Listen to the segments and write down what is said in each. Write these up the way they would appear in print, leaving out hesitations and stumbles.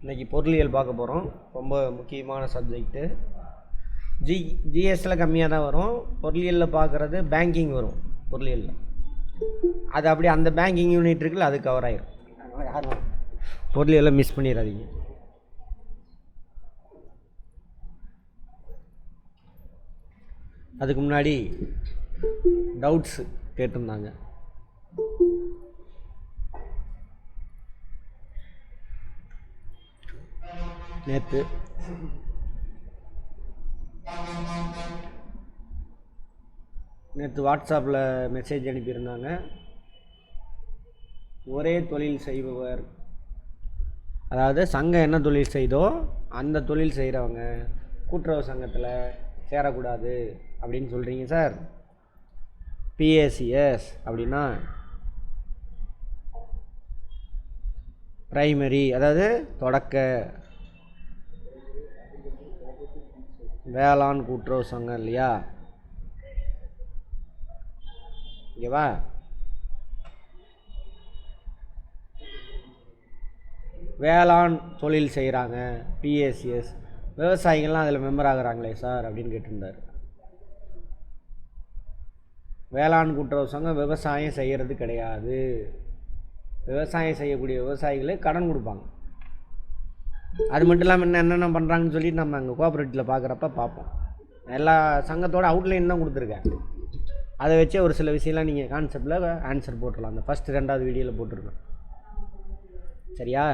இன்றைக்கி பொருளியல் பார்க்க போகிறோம். ரொம்ப முக்கியமான சப்ஜெக்ட்டு. ஜிஎஸ்சில் கம்மியாக தான் வரும். பொருளியலில் பார்க்குறது பேங்கிங் வரும். பொருளியலில் அது அப்படியே அந்த பேங்கிங் யூனிட் இருக்குல்ல, அது கவர் ஆகிடும். யாரும் பொருளியலில் மிஸ் பண்ணிடாதீங்க. அதுக்கு முன்னாடி டவுட்ஸ் கேட்டிருந்தாங்க. நேற்று வாட்ஸ்அப்பில் மெசேஜ் அனுப்பியிருந்தாங்க. ஒரே தொழில் செய்பவர், அதாவது சங்கம் என்ன தொழில் செய்தோ அந்த தொழில் செய்கிறவங்க கூட்டுறவு சங்கத்தில் சேரக்கூடாது அப்படின்னு சொல்கிறீங்க சார். பிஏசிஎஸ் அப்படின்னா பிரைமரி, அதாவது தொடக்க வேளாண் கூட்டுறவு சங்கம் இல்லையா? ஓகேவா? வேளாண் தொழில் செய்கிறாங்க பிஏசிஎஸ், விவசாயிகள்லாம் அதில் மெம்பர் ஆகிறாங்களே சார் அப்படின்னு கேட்டிருந்தார். வேளாண் கூட்டுறவு சங்கம் விவசாயம் செய்கிறது கிடையாது. விவசாயம் செய்யக்கூடிய விவசாயிகளுக்கு கடன் கொடுப்பாங்க. அது மட்டும் இல்லாமல் என்னென்ன பண்ணுறாங்கன்னு சொல்லி நம்ம அங்கே கோஆப்ரேட்டிவில் பார்க்குறப்ப பார்ப்போம். எல்லா சங்கத்தோட அவுட்லைன் தான் கொடுத்துருக்கேன். அதை வச்சு ஒரு சில விஷயம்லாம் நீங்கள் கான்செப்டில் ஆன்சர் போட்டுடலாம். அந்த ஃபஸ்ட்டு 2வது வீடியோவில் போட்டிருக்கேன். சரியா?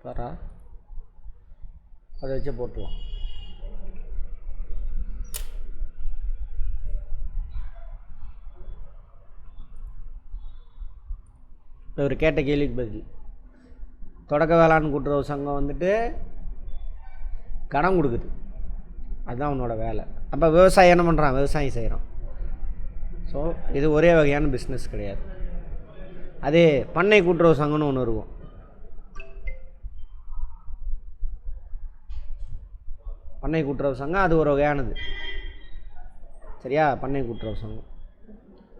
பாரா அதை வச்சு போட்டுருவோம். இப்போ இவர் கேட்ட கேள்விக்கு பதில். தொடக்க வேளாண் கூட்டுறவு சங்கம் வந்துட்டு கடன் கொடுக்குது, அதுதான் அவனோட வேலை. அப்போ விவசாயம் என்ன பண்ணுறான்? விவசாயம் செய்கிறான். ஸோ இது ஒரே வகையான பிஸ்னஸ் கிடையாது. அதே பண்ணை கூட்டுறவு சங்கம்னு ஒன்று இருக்கும். பண்ணை கூட்டுறவு சங்கம் அது ஒரு வகையானது. சரியா? பண்ணை கூட்டுறவு சங்கம்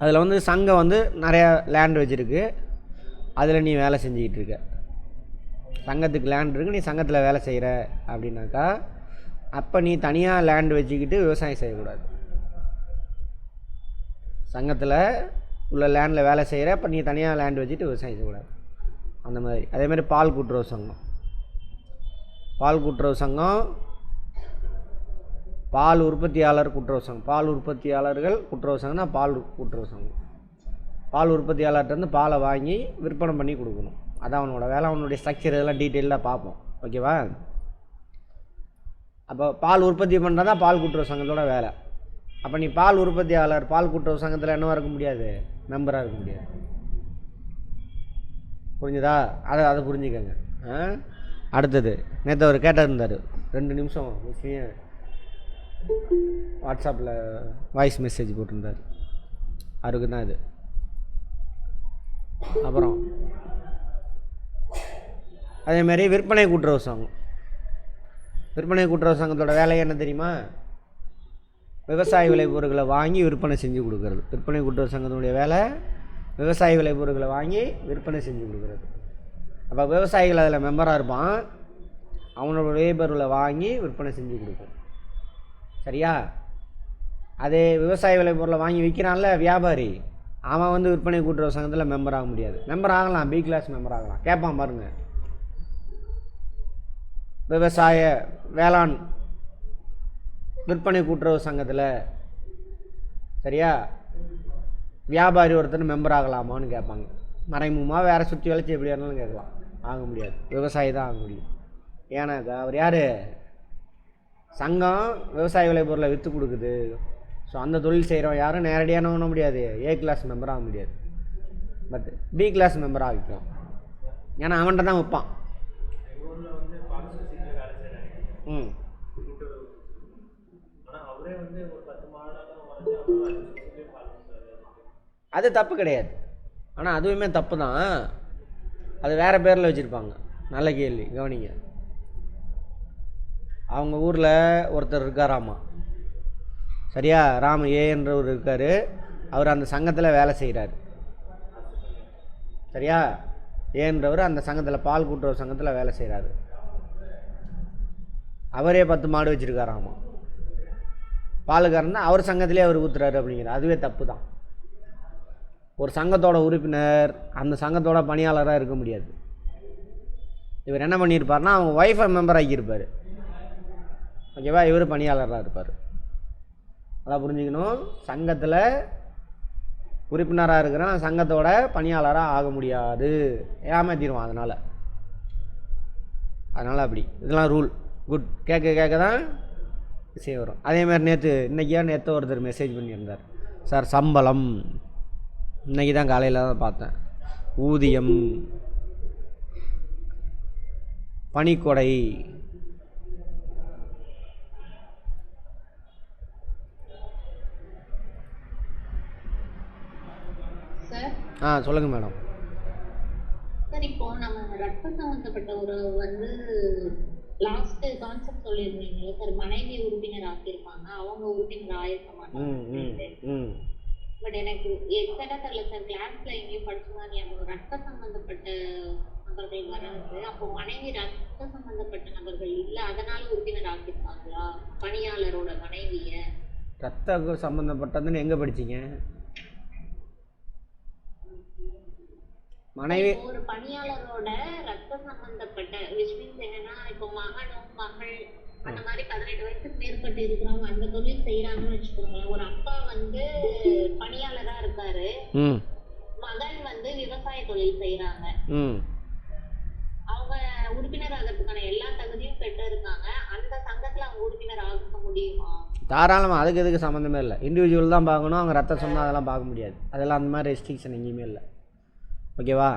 அதில் வந்து சங்கம் வந்து நிறையா லேண்ட் வச்சுருக்கு, அதில் நீ வேலை செஞ்சுக்கிட்டு இருக்க. சங்கத்துக்கு லேண்ட் இருக்குது, நீ சங்கத்தில் வேலை செய்கிற அப்படின்னாக்கா அப்போ நீ தனியாக லேண்ட் வச்சுக்கிட்டு விவசாயம் செய்யக்கூடாது. சங்கத்தில் உள்ள லேண்டில் வேலை செய்கிற, அப்போ நீ தனியாக லேண்ட் வச்சுட்டு விவசாயம் செய்யக்கூடாது. அந்த மாதிரி. அதேமாதிரி பால் கூட்டுறவு சங்கம். பால் கூட்டுறவு சங்கம் பால் உற்பத்தியாளர் கூட்டுறவு சங்கம். பால் உற்பத்தியாளர்கள் கூட்டுறவு சங்கம்னா பால் கூட்டுறவு சங்கம். பால் உற்பத்தியாளர்கிட்டருந்து பாலை வாங்கி விற்பனை பண்ணி கொடுக்கணும். அதான் அவனோட வேலை. அவனுடைய ஸ்ட்ரக்சர் இதெல்லாம் டீட்டெயிலாக பார்ப்போம். ஓகேவா? அப்போ பால் உற்பத்தி பண்ணுறதா பால் கூட்டுறவு சங்கத்தோட வேலை. அப்போ நீ பால் உற்பத்தியாளர் பால் கூட்டுறவு சங்கத்தில் என்னவா இருக்க முடியாது? மெம்பராக இருக்க முடியாது. புரிஞ்சுதா? அதை புரிஞ்சுக்கங்க. அடுத்தது நேற்று அவர் கேட்டிருந்தார். 2 நிமிஷம் விஷயம் வாட்ஸ்அப்பில் வாய்ஸ் மெசேஜ் போட்டிருந்தார். அவருக்கு தான் இது. அப்புறம் அதேமாதிரி விற்பனை கூட்டுறவு சங்கம். விற்பனை கூட்டுறவு சங்கத்தோட வேலை என்ன தெரியுமா? விவசாய விளைபொருட்களை வாங்கி விற்பனை செஞ்சு கொடுக்கறது. விற்பனை கூட்டுறவு சங்கத்தினுடைய வேலை விவசாய விளைபொருட்களை வாங்கி விற்பனை செஞ்சு கொடுக்குறது. அப்போ விவசாயிகள் அதில் மெம்பராக இருப்பான், அவனோட விளைபொருளை வாங்கி விற்பனை செஞ்சு கொடுக்கும். சரியா? அதே விவசாய விளைபொருளை வாங்கி விற்கிறான்ல வியாபாரி, அவன் வந்து விற்பனை கூட்டுறவு சங்கத்தில் மெம்பர் ஆக முடியாது. மெம்பர் ஆகலாம், பி கிளாஸ் மெம்பர் ஆகலாம். கேட்பான் பாருங்க, விவசாய வேளாண் விற்பனை கூட்டுறவு சங்கத்தில் சரியா வியாபாரி ஒருத்தர் மெம்பர் ஆகலாமான்னு கேட்பாங்க. மறைமுகமாக வேறு சுற்றி வளைச்சி எப்படி இருந்தாலும் கேட்கலாம். ஆக முடியாது. விவசாயி தான் ஆக முடியும். ஏன்னாக்கா அவர் யார்? சங்கம் விவசாய விளைபொருளை விற்று கொடுக்குது. ஸோ அந்த தொழில் செய்கிறவன் யாரும் நேரடியாக பண்ண முடியாது, ஏ கிளாஸ் மெம்பர் ஆக முடியாது. பட் பி கிளாஸ் மெம்பர் ஆகிக்கலாம். ஏன்னா அவன்கிட்ட தான் வைப்பான். அது தப்பு கிடையாது. ஆனால் அதுவுமே தப்பு தான். அது வேறு பேரில் வச்சுருப்பாங்க. நல்ல கேள்வி, கவனிங்க. அவங்க ஊரில் ஒருத்தர் இருக்காராமா, சரியா? ராம ஏன்றவர் இருக்கார், அவர் அந்த சங்கத்தில் வேலை செய்கிறார். சரியா? ஏன்றவர் அந்த சங்கத்தில் பால் கூட்டுறவு சங்கத்தில் வேலை செய்கிறாரு. அவரே 10 மாடு வச்சுருக்காராமா. பாலுக்காரன் அவர் சங்கத்திலே அவர் ஊற்றுறாரு அப்படிங்கிற அதுவே தப்பு தான். ஒரு சங்கத்தோட உறுப்பினர் அந்த சங்கத்தோட பணியாளராக இருக்க முடியாது. இவர் என்ன பண்ணியிருப்பார்னா அவங்க ஒய்ஃபை மெம்பர் ஆக்கியிருப்பார். ஓகேவா? இவர் பணியாளராக இருப்பார். அதான் புரிஞ்சுக்கணும். சங்கத்தில் உறுப்பினராக இருக்கிறான், சங்கத்தோட பணியாளராக ஆக முடியாது, ஏமாற்றிடுவான். அதனால் அப்படி இதெல்லாம் ரூல். குட். கேட்க தான் விஷயம் வரும். அதேமாதிரி நேற்று ஒருத்தர் மெசேஜ் பண்ணியிருந்தார், சார் சம்பளம் இன்றைக்கி தான் காலையில் தான் பார்த்தேன், ஊதியம், பணிக்கொடை, சொல்லுங்கள் மேடம். சார் இப்போ நம்ம ரத்த சம்பந்தப்பட்ட உறவு வந்து லாஸ்ட் கான்செப்ட் சொல்லியிருந்தீங்களே சார், மனைவி உறுப்பினர் ஆக்கியிருப்பாங்க, அவங்க உறுப்பினர் ஆயிருக்க மாட்டாங்க. பட் எனக்கு எக்ஸாக்டா தெரியல சார், கிளாஸ்ல எங்கேயும் படிச்சுதான் ஞாபகம். ரத்த சம்பந்தப்பட்ட நபர்கள் வராது, அப்போ மனைவி ரத்த சம்பந்தப்பட்ட நபர்கள் இல்ல, அதனால உறுப்பினர் ஆக்கியிருப்பாங்களா பணியாளரோட மனைவிய? ரத்த சம்பந்தப்பட்டதுன்னு எங்க படிச்சீங்க? மனைவி ஒரு பணியாளரோட ரத்த சம்பந்தப்பட்ட which means என்னன்னா, இப்போ மகனும் மகள் அந்த மாதிரி 18 வயசுக்கு மேற்பட்டு இருக்கிறவங்க அந்த தொழில் செய்யறாங்கன்னு வச்சுக்கோங்க. ஒரு அப்பா வந்து பணியாளரா இருக்காரு, மகன் வந்து விவசாய தொழில் செய்யறாங்க, அவங்க உறுப்பினர் ஆகிறதுக்கான எல்லா தகுதியும் பெற்று இருக்காங்க. அந்த சங்கத்துல அவங்க உறுப்பினர் ஆக முடியுமா? தாராளமா. அதுக்கு எதுக்கு சம்மந்தமே இல்லை. இண்டிவிஜுவல் தான் பார்க்கணும். அவங்க ரத்த சொன்னா அதெல்லாம் பார்க்க முடியாது. அதெல்லாம் அந்த மாதிரி ரெஸ்ட்ரிக்ஷன் எங்கேயுமே இல்லை. ஓகேவா?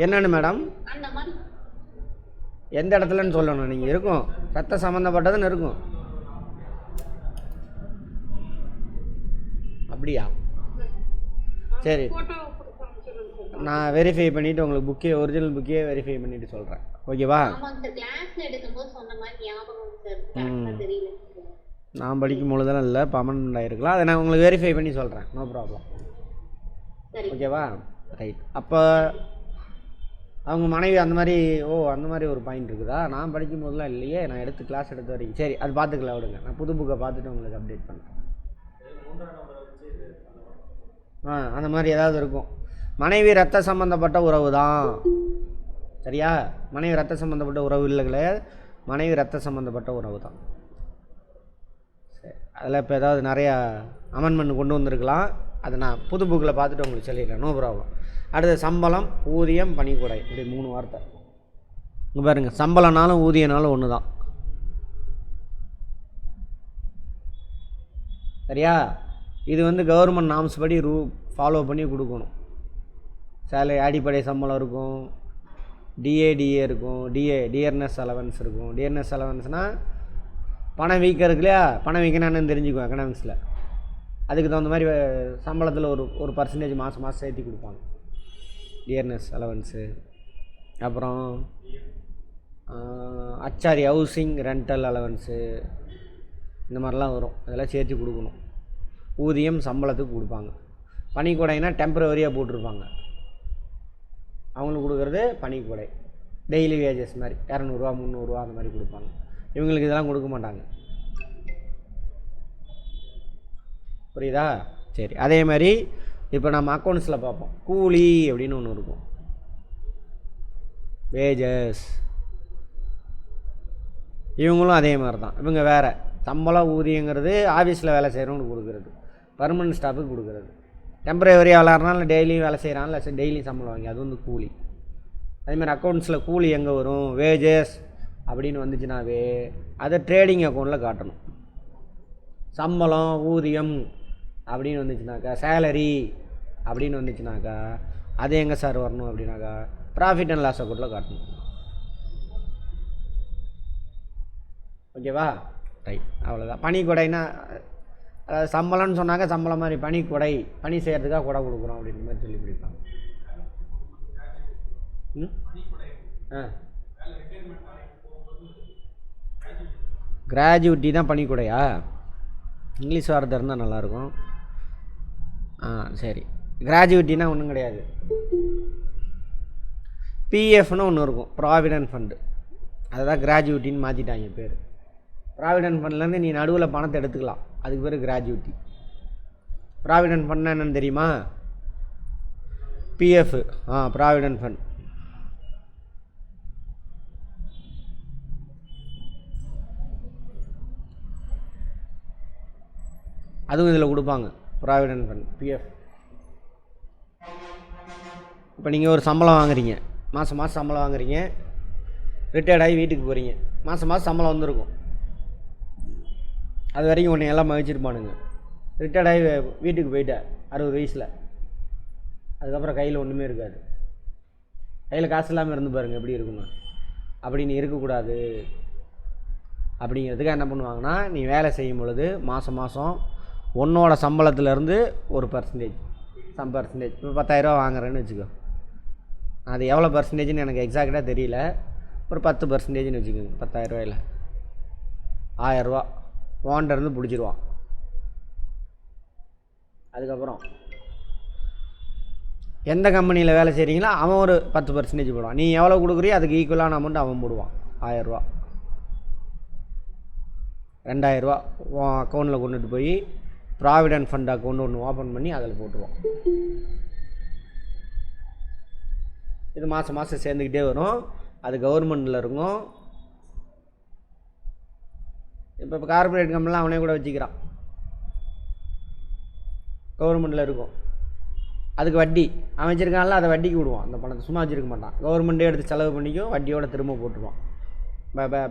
என்னன்னு மேடம் எந்த இடத்துலன்னு சொல்லணும். நீங்கள் இருக்கும் ரத்த சம்மந்தப்பட்டதுன்னு இருக்கும். அப்படியா? சரி, நான் வெரிஃபை பண்ணிவிட்டு உங்களுக்கு புக்கே ஒரிஜினல் புக்கே வெரிஃபை பண்ணிவிட்டு சொல்கிறேன். ஓகேவா? நான் படிக்கும் பொழுதெல்லாம் இல்லை, பர்மனெண்ட் ஆகிருக்கலாம். அதை நான் உங்களுக்கு வெரிஃபை பண்ணி சொல்கிறேன். No problem. ஓகேவா? ரைட். அப்போ அவங்க மனைவி அந்த மாதிரி ஒரு பாயிண்ட் இருக்குதா? நான் படிக்கும் போதெல்லாம் இல்லையே, நான் கிளாஸ் எடுத்த வரைக்கும். சரி, அது பார்த்துக்கலாம் விடுங்க. நான் புது புக்கை பார்த்துட்டு உங்களுக்கு அப்டேட் பண்ணுறேன். அந்த மாதிரி ஏதாவது இருக்கும். மனைவி ரத்த சம்மந்தப்பட்ட உறவு தான். சரியா? மனைவி ரத்த சம்மந்தப்பட்ட உறவு இல்லைங்களே, மனைவி ரத்த சம்மந்தப்பட்ட உறவு தான். சரி, அதில் இப்போ ஏதாவது நிறையா அமெண்ட்மெண்ட் கொண்டு வந்திருக்கலாம். அதை நான் புது புக்கில் பார்த்துட்டு உங்களுக்கு சொல்லிடுறேன். No problem. அடுத்து சம்பளம், ஊதியம், பணிக்கொடை, இப்படி 3 வார்த்தை. இங்கே பாருங்கள், சம்பளம்னாலும் ஊதியனாலும் ஒன்று தான். சரியா? இது வந்து கவர்மெண்ட் நாம்ஸ் படி ஃபாலோ பண்ணி கொடுக்கணும். சேலரி அடிப்படை சம்பளம் இருக்கும், டிஏ இருக்கும், டியர்னஸ் அலவன்ஸ் இருக்கும். டியர்னஸ் அலவன்ஸ்னால் பணம் வீக்கம் இருக்கு இல்லையா, பணம் வீக்கணும்னு தெரிஞ்சுக்குவோம் எக்கனாமிக்ஸில். அதுக்கு தகுந்த மாதிரி சம்பளத்தில் ஒரு பர்சன்டேஜ் மாதம் சேர்த்து கொடுப்பாங்க, டியர்னஸ் அலவன்ஸு. அப்புறம் அச்சாரி ஹவுசிங் ரெண்டல் அலவன்ஸு, இந்த மாதிரிலாம் வரும். அதெல்லாம் சேர்த்து கொடுக்கணும். ஊதியம் சம்பளத்துக்கு கொடுப்பாங்க. பணிக்கொடைனா டெம்பரவரியாக போட்டிருப்பாங்க, அவங்களுக்கு கொடுக்குறது பணிக்கொடை. டெய்லி வேஜஸ் மாதிரி 200 300 அந்த மாதிரி கொடுப்பாங்க. இவங்களுக்கு இதெல்லாம் கொடுக்க மாட்டாங்க. புரியுதா? சரி, அதே மாதிரி இப்போ நம்ம அக்கௌண்ட்ஸில் பார்ப்போம். கூலி அப்படின்னு ஒன்று இருக்கும், வேஜஸ். இவங்களும் அதே மாதிரி தான். இவங்க வேறு. சம்பளம் ஊதியங்கிறது ஆஃபீஸில் வேலை செய்கிறவங்களுக்கு கொடுக்குறது, பர்மனன்ட் ஸ்டாஃபுக்கு கொடுக்குறது. டெம்பரவரி விளாட்றனால டெய்லியும் வேலை செய்கிறாங்கள, டெய்லியும் சம்பளம் வாங்கி, அது வந்து கூலி. அதேமாதிரி அக்கௌண்ட்ஸில் கூலி எங்கே வரும்? வேஜஸ் அப்படின்னு வந்துச்சுனாவே அதை ட்ரேடிங் அக்கௌண்ட்டில் காட்டணும். சம்பளம், ஊதியம் அப்படின்னு வந்துச்சுனாக்கா, சேலரி அப்படின்னு வந்துச்சுனாக்கா அது எங்கே சார் வரணும் அப்படின்னாக்கா ப்ராஃபிட் அண்ட் லாஸ் அக்கௌண்ட்டில் காட்டணும். ஓகேவா? ரைட், அவ்வளோதான். பணிக்கொடைனா அதாவது சம்பளம்னு சொன்னாங்க, சம்பளம் மாதிரி பணிக்கொடை, பணி செய்கிறதுக்காக கொடை கொடுக்குறோம் அப்படின்ற மாதிரி சொல்லி பிடிப்பாங்க. கிராஜுவிட்டி தான் பணிக்கொடையா? இங்கிலீஷ் வார்த்தை இருந்தால் நல்லாயிருக்கும். சரி. கிராஜுவிட்டினா ஒன்றும் கிடையாது. பிஎஃப்னு ஒன்று இருக்கும், ப்ராவிடென்ட் ஃபண்டு. அதுதான் கிராஜுவிட்டின்னு மாற்றிட்டாங்க பேர். ப்ராவிடென்ட் ஃபண்ட்லேருந்து நீ நடுவில் பணத்தை எடுத்துக்கலாம், அதுக்கு பேர் கிராஜுவிட்டி. ப்ராவிடென்ட் ஃபண்ட்னா என்னென்னு தெரியுமா? PF, provident fund. அதுவும் இதில் கொடுப்பாங்க, ப்ராவிடென்ட் ஃபண்ட், பிஎஃப். இப்போ நீங்கள் ஒரு சம்பளம் வாங்குறீங்க, மாதம் மாதம் சம்பளம் வாங்குறீங்க, ரிட்டையர்ட் ஆகி வீட்டுக்கு போகிறீங்க, மாதம் மாதம் சம்பளம் வந்திருக்கும். அது வரைக்கும் ஒன்று எல்லாம் வச்சுருப்பானுங்க. ரிட்டையர்ட் ஆகி வீட்டுக்கு போயிட்டேன் 60 வயசில், அதுக்கப்புறம் கையில் ஒன்றுமே இருக்காது. கையில் காசு இல்லாமல் இருந்து பாருங்கள் எப்படி இருக்கணும். அப்படி நீ இருக்கக்கூடாது அப்படிங்கிறதுக்காக என்ன பண்ணுவாங்கன்னா, நீ வேலை செய்யும் பொழுது மாதம் மாதம் உன்னோட சம்பளத்துலேருந்து ஒரு பர்சன்டேஜ், சம் பர்சன்டேஜ், இப்போ 10,000 வாங்குறேன்னு வச்சுக்கோ. அது எவ்வளோ பர்சன்டேஜ்னு எனக்கு எக்ஸாக்டாக தெரியல, ஒரு 10% வச்சுக்கோங்க. 10,000 ரூபாயில் 1000 ரூபா ஓன்டருந்து பிடிச்சிருவான். அதுக்கப்புறம் எந்த கம்பெனியில் வேலை செய்கிறீங்களோ அவன் ஒரு 10% போடுவான். நீ எவ்வளோ கொடுக்குறியோ அதுக்கு ஈக்குவலான அமௌண்ட் அவன் போடுவான். 1000 ரூபா 2000 ரூபா உன் அக்கௌண்ட்டில் கொண்டுட்டு போய் ப்ராவிடென்ட் ஃபண்ட் அக்கௌண்ட் ஒன்று ஓப்பன் பண்ணி அதில் போட்டுருவான். இது மாதம் மாதம் சேர்ந்துக்கிட்டே வரும். அது கவர்மெண்ட்டில் இருக்கும். இப்போ கார்பரேட் கம்பெனிலாம் அவனே கூட வச்சுக்கிறான், கவர்மெண்ட்டில் இருக்கும். அதுக்கு வட்டி அவன் வச்சுருக்கான்ல, அதை வட்டிக்கு விடுவான். அந்த பணத்தை சும்மா வச்சுருக்க மாட்டான், கவர்மெண்ட்டே எடுத்து செலவு பண்ணிக்கும், வட்டியோட திரும்ப போட்டுருவான்.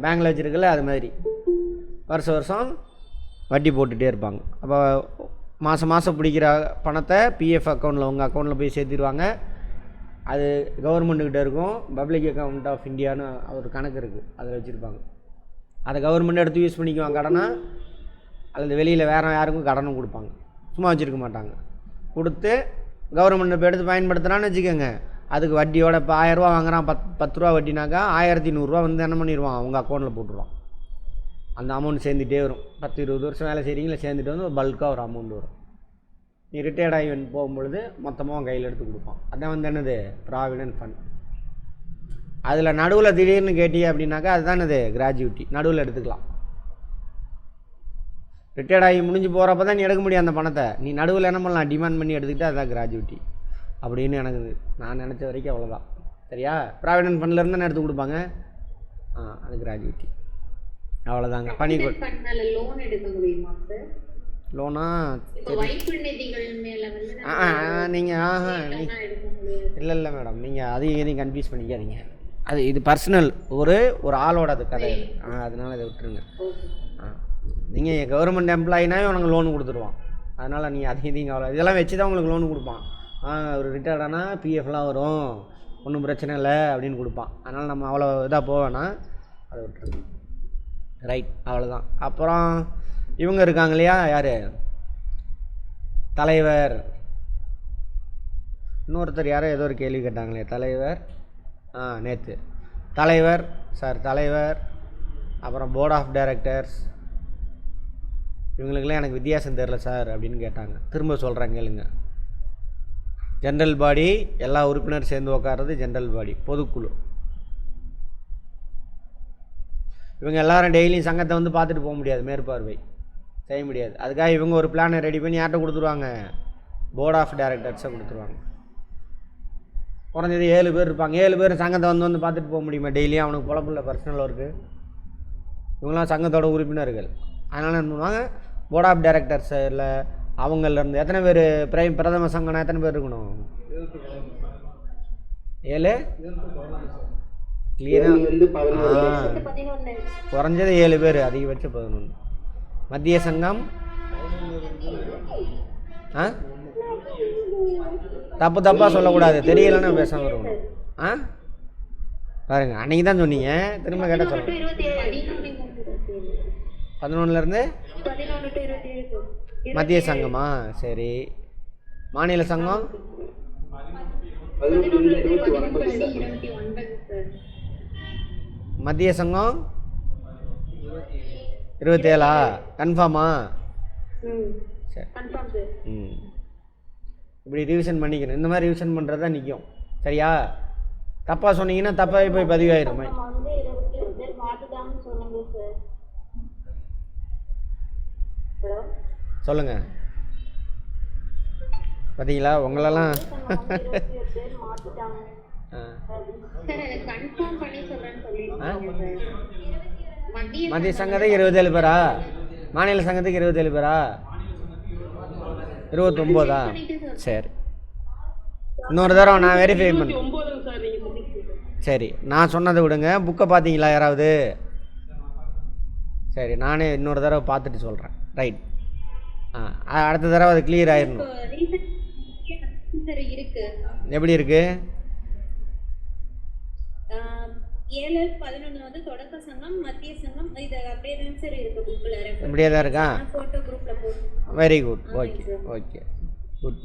பேங்கில் வச்சுருக்கல அது மாதிரி வருஷம் வருஷம் வட்டி போட்டுகிட்டே இருப்பாங்க. அப்போ மாதம் மாதம் பிடிக்கிற பணத்தை பிஎஃப் அக்கௌண்ட்டில் உங்கள் அக்கௌண்ட்டில் போய் சேர்த்திடுவாங்க. அது கவர்மெண்ட்டுக்கிட்ட இருக்கும். பப்ளிக் அக்கௌண்ட் ஆஃப் இந்தியான்னு ஒரு கணக்கு இருக்குது, அதில் வச்சுருப்பாங்க. அதை கவர்மெண்ட் எடுத்து யூஸ் பண்ணிக்குவாங்க கடனை, அல்லது வெளியில் வேறு யாருக்கும் கடனும் கொடுப்பாங்க, சும்மா வச்சுருக்க மாட்டாங்க. கொடுத்து கவர்மெண்ட் இப்போ எடுத்து பயன்படுத்துகிறான்னு வச்சுக்கோங்க, அதுக்கு வட்டியோட இப்போ 1000 ரூபா வாங்குறான், 10 ரூபா வட்டினாக்கா 1100 ரூபா வந்து என்ன பண்ணிடுவான், அவங்க அக்கௌண்ட்டில் போட்டுருவான். அந்த அமௌண்ட் சேர்ந்துகிட்டே வரும். 10-20 வருஷம் வேலை செய்கிறீங்களா, சேர்ந்துட்டு வந்து ஒரு பல்காக ஒரு அமௌண்ட் வரும். நீ ரிட்டையர்ட் ஆகி போகும்பொழுது மொத்தமாக அவன் கையில் எடுத்து கொடுப்பான். அதான் வந்து என்னது, ப்ராவிடென்ட் ஃபண்ட். அதில் நடுவில் திடீர்னு கேட்டியே அப்படின்னாக்கா அதுதான் இது கிராஜுவிட்டி, நடுவில் எடுத்துக்கலாம். ரிட்டையர்ட் ஆகி முடிஞ்சு போகிறப்ப தான் நீ எடுக்க முடியும் அந்த பணத்தை. நீ நடுவில் என்ன பண்ணலாம், டிமாண்ட் பண்ணி எடுத்துக்கிட்டு அதுதான் கிராஜுவிட்டி அப்படின்னு எனக்கு நான் நினச்ச வரைக்கும் அவ்வளோதான். சரியா? ப்ராவிடென்ட் ஃபண்ட்லேருந்து தானே எடுத்து கொடுப்பாங்க, அது கிராஜுவிட்டி. அவ்வளோதாங்க. பணி லோன் எடுக்க முடியுமா சார்? லோனா நீங்கள் இல்லை மேடம், நீங்கள் அதையும் எதையும் கன்ஃபியூஸ் பண்ணிக்காதீங்க. அது இது பர்சனல், ஒரு ஆளோட அது கதை. அதனால் இதை விட்டுருங்க. நீங்கள் கவர்மெண்ட் எம்ப்ளாயினாவே உனக்கு லோன் கொடுத்துருவான். அதனால் நீங்கள் அதையும் இதையும் அவ்வளோ இதெல்லாம் வச்சு தான் உங்களுக்கு லோன் கொடுப்பான். ஒரு ரிட்டையர்டானா பிஎஃப்லாம் வரும், ஒன்றும் பிரச்சனை இல்லை அப்படின்னு கொடுப்பான். அதனால் நம்ம அவ்வளோ இதாக போவேன்னா அதை விட்டுருங்க. ரைட், அவ்வளோதான். அப்புறம் இவங்க இருக்காங்க இல்லையா, யார் தலைவர், இன்னொருத்தர் யாரோ ஏதோ ஒரு கேள்வி கேட்டாங்களே, தலைவர் நேற்று தலைவர் சார், தலைவர், அப்புறம் போர்ட் ஆஃப் டைரக்டர்ஸ், இவங்களுக்கெல்லாம் எனக்கு வித்தியாசம் தெரில சார் அப்படின்னு கேட்டாங்க. திரும்ப சொல்கிறேன் கேளுங்க. ஜென்ரல் பாடி எல்லா உறுப்பினர் சேர்ந்து உட்கார்றது ஜென்ரல் பாடி, பொதுக்குழு. இவங்க எல்லாரும் டெய்லியும் சங்கத்தை வந்து பார்த்துட்டு போக முடியாது, மேற்பார்வை செய்ய முடியாது. அதுக்காக இவங்க ஒரு பிளானை ரெடி பண்ணி யார்கிட்ட கொடுத்துருவாங்க, போர்ட் ஆஃப் டைரக்டர்ஸை கொடுத்துருவாங்க. குறைஞ்சது 7 பேர் இருப்பாங்க. 7 பேர் சங்கத்தை வந்து பார்த்துட்டு போக முடியுமா டெய்லியும்? அவனுக்கு பொழப்பில்ல, பர்சனல் ஒர்க்கு. இவங்களாம் சங்கத்தோட உறுப்பினர்கள். அதனால் என்ன பண்ணுவாங்க, போர்ட் ஆஃப் டைரக்டர்ஸில் அவங்கள்லேருந்து எத்தனை பேர் பிரதம சங்கம்னா எத்தனை பேர் இருக்கணும்? 7 கிளியராக குறைஞ்சது 7 பேர், அதிகபட்சம் 11. மத்திய சங்கம் தப்பாக சொல்லக்கூடாது, தெரியலன்னா பேசாமல் இருக்கணும். பாருங்க, அன்றைக்கி தான் சொன்னீங்க, திரும்ப கேட்டால் சொல்லுங்கள். 11லேருந்து மத்திய சங்கமா? சரி. மாநில சங்கம் மத்திய சங்கம் 27 கன்ஃபார்மா? ம் சரி. Confirm sir. ம் இப்படி ரிவிஷன் பண்ணிக்கணும். இந்த மாதிரி ரிவிஷன் பண்ணுறது தான் நிற்கும். சரியா? தப்பாக சொன்னீங்கன்னா தப்பாக போய் பதிவாயிரும். நம்ம வந்து 27 பேர் மாத்திட்டாங்கன்னு சொன்னீங்க சார். ஹலோ சொல்லுங்கள். பார்த்தீங்களா உங்களெல்லாம் 27 பேர் மாத்திட்டாங்க. சார் அதை கன்ஃபார்ம் பண்ணி சொல்றேன்னு சொல்லியிருக்காங்க சார். மத்திய சங்கத்துக்கு 27 பேரா? மாநில சங்கத்துக்கு 27 பேரா? 29ஆ? சரி, இன்னொரு தடவை நான் வெரிஃபை பண்ண. 29 சார் நீங்க சொல்லிருக்கீங்க. சரி, நான் சொன்னதை விடுங்க. புக்கை பார்த்தீங்களா யாராவது? சரி, நானே இன்னொரு தடவை பார்த்துட்டு சொல்கிறேன். ரைட். அடுத்த தடவை அது கிளியர் ஆயிடணும். சார் இருக்கு. எப்படி இருக்கு? 7-11 வந்து தொடக்க சங்கம், மத்திய சங்கம், இது அப்படியே தான் சார் இருக்கு புக்ல. இப்படியே தான் இருக்கா? போட்டோ குரூப்ல போட்டு. Very good. Okay okay good.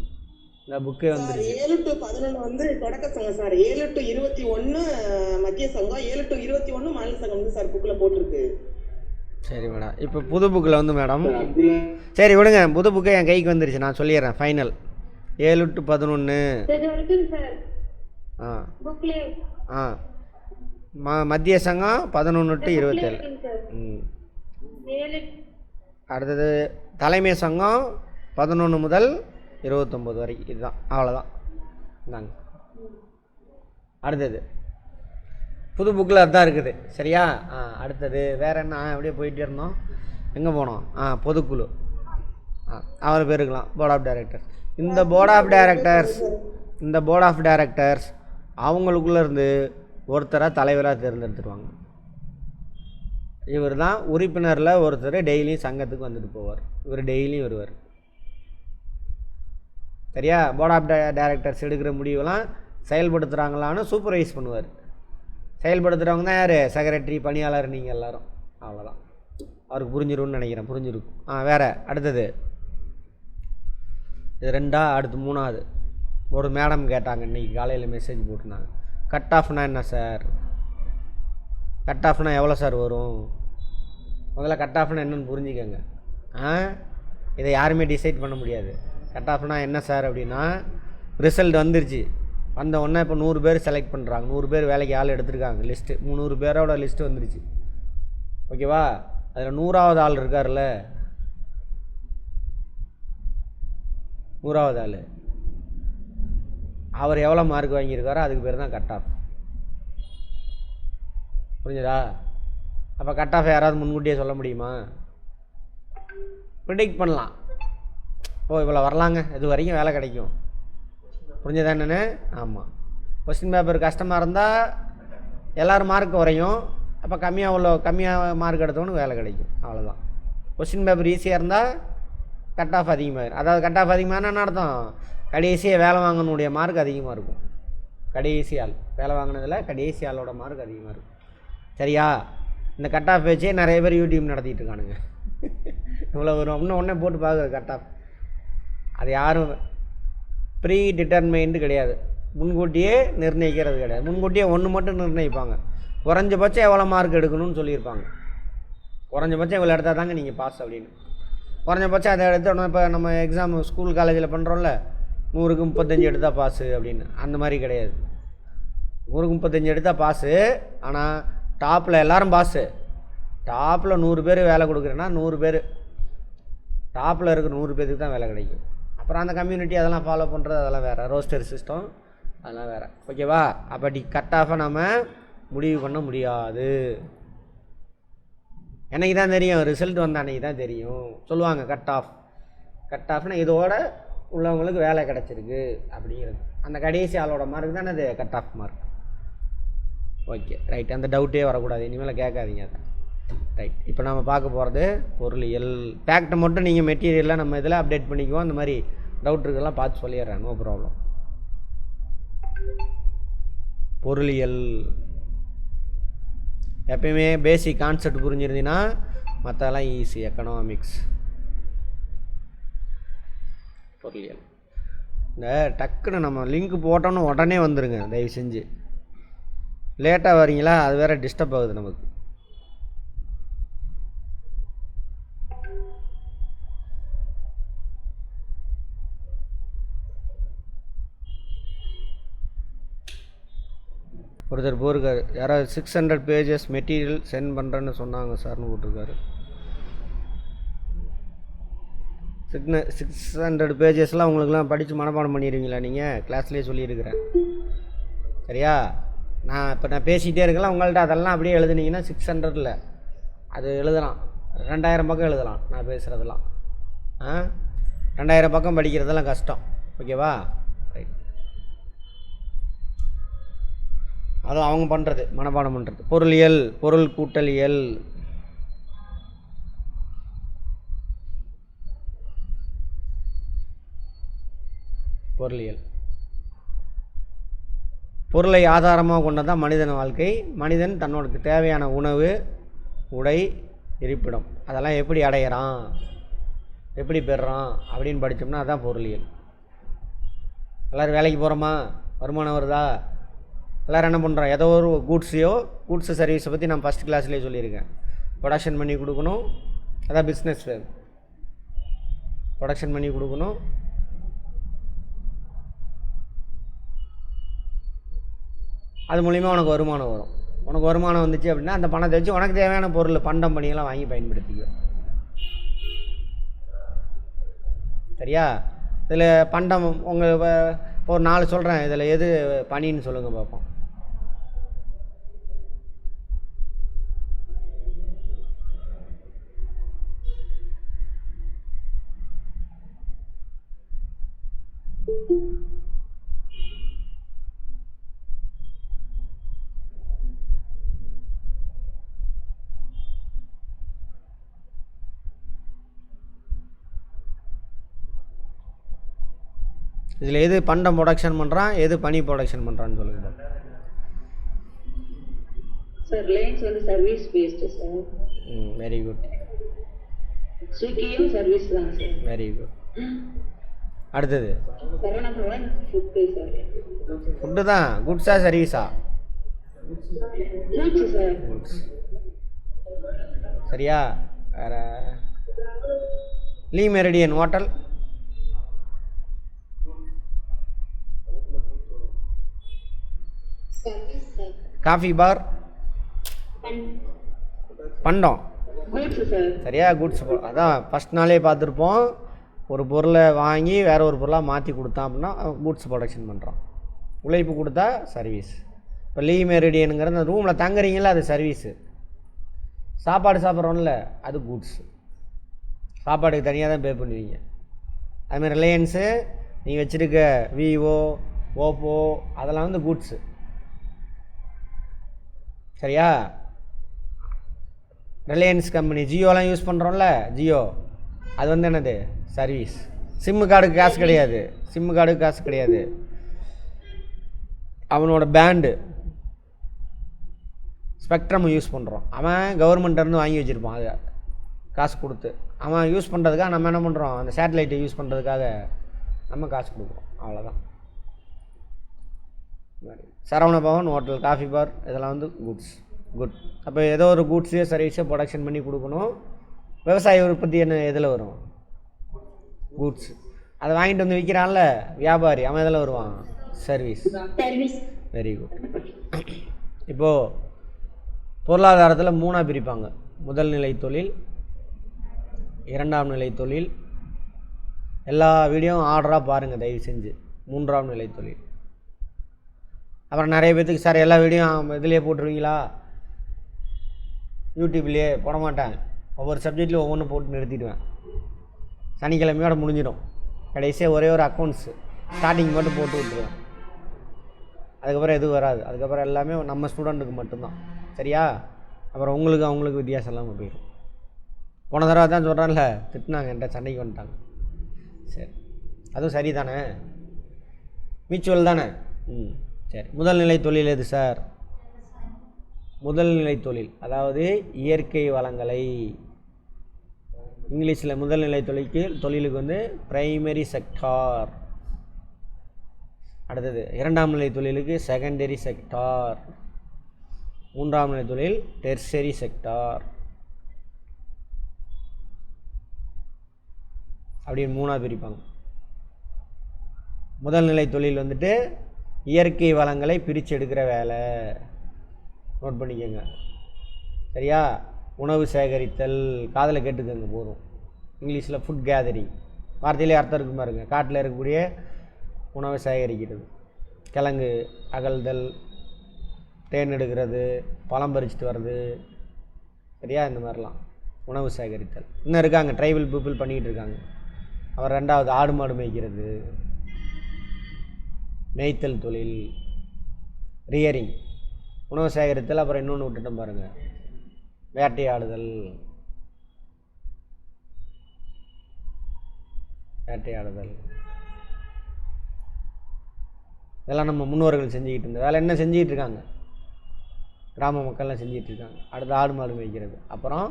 இந்த புக்கே வந்துருச்சு. 7 to 11 வந்து தொடக்க சங்கம் சார். 7 to 21 மத்திய சங்கம், 7 to 21 மாநில சங்கம் வந்து சார் புக்கில் போட்டிருக்கு. சரி மேடம். இப்போ புது புக்கில் வந்து மேடம், சரி விடுங்க, புது புக்கு என் கைக்கு வந்துருச்சு. நான் சொல்லிடுறேன் ஃபைனல். 7 to 11. சரி இருக்குங்க சார் ஆ புக்ல. ஆ மத்திய சங்கம் 11 to 27. இருக்குங்க சார். ம் 7 அடுத்தது தலைமை சங்கம் 11 முதல் 29 வரைக்கும். இதுதான், அவ்வளோதான். இந்தாங்க. அடுத்தது புது புக்கில் அதுதான் இருக்குது. சரியா? அடுத்தது வேறு என்ன? அப்படியே போயிட்டே இருந்தோம். எங்கே போனோம்? பொதுக்குழு. அவர் பேர் இருக்கலாம், போர்ட் ஆஃப் டைரக்டர்ஸ். இந்த போர்ட் ஆஃப் டைரக்டர்ஸ் அவங்களுக்குள்ளே இருந்து ஒருத்தராக தலைவராக தேர்ந்தெடுத்துருவாங்க. இவர் தான் உறுப்பினரில் ஒருத்தர். டெய்லியும் சங்கத்துக்கு வந்துட்டு போவார். இவர் டெய்லியும் வருவார். சரியா? போர்ட் ஆஃப் டைரக்டர்ஸ் எடுக்கிற முடிவெல்லாம் செயல்படுத்துகிறாங்களான்னு சூப்பர்வைஸ் பண்ணுவார். செயல்படுத்துகிறவங்க தான் யார்? செக்ரட்டரி, பணியாளர், நீங்கள் எல்லோரும். அவ்வளோதான். அவருக்கு புரிஞ்சிரும்னு நினைக்கிறேன். புரிஞ்சிருக்கும். வேறு அடுத்தது இது 2. அடுத்து 3வது. ஒரு மேடம் கேட்டாங்க இன்றைக்கி காலையில் மெசேஜ் போட்டிருந்தாங்க. கட் ஆஃப்னா என்ன சார்? கட் ஆஃப்னா எவ்வளோ சார் வரும்? முதல்ல கட் ஆஃப்னா என்னென்னு புரிஞ்சுக்கோங்க. இதை யாருமே டிசைட் பண்ண முடியாது. கட் ஆஃப்னா என்ன சார் அப்படின்னா, ரிசல்ட் வந்துருச்சு. வந்த உடனே இப்போ 100 பேர் செலக்ட் பண்ணுறாங்க. 100 பேர் வேலைக்கு ஆள் எடுத்துருக்காங்க. லிஸ்ட்டு 300 பேரோட லிஸ்ட்டு வந்துருச்சு. ஓகேவா? அதில் 100வது ஆள் இருக்கார்ல, 100வது ஆள், அவர் எவ்வளோ மார்க் வாங்கியிருக்காரோ அதுக்கு பேர் தான் கட் ஆஃப். புரிஞ்சுதா? அப்போ கட் ஆஃப் யாராவது முன்கூட்டியே சொல்ல முடியுமா? ப்ரிடிக்ட் பண்ணலாம். இவ்வளோ வரலாங்க, இது வரைக்கும் வேலை கிடைக்கும். புரிஞ்சதா என்னென்னு? ஆமாம். கொஸ்டின் பேப்பர் கஷ்டமாக இருந்தால் எல்லோரும் மார்க் குறையும். அப்போ கம்மியாக மார்க் எடுத்தவனுக்கு வேலை கிடைக்கும். அவ்வளோதான். கொஸ்டின் பேப்பர் ஈஸியாக இருந்தால் கட் ஆஃப் அதிகமாகிடும். அதாவது கட் ஆஃப் அதிகமான என்ன அர்த்தம்? கடைசியாக வேலை வாங்கணுடைய மார்க் அதிகமாக இருக்கும். கடைசி ஆள் வேலை வாங்கினதில் கடைசி ஆளோட மார்க் அதிகமாக இருக்கும். சரியா? இந்த கட் ஆஃப் வச்சே நிறைய பேர் யூடியூப் நடத்திட்டு இருக்கானுங்க. இவ்வளோ வரும் இன்னும் ஒன்றே போட்டு பார்க்குறது கட் ஆஃப். அது யாரும் ப்ரீ டிட்டர்மைண்டு கிடையாது. முன்கூட்டியே நிர்ணயிக்கிறது கிடையாது. முன்கூட்டியே ஒன்று மட்டும் நிர்ணயிப்பாங்க. குறைஞ்சபட்சம் எவ்வளோ மார்க் எடுக்கணும்னு சொல்லியிருப்பாங்க. குறைஞ்சபட்சம் இவ்வளோ எடுத்தால் தாங்க நீங்கள் பாஸ் அப்படின்னு. குறைஞ்சபட்சம் அதை எடுத்தோன்னா இப்போ நம்ம எக்ஸாம் ஸ்கூல் காலேஜில் பண்ணுறோம்ல, 100க்கு 35 எடுத்தால் பாஸு அப்படின்னு. அந்த மாதிரி கிடையாது. 100க்கு 35 எடுத்தால் பாஸு. ஆனால் டாப்பில் எல்லோரும் பாஸு. டாப்பில் 100 பேர் வேலை கொடுக்குறேன்னா 100 பேர் டாப்பில் இருக்கிற 100 பேருக்கு தான் வேலை கிடைக்கும். அப்புறம் அந்த கம்யூனிட்டி அதெல்லாம் ஃபாலோ பண்ணுறது அதெல்லாம் வேறு. ரோஸ்டர் சிஸ்டம் அதெல்லாம் வேறு. ஓகேவா? அப்படி கட் ஆஃபை நம்ம முடிவு பண்ண முடியாது. எனக்கு தான் தெரியும், ரிசல்ட் வந்த அன்றைக்கி தான் தெரியும் சொல்லுவாங்க. கட் ஆஃப்னா இதோட உள்ளவங்களுக்கு வேலை கிடச்சிருக்கு அப்படிங்கிறது. அந்த கடைசி ஆளோட மார்க் தானே அது cut off mark. Okay right. அந்த டவுட்டே வரக்கூடாது. இனிமேல் கேட்காதீங்க அதை. ரைட். இப்போ நம்ம பார்க்க போகிறது பொருளியல். ஃபேக்ட்டை மட்டும் நீங்கள் மெட்டீரியலில் நம்ம இதில் அப்டேட் பண்ணிக்குவோம். அந்த மாதிரி டவுட் இருக்குலாம் பார்த்து சொல்லிடுறேன். No problem. பொருளியல் எப்பயுமே பேசிக் கான்செப்ட் புரிஞ்சிருந்தீங்கன்னா மற்றெல்லாம் ஈஸி. எக்கனாமிக்ஸ், பொருளியல். இந்த டக்குன்னு நம்ம லிங்க் போட்டோன்னு உடனே வந்துடுங்க தயவு செஞ்சு. லேட்டாக வரீங்களா, அது வேறு டிஸ்டர்ப் ஆகுது நமக்கு. ஒருத்தர் போயிருக்காரு, யாராவது 600 பேஜஸ் மெட்டீரியல் சென்ட் பண்ணுறேன்னு சொன்னாங்க சார்னு போட்டிருக்காரு. 600 பேஜஸ்லாம் உங்களுக்குலாம் படித்து மனப்பாடம் பண்ணிடுவீங்களா? நீங்கள் கிளாஸ்லேயே சொல்லியிருக்கிறேன் சரியா. நான் பேசிகிட்டே இருக்கலாம், உங்கள்கிட்ட அதெல்லாம் அப்படியே எழுதுனீங்கன்னா 600 அது எழுதலாம், 2000 பக்கம் எழுதலாம். நான் பேசுகிறதெல்லாம் 2000 பக்கம் படிக்கிறதெல்லாம் கஷ்டம். ஓகேவா? ரைட். அதுவும் அவங்க பண்ணுறது, மனப்பாடம் பண்ணுறது. பொருளியல், பொருள் கூட்டலியல். பொருளியல் பொருளை ஆதாரமாக கொண்டதான் மனிதன் வாழ்க்கை. மனிதன் தன்னோட தேவையான உணவு, உடை, இருப்பிடம் அதெல்லாம் எப்படி அடையிறான், எப்படி பெறுறான் அப்படின்னு படித்தோம்னா அதுதான் பொருளியல். எல்லோரும் வேலைக்கு போகிறோமா, வருமானம் வருதா, எல்லோரும் என்ன பண்ணுறோம், ஏதோ ஒரு கூட்ஸு சர்வீஸை பற்றி நான் ஃபஸ்ட் கிளாஸ்லேயே சொல்லியிருக்கேன். ப்ரொடக்ஷன் பண்ணி கொடுக்கணும், அதான் பிஸ்னஸ். ப்ரொடக்ஷன் பண்ணி கொடுக்கணும், அது மூலிமா உனக்கு வருமானம் வரும். உனக்கு வருமானம் வந்துச்சு அப்படின்னா அந்த பணத்தை வச்சு உனக்கு தேவையான பொருள், பண்டம், பணியெல்லாம் வாங்கி பயன்படுத்திக்க. சரியா? இதில் பண்டம் உங்கள் இப்போ ஒரு 4 சொல்கிறேன், இதில் எது பணின்னு சொல்லுங்கள் பார்ப்போம். இதில் எது பண்டம் ப்ரொடக்ஷன் பண்ணுறான், எது பனி ப்ரொடக்ஷன் பண்ணுறான்னு சொல்லுங்க. சார் ரிலையன்ஸ் வந்து service based sir. Very good. ஸ்விக்கியும் service தான் சார். Very good. அடுத்தது சரவணபவன் ஃபுட்டு சார். ஃபுட்டு தான். குட்ஸா சர்வீஸா? Goods sir. குட்ஸ். சரியா? வேறு Le Meridien hotel, coffee bar, பண்டம். சரியா? குட்ஸ். அதான் ஃபஸ்ட் நாளே பார்த்துருப்போம். ஒரு பொருளை வாங்கி வேற ஒரு பொருளாக மாற்றி கொடுத்தான் அப்படின்னா குட்ஸ் ப்ரொடக்ஷன் பண்ணுறான். உழைப்பு கொடுத்தா சர்வீஸ். இப்போ லீ மெரிடியனுங்கிற அந்த ரூமில் தங்குறீங்களா, அது சர்வீஸு. சாப்பாடு சாப்பிட்றோம்ல, அது குட்ஸ். சாப்பாடுக்கு தனியாக தான் பே பண்ணுவீங்க. அதுமாதிரி ரிலையன்ஸு நீ வச்சுருக்க விவோ, ஓப்போ அதெல்லாம் வந்து குட்ஸு. சரியா? ரிலையன்ஸ் கம்பெனி ஜியோலாம் யூஸ் பண்ணுறோம்ல, ஜியோ அது வந்து என்னது, சர்வீஸ். சிம்மு கார்டுக்கு காசு கிடையாது, சிம்மு கார்டுக்கு காசு கிடையாது. அவனோட பேண்டு ஸ்பெக்ட்ரம் யூஸ் பண்ணுறோம், அவன் கவர்மெண்ட்டிலேருந்து வாங்கி வச்சுருப்பான், அதை காசு கொடுத்து அவன் யூஸ் பண்ணுறதுக்காக நம்ம என்ன பண்ணுறோம், அந்த சேட்டலைட்டை யூஸ் பண்ணுறதுக்காக நம்ம காசு கொடுக்குறோம். அவ்வளோதான். சரவணபவன் ஹோட்டல், காஃபி பார் இதெல்லாம் வந்து குட்ஸ். குட். அப்போ ஏதோ ஒரு குட்ஸே சர்வீஸை ப்ரொடக்ஷன் பண்ணி கொடுக்கணும். விவசாய உற்பத்தி என்ன எதில் வரும்? குட்ஸ். அதை வாங்கிட்டு வந்து விற்கிறான்ல வியாபாரி, அவன் எதில் வருவான்? சர்வீஸ். Very good. இப்போது பொருளாதாரத்தில் 3ஆக பிரிப்பாங்க. முதல் நிலை தொழில், 2ஆம் நிலை தொழில். எல்லா வீடியோவும் ஆர்டராக பாருங்கள் தயவு செஞ்சு. 3ஆம் நிலை தொழில். அப்புறம் நிறைய பேர்த்துக்கு சார் எல்லா வீடியோ இதிலே போட்டுருவீங்களா? யூடியூப்லேயே போட மாட்டேன், ஒவ்வொரு சப்ஜெக்ட்லேயும் ஒவ்வொன்று போட்டு நிறுத்திடுவேன். சனிக்கிழமையோடு முடிஞ்சிடும். கடைசியாக ஒரே ஒரு அக்கௌண்ட்ஸு ஸ்டார்டிங் மட்டும் போட்டு விட்டுருவேன். அதுக்கப்புறம் எதுவும் வராது. அதுக்கப்புறம் எல்லாமே நம்ம ஸ்டூடெண்ட்டுக்கு மட்டும்தான். சரியா? அப்புறம் உங்களுக்கு அவங்களுக்கு வித்தியாசம் இல்லாமல் போயிடும். போன தடவை தான் சொல்கிறான்ல, திட்டினாங்க, என்கிட்ட சண்டைக்கு வந்துட்டாங்க. சரி, அதுவும் சரி தானே, மியூச்சுவல் தானே. சரி, முதல் நிலை தொழில் எது சார்? முதல் நிலை தொழில் அதாவது இயற்கை வளங்களை, இங்கிலீஷில் முதல் நிலை தொழிலுக்கு வந்து பிரைமரி செக்டார். அடுத்தது 2ஆம் நிலை தொழிலுக்கு செகண்டரி செக்டார். 3ஆம் நிலை தொழில் டெர்சரி செக்டார். அப்படின்னு 3ஆக பிரிப்பாங்க. முதல் நிலை தொழில் வந்துட்டு இயற்கை வளங்களை பிரித்து எடுக்கிற வேலை. நோட் பண்ணிக்கோங்க சரியா. உணவு சேகரித்தல், காதில் கேட்டுக்கோங்க போதும். இங்கிலீஷில் ஃபுட் கேதரிங், வார்த்தையிலே அர்த்தம் இருக்கும் பாருங்க. காட்டில் இருக்கக்கூடிய உணவை சேகரிக்கிறது, கிழங்கு அகழ்தல், தேன் எடுக்கிறது, பழம் பறிச்சுட்டு வர்றது சரியா, இந்த மாதிரிலாம் உணவு சேகரித்தல். இன்னும் இருக்காங்க ட்ரைபல் பீப்புள் பண்ணிக்கிட்டு இருக்காங்க. அவர் ரெண்டாவது ஆடு மாடு மேய்க்கிறது, மேய்த்தல் தொழில், ரியரிங், உணவு சேகரித்தல். அப்புறம் இன்னொன்று விட்டுட்டோம் பாருங்கள், வேட்டையாடுதல். வேட்டையாடுதல் இதெல்லாம் நம்ம முன்னோர்கள் செஞ்சுக்கிட்டு இருந்த வேலை. என்ன செஞ்சுக்கிட்டு இருக்காங்க, கிராம மக்கள்லாம் செஞ்சுக்கிட்டு இருக்காங்க. அடுத்து ஆடு மாடு மேய்க்கிறது. அப்புறம்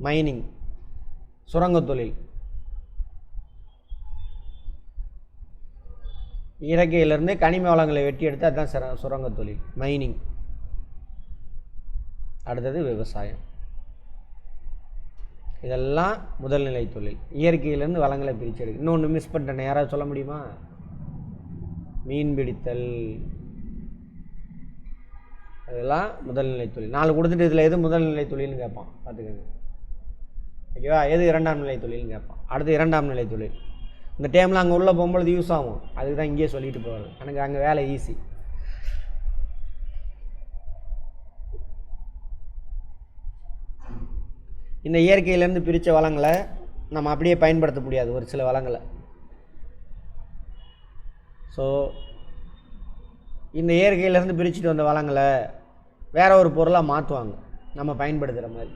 மைனிங், சுரங்க தொழில், இயற்கையிலேருந்து கனிம வளங்களை வெட்டி எடுத்து அதுதான் சுரங்க தொழில், மைனிங். அடுத்தது விவசாயம். இதெல்லாம் முதல்நிலை தொழில். இயற்கையிலேருந்து வளங்களை பிரித்து எடுக்கு. இன்னொன்று மிஸ் பண்ணிட்டேன், யாராவது சொல்ல முடியுமா? மீன் பிடித்தல், அதெல்லாம் முதல்நிலை தொழில். 4 கொடுத்துட்டு இதில் எது முதல்நிலை தொழில்னு கேட்பான், பார்த்துக்கோங்க ஓகேவா. எது இரண்டாம் நிலை தொழில்னு கேட்பான். அடுத்து இரண்டாம் நிலை தொழில். இந்த டைமில் அங்கே உள்ள போகும்பொழுது யூஸ் ஆகும், அதுக்கு தான் இங்கேயே சொல்லிட்டு போகிறது. எனக்கு அங்கே வேலை ஈஸி. இந்த இயற்கையிலேருந்து பிரித்த வளங்களை நம்ம அப்படியே பயன்படுத்த முடியாது, ஒரு சில வளங்களை. ஸோ இந்த இயற்கையிலேருந்து பிரிச்சுட்டு வந்த வளங்களை வேற ஒரு பொருளாக மாற்றுவாங்க நம்ம பயன்படுத்துகிற மாதிரி.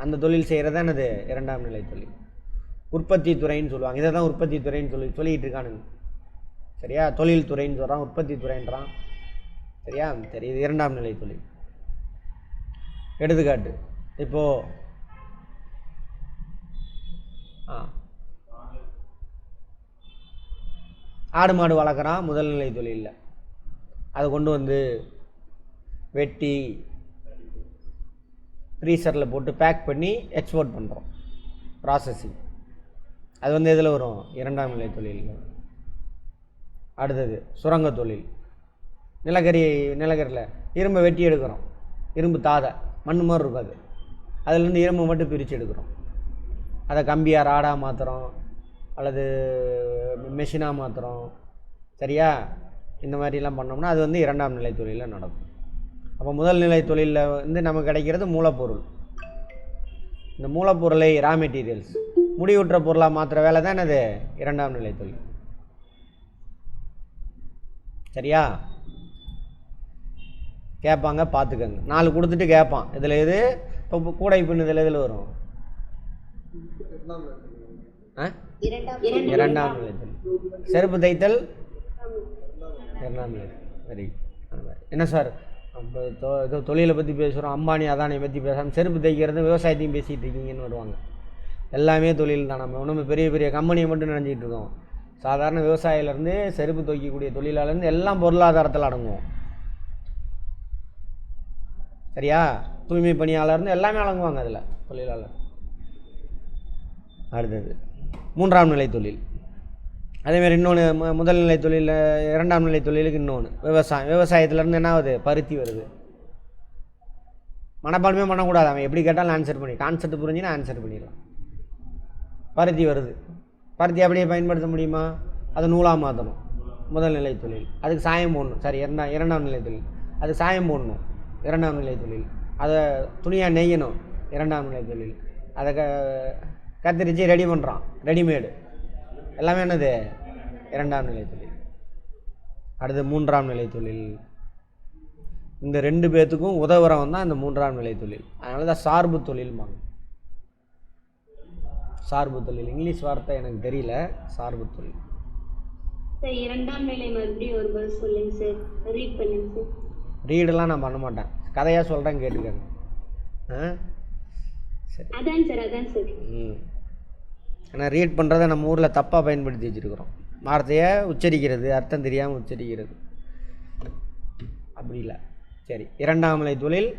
அந்த தொழில் செய்கிறது தான் என்னது, இரண்டாம் நிலை தொழில். உற்பத்தி துறைன்னு சொல்லுவாங்க. இதை தான் உற்பத்தி துறைன்னு சொல்லிக்கிட்டு இருக்கானுங்க சரியா. தொழில் துறைன்னு சொல்கிறான், உற்பத்தி துறைன்றான் சரியா. சரி, இது இரண்டாம் நிலை தொழில். எடுத்துக்காட்டு, இப்போது ஆடு மாடு வளர்க்குறான் முதல்நிலை தொழிலில். அதை கொண்டு வந்து வெட்டி ஃப்ரீசரில் போட்டு பேக் பண்ணி எக்ஸ்போர்ட் பண்ணுறோம், ப்ராசஸிங். அது வந்து எதில் வரும், இரண்டாம் நிலை தொழில். அடுத்தது சுரங்க தொழில். நிலக்கரியில் இரும்பை வெட்டி எடுக்கிறோம், இரும்பு தாதை மண் மாதிரி இருக்கும் அது, அதுலேருந்து இரும்பை மட்டும் பிரித்து எடுக்கிறோம். அதை கம்பியாக ராடாக மாற்றுறோம் அல்லது மெஷினாக மாற்றுறோம் சரியா. இந்த மாதிரிலாம் பண்ணோம்னா அது வந்து இரண்டாம் நிலை தொழிலில் நடக்கும். அப்போ முதல் நிலை தொழிலில் வந்து நமக்கு கிடைக்கிறது மூலப்பொருள். இந்த மூலப்பொருளை ரா மெட்டீரியல்ஸ் முடிவுற்ற பொருளாக மாற்றுற வேலை தான் என்னது, இரண்டாம் நிலை தொழில் சரியா. கேட்பாங்க பார்த்துக்கங்க. 4 கொடுத்துட்டு கேட்பான், இதில் எது இப்போ கூடை பின்னு இதில் வரும், இரண்டாம் நிலை தொழில். செருப்பு தைத்தல் இரண்டாம் நிலை. சரி, என்ன சார் ஏதோ தொழிலை பற்றி பேசுகிறோம், அம்பானி அதானி பற்றி பேசாமல் செருப்பு தைக்கிறது விவசாயத்தையும் பேசிகிட்டு இருக்கீங்கன்னு வருவாங்க. எல்லாமே தொழில் தான். நம்ம ஒன்றும் பெரிய பெரிய கம்பெனியை மட்டும் நினைச்சிட்டு இருக்கோம். சாதாரண விவசாயிலேருந்து செருப்பு துவைக்கக்கூடிய தொழிலாளர்லேருந்து எல்லாம் பொருளாதாரத்தில் அடங்குவோம் சரியா. தூய்மை பணியாளர்ந்து எல்லாமே அடங்குவாங்க அதில் தொழிலாளர். அடுத்தது மூன்றாம் நிலை தொழில். அதேமாதிரி இன்னொன்று முதல் நிலை தொழில், இரண்டாம் நிலை தொழிலுக்கு இன்னொன்று விவசாயம். விவசாயத்துலேருந்து என்ன ஆகுது, பருத்தி வருது. மனப்பான்மையே பண்ணக்கூடாது, அவன் எப்படி கேட்டாலும் ஆன்சர் பண்ணி, கான்செப்ட் புரிஞ்சுன்னா ஆன்சர் பண்ணிடலாம். பருத்தி வருது, பருத்தி அப்படியே பயன்படுத்த முடியுமா, அதை நூலாக மாற்றணும், முதல் நிலை தொழில். அதுக்கு சாயம் போடணும், சாரி இரண்டாம் நிலை தொழில். அது சாயம் போடணும், இரண்டாம் நிலை தொழில். அதை துணியாக நெய்யணும், இரண்டாம் நிலை தொழில். அதை கத்திரிச்சு ரெடி பண்ணுறான், ரெடிமேடு, எல்லாமே என்னது, இரண்டாம் நிலை தொழில். அடுத்து மூன்றாம் நிலை தொழில். இந்த 2 பேர்த்துக்கும் உதவுறவன் தான் இந்த மூன்றாம் நிலை தொழில். அதனால தான் சார்பு தொழில்மாங்க. சார்பு தொழில் இங்கிலீஷ் வார்த்தை எனக்கு தெரியல, சார்பு தொழில். சார் இரண்டாம் நிலை மறுபடியும் ஒரு பஸ் சொல்லுங்க சார், ரீட் பண்ணுங்க சார். ரீடெல்லாம் நான் பண்ண மாட்டேன், கதையாக சொல்கிறேன் கேட்டுக்கங்க. சரி, அதான் சார், அதான் சார். ஆனால் ரீட் பண்ணுறதை நம்ம ஊரில் தப்பாக பயன்படுத்தி வச்சுருக்கிறோம். வார்த்தையை உச்சரிக்கிறது, அர்த்தம் தெரியாமல் உச்சரிக்கிறது, அப்படி இல்லை. சரி, இரண்டாம் நிலை தொழில்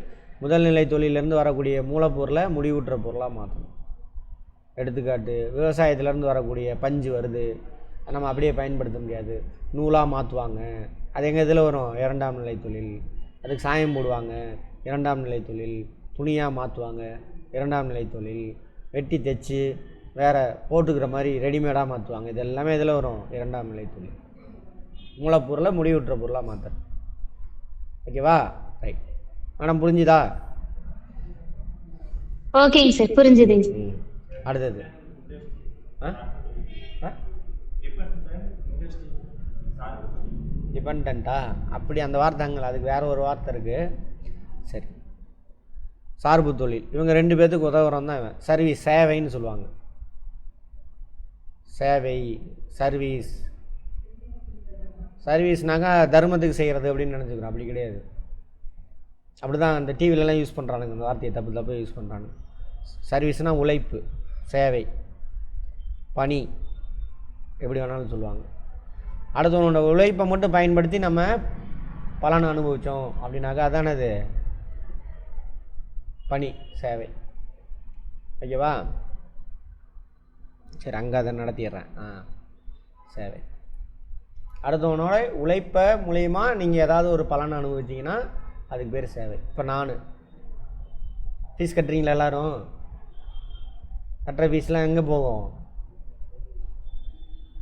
முதல் நிலை தொழிலேருந்து வரக்கூடிய மூலப்பொருளை முடிவுற்ற பொருளாக மாற்றணும். எடுத்துக்காட்டு, விவசாயத்திலேருந்து வரக்கூடிய பஞ்சு வருது, நம்ம அப்படியே பயன்படுத்த முடியாது. நூலாக மாற்றுவாங்க, அது எங்கள் இதில் வரும் 2ஆம் நிலை தொழில். அதுக்கு சாயம் போடுவாங்க, 2ஆம் நிலை தொழில். துணியாக மாற்றுவாங்க, 2ஆம் நிலை தொழில். வெட்டி தைச்சி வேறு போட்டுக்கிற மாதிரி ரெடிமேடாக மாற்றுவாங்க, இது எல்லாமே இதில் வரும் 2ஆம் நிலை தொழில். மூலப்பொருளை முடிவுற்ற பொருளாக மாற்றுறது. ஓகேவா? ரைட் மேடம், புரிஞ்சுதா? ஓகேங்க சார், புரிஞ்சுதுங்க. அடுத்தது டிபெண்டா? அப்படி அந்த வார்த்தைங்கள், அதுக்கு வேறு ஒரு வார்த்தை இருக்குது. சரி, சார்பு தொழில். இவங்க 2 பேர்த்துக்கு உதவுறோம் தான் இவன். சர்வீஸ், சேவைன்னு சொல்லுவாங்க. சேவை, சர்வீஸ். சர்வீஸ்னாக்கா தர்மத்துக்கு செய்கிறது அப்படின்னு நினச்சிக்கிறோம், அப்படி கிடையாது. அப்படி தான் அந்த டிவிலலாம் யூஸ் பண்ணுறானுங்க இந்த வார்த்தையை, தப்பு யூஸ் பண்ணுறாங்க. சர்வீஸ்னால் உழைப்பு, சேவை, பணி, எப்படி வேணாலும் சொல்லுவாங்க. அடுத்தவனோட உழைப்பை மட்டும் பயன்படுத்தி நம்ம பலனை அனுபவித்தோம் அப்படின்னாக்கா அதானது பணி, சேவை. ஓகேவா? சரி, அங்கே அதை நடத்திடுறேன். சேவை. அடுத்தவனோட உழைப்பை மூலயமா நீங்கள் ஏதாவது ஒரு பலனை அனுபவிச்சிங்கன்னா அதுக்கு பேர் சேவை. இப்போ நான் ஃபீஸ் கட்டுறீங்களா எல்லோரும்? கட்டுற ஃபீஸ்லாம் எங்கே போகும்?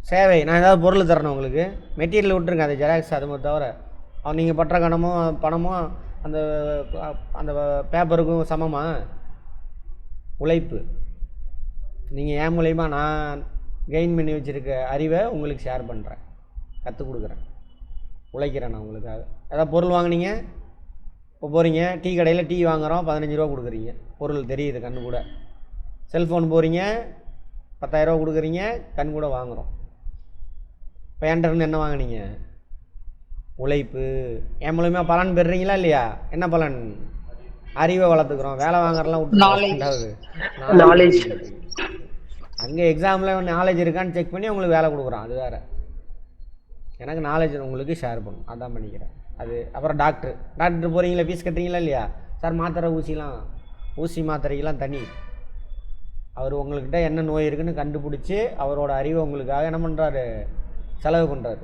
சேவை. நான் ஏதாவது பொருள் தரணும் உங்களுக்கு, மெட்டீரியல் விட்டுருங்க, அது ஜெராக்ஸ், அது மட்டும் தவிர அவன் நீங்கள் பற்ற பணமோ அந்த அந்த பேப்பருக்கும் சமமா? உழைப்பு. நீங்கள் என் மூலயமா நான் கெயின் பண்ணி வச்சுருக்க அறிவை உங்களுக்கு ஷேர் பண்ணுறேன், கற்றுக் கொடுக்குறேன், உழைக்கிறேன் நான் உங்களுக்காக. ஏதாவது பொருள் வாங்கினீங்க, இப்போ போகிறீங்க டீ கடையில் டீ வாங்குகிறோம், 15 ரூபா கொடுக்குறீங்க, பொருள் தெரியுது கண்ணு கூட. செல்ஃபோன் போகிறீங்க, 10,000 ரூபா கொடுக்குறீங்க, கண் கூட வாங்குகிறோம். இப்போ என்கிட்ட என்ன வாங்கினீங்க? உழைப்பு. என் மூலமாக பலன் பெறுறீங்களா இல்லையா? என்ன பலன்? அறிவை வளர்த்துக்கிறோம். வேலை வாங்குறலாம் விட்டு நாலேஜ். அங்கே எக்ஸாமில் நாலேஜ் இருக்கான்னு செக் பண்ணி உங்களுக்கு வேலை கொடுக்குறோம், அது வேறு. எனக்கு நாலேஜ் உங்களுக்கு ஷேர் பண்ணும், அதான் பண்ணிக்கிறேன். அது அப்புறம் டாக்டர் போகிறீங்களா, ஃபீஸ் கட்டுறீங்களா இல்லையா? சார் மாத்திரை ஊசி மாத்திரைக்கெல்லாம் தனி. அவர் உங்கள்கிட்ட என்ன நோய் இருக்குன்னு கண்டுபிடிச்சி அவரோட அறிவை உங்களுக்காக என்ன பண்ணுறாரு? செலவு பண்ணுறாரு.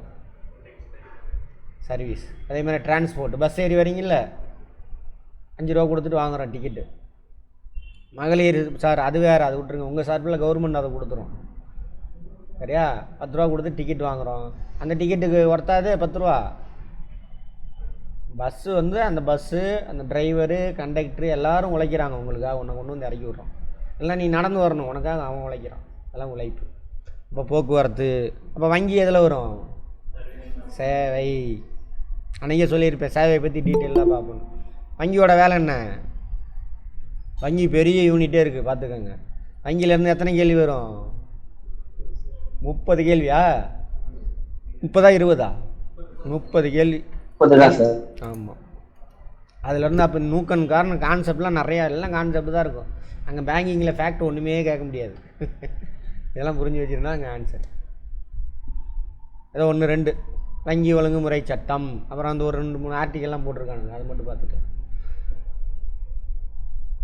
சர்வீஸ். அதேமாதிரி டிரான்ஸ்போர்ட், பஸ் ஏறி வரீங்கல்ல, 5 ரூபா கொடுத்துட்டு வாங்குகிறோம் டிக்கெட்டு. மகளிர் சார் அது வேறு, அது விட்டுருங்க, உங்கள் சார்பில் கவர்மெண்ட் அதை கொடுத்துரும், சரியா? 10 ரூபா கொடுத்து டிக்கெட் வாங்குகிறோம். அந்த டிக்கெட்டுக்கு ஒர்த்தாது 10 ரூபா. பஸ்ஸு அந்த பஸ்ஸு, அந்த டிரைவரு, கண்டக்டரு எல்லோரும் உழைக்கிறாங்க உங்களுக்காக, உன்னை கொண்டு வந்து இறக்கி விட்றோம். இல்லை நீ நடந்து வரணும், உனக்காக அவன் உழைக்கிறான், அதெல்லாம் உழைப்பு. இப்போ போக்குவரத்து. அப்போ வங்கி எதில் வரும்? சேவை. அன்றைக்கே சொல்லியிருப்பேன், சேவையை பற்றி டீட்டெயிலாக பார்ப்போம். வங்கியோட வேலை என்ன? வங்கி பெரிய யூனிட்டே இருக்குது, பார்த்துக்கோங்க. வங்கியிலேருந்து எத்தனை கேள்வி வரும்? 30 கேள்வியா? 30 20? 30 கேள்வி. ஆமாம். அதுலேருந்து அப்போ நூக்கன் காரணம் கான்செப்ட்லாம் நிறையா, எல்லாம் கான்செப்ட் தான் இருக்கும். அங்கே பேங்கிங்கில் ஃபேக்ட் ஒன்றுமே கேட்க முடியாது. இதெல்லாம் புரிஞ்சு வச்சுருந்தா அங்கே ஆன்சர். ஏதோ 1 2 வங்கி ஒழுங்குமுறை சட்டம், அப்புறம் அந்த ஒரு 2 3 ஆர்டிக்கல்லாம் போட்டிருக்கானுங்க, அது மட்டும் பார்த்துட்டு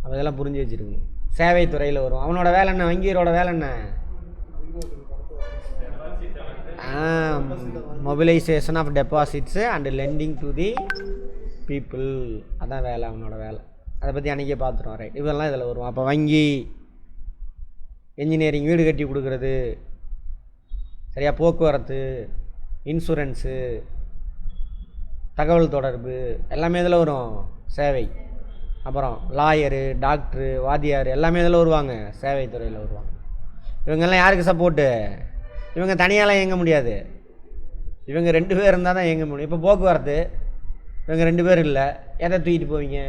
அதெல்லாம் புரிஞ்சு வச்சுருக்கணும். சேவை துறையில் வரும். அவனோட வேலை என்ன? வங்கியரோட வேலை என்ன? Mobilisation of deposits and lending to the people, அதான் வேலை, அவனோட வேலை. அதை பற்றி அன்றைக்கே பார்த்துருவோம், ரைட். இதெல்லாம் இதில் வரும். அப்போ வங்கி, என்ஜினியரிங், வீடு கட்டி கொடுக்குறது, சரியா? போக்குவரத்து, இன்சூரன்ஸு, தகவல் தொடர்பு, எல்லாமே இதில் வரும், சேவை. அப்புறம் லாயரு, டாக்டரு, வாத்தியார் எல்லாமே இதில் வருவாங்க, சேவை துறையில் வருவாங்க. இவங்கெல்லாம் யாருக்கு சப்போர்ட்டு? இவங்க தனியாலாம் இயங்க முடியாது, இவங்க 2 பேர் இருந்தால் தான் இயங்க முடியும். இப்போ போக்குவரத்து, இவங்க 2 பேர் இல்லை, எதை தூக்கிட்டு போவீங்க?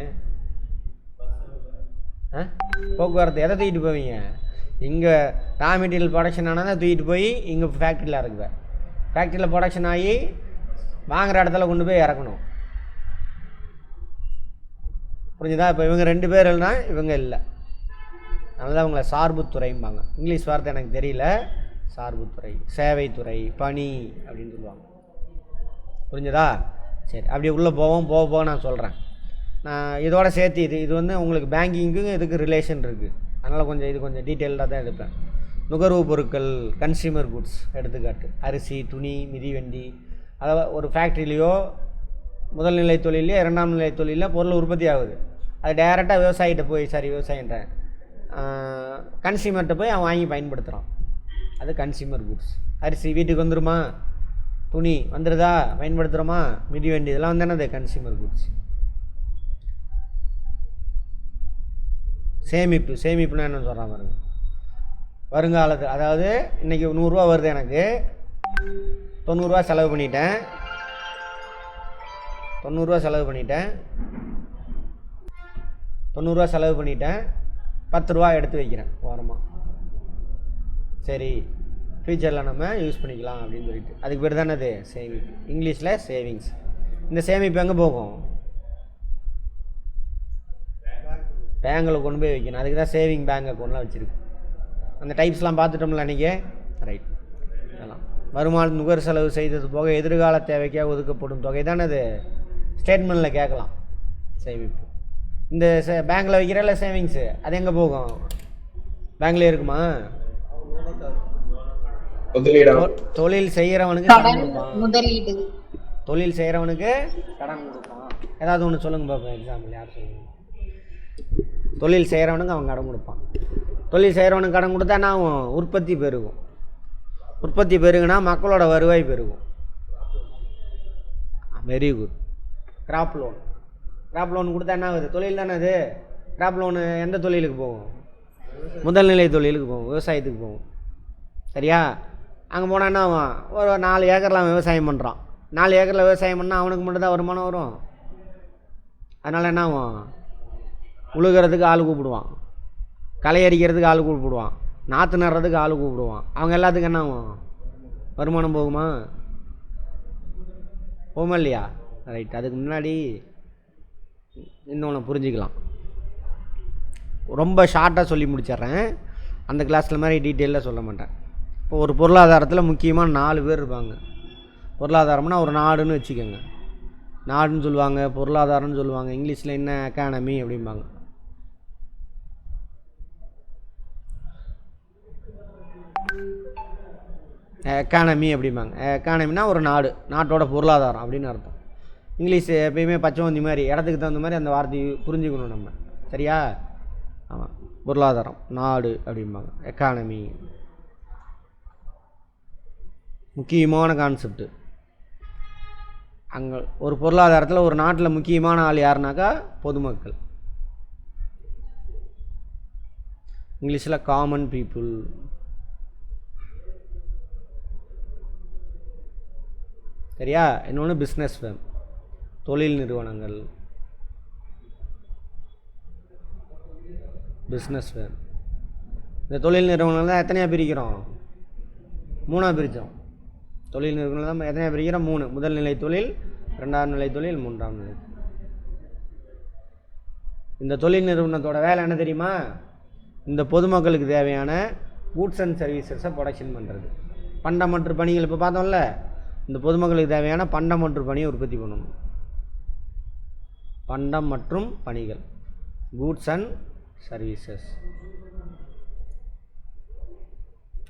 போக்குவரத்து எதை தூக்கிட்டு போவீங்க? இங்கே ரா மெட்டீரியல் ப்ரொடக்ஷன் ஆனால் தான் தூக்கிட்டு போய் இங்கே ஃபேக்ட்ரியில் இறக்குவேன். ஃபேக்ட்ரியில் ப்ரொடக்ஷன் ஆகி வாங்குகிற இடத்துல கொண்டு போய் இறக்கணும், புரிஞ்சுதா? இப்போ இவங்க 2 பேர் இல்லைனா இவங்க இல்லை, அதனால அவங்கள சார்புத்துறைம்பாங்க. இங்கிலீஷ் வார்த்தை எனக்கு தெரியல, சார்புத்துறை, சேவைத்துறை, பணி அப்படின்னு சொல்லுவாங்க, புரிஞ்சுதா? சரி, அப்படி உள்ளே போக நான் சொல்கிறேன். நான் இதோட சேர்த்து இது உங்களுக்கு பேங்கிங்கும் இதுக்கு ரிலேஷன் இருக்குது, அதனால் இது கொஞ்சம் டீட்டெயில்டாக தான் எடுப்பேன். நுகர்வு பொருட்கள், கன்சியூமர் குட்ஸ் எடுத்துக்காட்டு அரிசி, துணி, மிதிவண்டி. அதாவது ஒரு ஃபேக்ட்ரிலேயோ முதல் நிலை தொழிலையோ இரண்டாம் நிலை தொழிலில் பொருள் உற்பத்தி ஆகுது. அது டைரெக்டாக விவசாயிகிட்ட போய் விவசாயின்றேன் கன்சியூமர்கிட்ட போய் அவன் வாங்கி பயன்படுத்துகிறான். அது கன்சியூமர் குட்ஸ். அரிசி வீட்டுக்கு வந்துடுமா, துணி வந்துடுதா, பயன்படுத்துகிறோமா, மிதிவண்டி, இதெல்லாம் வந்து என்னது கன்சியூமர் குட்ஸ். சேமிப்புனா என்ன சொல்கிறான் பாருங்க. வருங்காலத்தில் அதாவது இன்றைக்கி 100 ரூபா வருது, எனக்கு 90 ரூபா செலவு பண்ணிட்டேன், 90 ரூபா செலவு பண்ணிட்டேன், 90 ரூபா செலவு பண்ணிட்டேன், 10 ரூபா எடுத்து வைக்கிறேன் ஓரமாக. சரி, ஃப்யூச்சரில் நம்ம யூஸ் பண்ணிக்கலாம் அப்படின்னு சொல்லிட்டு, அதுக்கு பேர் தானே அது சேமிப்பு, இங்கிலீஷில் சேவிங்ஸ். இந்த சேமிப்பு எங்கே போகும்? பேங்கில் கொண்டு போய் வைக்கணும். அதுக்கு தான் சேவிங் பேங்க் அக்கௌண்ட்லாம் வச்சுருக்கு. அந்த டைப்ஸ்லாம் பார்த்துட்டோம்ல அன்றைக்கி. ரைட். அதெல்லாம் வருமான நுகர் செலவு செய்தது போக எதிர்கால தேவைக்காக ஒதுக்கப்படும் தொகை தானே அது ஸ்டேட்மெண்ட்டில் கேட்கலாம். சேமிப்பு இந்த பேங்க்கில் வைக்கிறல சேவிங்ஸு, அது எங்கே போகும்? பேங்க்லேயே இருக்குமா? தொழில் செய்கிறவனுக்கு கடன் கொடுப்பான். முதலீடு. தொழில் செய்கிறவனுக்கு கடன் கொடுப்பான். ஏதாவது ஒன்று சொல்லுங்க பாப்பா, எக்ஸாம்பிள் யார் சொல்லுங்க. தொழில் செய்கிறவனுக்கு அவன் கடன் கொடுப்பான். தொழில் செய்கிறவனுக்கு கடன் கொடுத்தா என்ன ஆகும்? உற்பத்தி பெருகும். உற்பத்தி பெருகுனா மக்களோட வருவாய் பெருகும். Very good. Crop loan. Crop loan கொடுத்தா என்ன ஆகுது? தொழில் தானே அது. கிராப் லோனு எந்த தொழிலுக்கு போகும்? முதல்நிலை தொழிலுக்கு போகும், விவசாயத்துக்கு போகும். சரியா? அங்கே போனால் என்ன ஆகும்? ஒரு 4 ஏக்கர்லாம் விவசாயம் பண்ணுறான். 4 ஏக்கரில் விவசாயம் பண்ணால் அவனுக்கு மட்டும்தான் வருமானம் வரும். அதனால் என்ன ஆகும்? உழுகிறதுக்கு ஆள் கூப்பிடுவான், களை அரிக்கிறதுக்கு ஆள் கூப்பிடுவான், நாற்று நடுறதுக்கு ஆள் கூப்பிடுவான். அவங்க எல்லாத்துக்கும் என்ன ஆகும்? வருமானம் போகுமா? போகுமா இல்லையா? ரைட். அதுக்கு முன்னாடி இன்னொன்று புரிஞ்சுக்கலாம். ரொம்ப ஷார்ட்டாக சொல்லி முடிச்சிட்றேன். அந்த கிளாஸில் மாதிரி டீட்டெயிலாக சொல்ல மாட்டேன். இப்போ ஒரு பொருளாதாரத்தில் முக்கியமாக 4 பேர் இருப்பாங்க. பொருளாதாரம்னா ஒரு நாடுன்னு வச்சுக்கோங்க. நாடுன்னு சொல்லுவாங்க, பொருளாதாரம்னு சொல்லுவாங்க. இங்கிலீஷில் என்ன எக்கானமி அப்படிம்பாங்க. எக்கானமி அப்படிம்பாங்க. எக்கானமினா ஒரு நாடு, நாட்டோட பொருளாதாரம் அப்படின்னு அர்த்தம். இங்கிலீஷ் எப்பயுமே பச்சைவந்தி மாதிரி இடத்துக்கு தகுந்த மாதிரி அந்த வார்த்தையை புரிஞ்சுக்கணும் நம்ம. சரியா? ஆமாம். பொருளாதாரம், நாடு அப்படிம்பாங்க. எக்கானமி முக்கியமான கான்செப்டு. அங்கே ஒரு பொருளாதாரத்தில் ஒரு நாட்டில் முக்கியமான ஆள் யாருனாக்கா பொதுமக்கள். இங்கிலீஷில் காமன் பீப்புள். சரியா? இன்னொன்று பிஸ்னஸ் ஃபேம், தொழில் நிறுவனங்கள். Business firm. இந்த தொழில் நிறுவனங்கள் தான் எத்தனையாக பிரிக்கிறோம்? 3ஆக பிரித்தோம். தொழில் நிறுவனங்கள் தான் எத்தனையாக பிரிக்கிறோம்? 3. முதல் நிலை தொழில், 2ஆம் நிலை தொழில், 3ஆம் நிலை. இந்த தொழில் நிறுவனத்தோட வேலை என்ன தெரியுமா? இந்த பொதுமக்களுக்கு தேவையான கூட்ஸ் அண்ட் சர்வீசஸை ப்ரொடக்ஷன் பண்ணுறது. பண்டம் மற்றும் பணிகள் இப்போ பார்த்தோம்ல, இந்த பொதுமக்களுக்கு தேவையான பண்டம் மற்றும் பணியை உற்பத்தி பண்ணணும். பண்டம் மற்றும் பணிகள், கூட்ஸ் அண்ட் சர்வீசஸ்,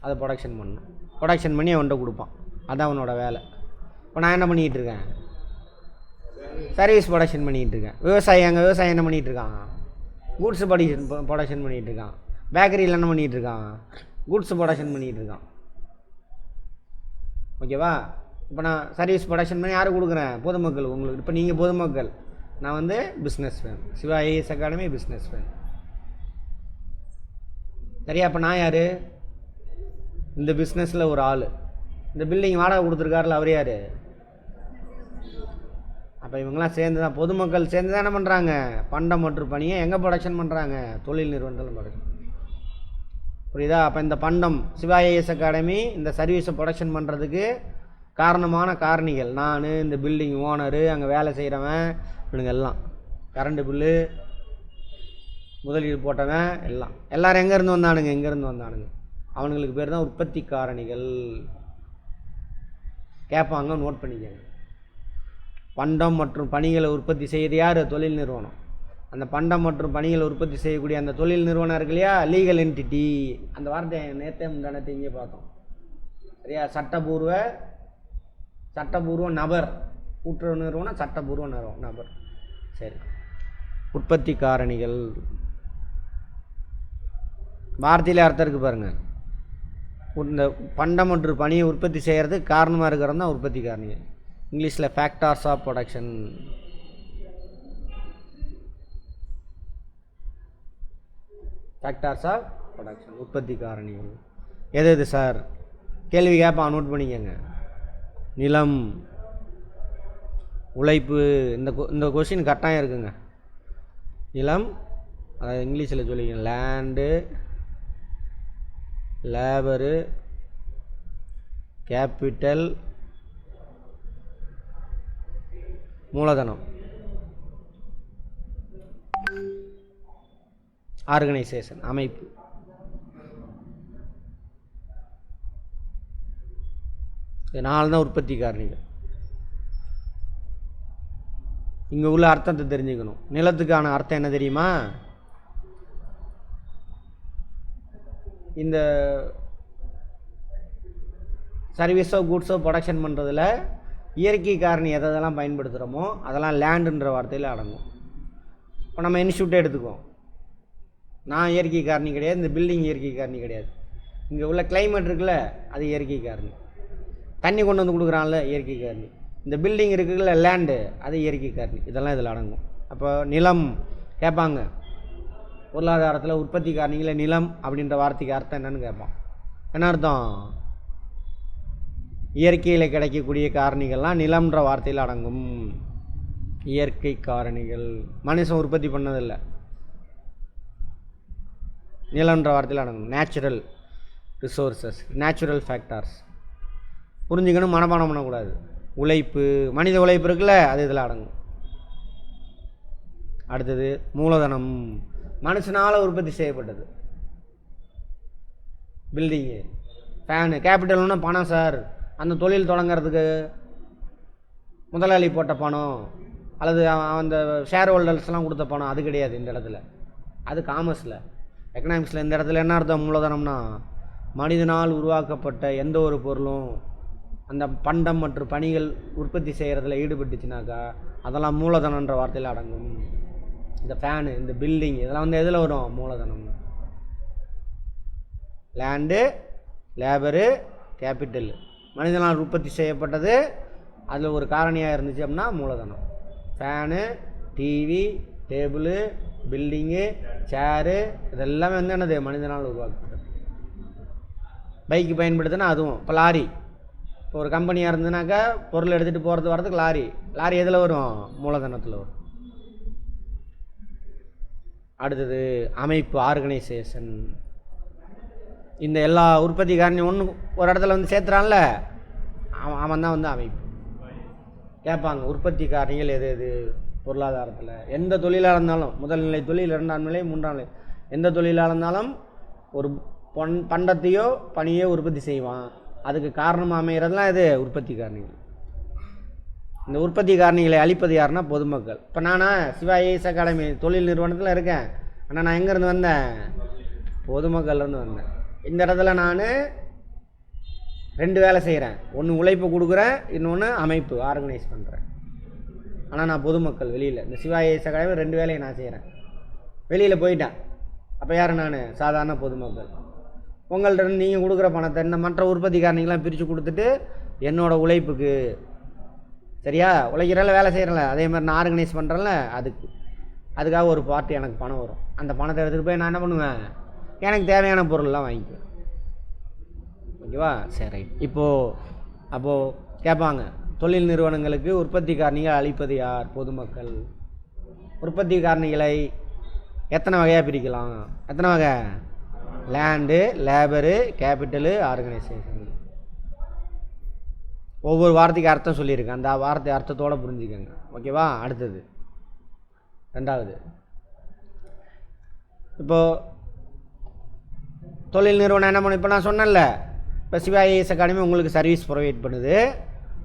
அதை ப்ரொடக்ஷன் பண்ணணும். ப்ரொடக்ஷன் பண்ணி அவன்கிட்ட கொடுப்பான். அதுதான் அவனோட வேலை. இப்போ நான் என்ன பண்ணிகிட்டு இருக்கேன்? சர்வீஸ் ப்ரொடக்ஷன் பண்ணிகிட்டு இருக்கேன். விவசாயம் என்ன பண்ணிகிட்டு இருக்கான்? கூட்ஸ் ப்ரொடக்ஷன் பண்ணிகிட்டு இருக்கான். பேக்கரியில் என்ன பண்ணிகிட்டு இருக்கான்? கூட்ஸ் ப்ரொடக்ஷன் பண்ணிகிட்டு இருக்கான். ஓகேவா? இப்போ நான் சர்வீஸ் ப்ரொடக்ஷன் பண்ணி யாருக்கு கொடுக்குறேன்? பொதுமக்கள். உங்களுக்கு இப்போ நீங்கள் பொதுமக்கள், நான் வந்து businessman. Siva IAS academy businessman. சரியா? அப்போ நான் யார்? இந்த பிஸ்னஸில் ஒரு ஆள். இந்த பில்டிங் வாடகை கொடுத்துருக்காருல, அவர் யார்? அப்போ இவங்கெல்லாம் சேர்ந்து தான், பொதுமக்கள் சேர்ந்து தான் என்ன பண்ணுறாங்க? பண்டம் மற்றும் பணியை எங்கே ப்ரொடக்ஷன் பண்ணுறாங்க? தொழில் நிறுவனத்தில் ப்ரொடக்ஷன். புரியுதா? அப்போ இந்த பண்டம், சிவா ஐஏஎஸ் அகாடமி இந்த சர்வீஸை ப்ரொடக்ஷன் பண்ணுறதுக்கு காரணமான காரணிகள் நான், இந்த பில்டிங் ஓனரு, அங்கே வேலை செய்கிறவன், இவனுங்க எல்லாம், கரண்ட்டு பில்லு, முதலீடு போட்டவன், எல்லோரும் எங்கேருந்து வந்தானுங்க? எங்கேருந்து வந்தானுங்க? அவனுங்களுக்கு பேர் தான் உற்பத்தி காரணிகள். கேட்பாங்க, நோட் பண்ணிக்கங்க. பண்டம் மற்றும் பணிகளை உற்பத்தி செய்கிறது யார்? தொழில் நிறுவனம். அந்த பண்டம் மற்றும் பணிகள் உற்பத்தி செய்யக்கூடிய அந்த தொழில் நிறுவனம் இருக்கு இல்லையா, லீகல் என்டிட்டி. அந்த வார்த்தையை நேற்றே முந்தானத்தை இங்கே பார்த்தோம். சரியா? சட்டபூர்வ நபர். கூட்டுறவு நிறுவனம் சட்டபூர்வ நபர். சரி, உற்பத்தி காரணிகள் வார்த்தையிலே அர்த்தம் இருக்குது பாருங்கள். இந்த பண்டம் மற்றும் பணியை உற்பத்தி செய்கிறதுக்கு காரணமாக இருக்கிறது தான் உற்பத்தி காரணிகள். இங்கிலீஷில் factors of production. Factors of production உற்பத்தி காரணிகள். எது சார்? கேள்வி கேட்பான், நோட் பண்ணிக்கங்க. நிலம், உழைப்பு. இந்த கொஸ்டின் கட்டாயம் இருக்குங்க. நிலம், அதாவது இங்கிலீஷில் சொல்லிங்க, லேண்டு, லேபரு, கேபிட்டல், மூலதனம், ஆர்கனைசேஷன், அமைப்பு. இது 4 தான் உற்பத்தி காரணிகள். இங்கே உள்ள அர்த்தத்தை தெரிஞ்சுக்கணும். நிலத்துக்கான அர்த்தம் என்ன தெரியுமா? இந்த சர்வீஸோ குட்ஸோ ப்ரொடக்ஷன் பண்ணுறதுல இயற்கை காரணி எதெல்லாம் பயன்படுத்துகிறோமோ அதெல்லாம் லேண்டுன்ற வார்த்தையில் அடங்கும். இப்போ நம்ம இன்ஸ்டியூட்டே எடுத்துக்குவோம். நான் இயற்கை காரணி கிடையாது, இந்த பில்டிங் இயற்கை காரணி கிடையாது. இங்கே உள்ள கிளைமேட் இருக்குல்ல, அது இயற்கை காரணி. தண்ணி கொண்டு வந்து கொடுக்குறான்ல, இயற்கை காரணி. இந்த பில்டிங் இருக்குல்ல, லேண்டு, அது இயற்கை காரணி. இதெல்லாம் இதில் அடங்கும். அப்போ நிலம் கேட்பாங்க, பொருளாதாரத்தில் உற்பத்தி காரணிகளை நிலம் அப்படின்ற வார்த்தைக்கு அர்த்தம் என்னன்னு கேட்பான். என்ன அர்த்தம்? இயற்கையில் கிடைக்கக்கூடிய காரணிகள்லாம் நிலம்ன்ற வார்த்தையில் அடங்கும். இயற்கை காரணிகள் மனுஷன் உற்பத்தி பண்ணதில்லை, நிலம்ன்ற வார்த்தையில் அடங்கும். Natural resources, natural factors. புரிஞ்சுக்கணும், மனப்பாடம் பண்ணக்கூடாது. உழைப்பு, மனித உழைப்பு இருக்குல்ல, அது இதில் அடங்கும். அடுத்தது மூலதனம், மனுஷனால் உற்பத்தி செய்யப்பட்டது. Building, fan. கேபிட்டல்னா பணம் சார். அந்த தொழில் தொடங்கிறதுக்கு முதலாளி போட்ட பணம் அல்லது அந்த ஷேர் ஹோல்டர்ஸ்லாம் கொடுத்த பணம், அது கிடையாது இந்த இடத்துல. அது காமர்ஸில், எக்கனாமிக்ஸில். இந்த இடத்துல என்ன அர்த்தம்? மூலதனம்னா மனிதனால் உருவாக்கப்பட்ட எந்த ஒரு பொருளும் அந்த பண்டம் மற்றும் பணிகள் உற்பத்தி செய்கிறதுல ஈடுபட்டுச்சுனாக்கா அதெல்லாம் மூலதனன்ற வார்த்தையில் அடங்கும். இந்த ஃபேனு, இந்த பில்டிங், இதெல்லாம் வந்து எதில் வரும்? மூலதனம். லேண்டு, லேபரு, கேபிட்டல், மனிதனால் உற்பத்தி செய்யப்பட்டது. அதில் ஒரு காரணியாக இருந்துச்சு அப்படின்னா மூலதனம். ஃபேனு, டிவி, டேபிளு, பில்டிங்கு, சேரு, இதெல்லாமே வந்து என்னது? மனிதனால் உருவாக்கப்பட்டது. பைக்கு பயன்படுத்தினா அதுவும். இப்போ லாரி, இப்போ ஒரு கம்பெனியாக இருந்ததுனாக்கா பொருள் எடுத்துகிட்டு போகிறது வரதுக்கு லாரி எதில் வரும்? மூலதனத்தில் வரும். அடுத்தது அமைப்பு, ஆர்கனைசேஷன். இந்த எல்லா உற்பத்தி காரணி ஒன்று ஒரு இடத்துல வந்து சேர்த்துறான்ல, அவன் தான் வந்து அமைப்பு. கேட்பாங்க உற்பத்தி காரணிகள் எது பொருளாதாரத்தில். எந்த தொழிலாக இருந்தாலும், முதல் நிலை தொழில், 2ஆம் நிலை, 3ஆம் நிலை, எந்த தொழிலாக இருந்தாலும் ஒரு பண்டத்தையோ பணியோ உற்பத்தி செய்வான். அதுக்கு காரணமாக அமைகிறதுலாம் இது உற்பத்தி காரணிகள். இந்த உற்பத்தி காரணிகளை அளிப்பது யாருன்னா பொதுமக்கள். இப்போ நானா சிவா ஐஏஎஸ் அகாடமி தொழில் நிறுவனத்தில் இருக்கேன். ஆனால் நான் எங்கேருந்து வந்தேன்? பொதுமக்கள்லேருந்து வந்தேன். இந்த இடத்துல நான் 2 வேலை செய்கிறேன். ஒன்று உழைப்பு கொடுக்குறேன், இன்னொன்று அமைப்பு, ஆர்கனைஸ் பண்ணுறேன். ஆனால் நான் பொதுமக்கள் வெளியில். இந்த சிவா ஐஏஎஸ் அகாடமி 2 வேலையை நான் செய்கிறேன். வெளியில் போயிட்டேன். அப்போ யார்? நான் சாதாரண பொதுமக்கள். உங்கள்கிட்ட நீங்கள் கொடுக்குற பணத்தை இந்த மற்ற உற்பத்தி காரணிகள்லாம் பிரித்து கொடுத்துட்டு என்னோடய உழைப்புக்கு, சரியா, உழைக்கிறல வேலை செய்கிறல, அதே மாதிரி நான் ஆர்கனைஸ் பண்ணுறேன்ல, அதுக்காக ஒரு பார்ட்டி எனக்கு பணம் வரும். அந்த பணத்தை எடுத்துகிட்டு போய் நான் என்ன பண்ணுவேன்? எனக்கு தேவையான பொருள்லாம் வாங்கிக்குவேன். ஓகேவா? சரி. அப்போது கேட்பாங்க, தொழில் நிறுவனங்களுக்கு உற்பத்தி காரணிகள் அளிப்பது யார்? பொதுமக்கள். உற்பத்தி காரணிகளை எத்தனை வகையாக பிரிக்கலாம்? எத்தனை வகை? Land, labour, capital, organisation. ஒவ்வொரு வார்த்தைக்கு அர்த்தம் சொல்லியிருக்கேன். அந்த வார்த்தை அர்த்தத்தோடு புரிஞ்சுக்கோங்க. ஓகேவா? அடுத்தது 2வது, இப்போது தொழில் நிறுவனம் என்ன பண்ணும்? இப்போ நான் சொன்னேன்ல, இப்போ சிவா ஐஏஎஸ் அகாடமி உங்களுக்கு சர்வீஸ் ப்ரொவைட் பண்ணுது.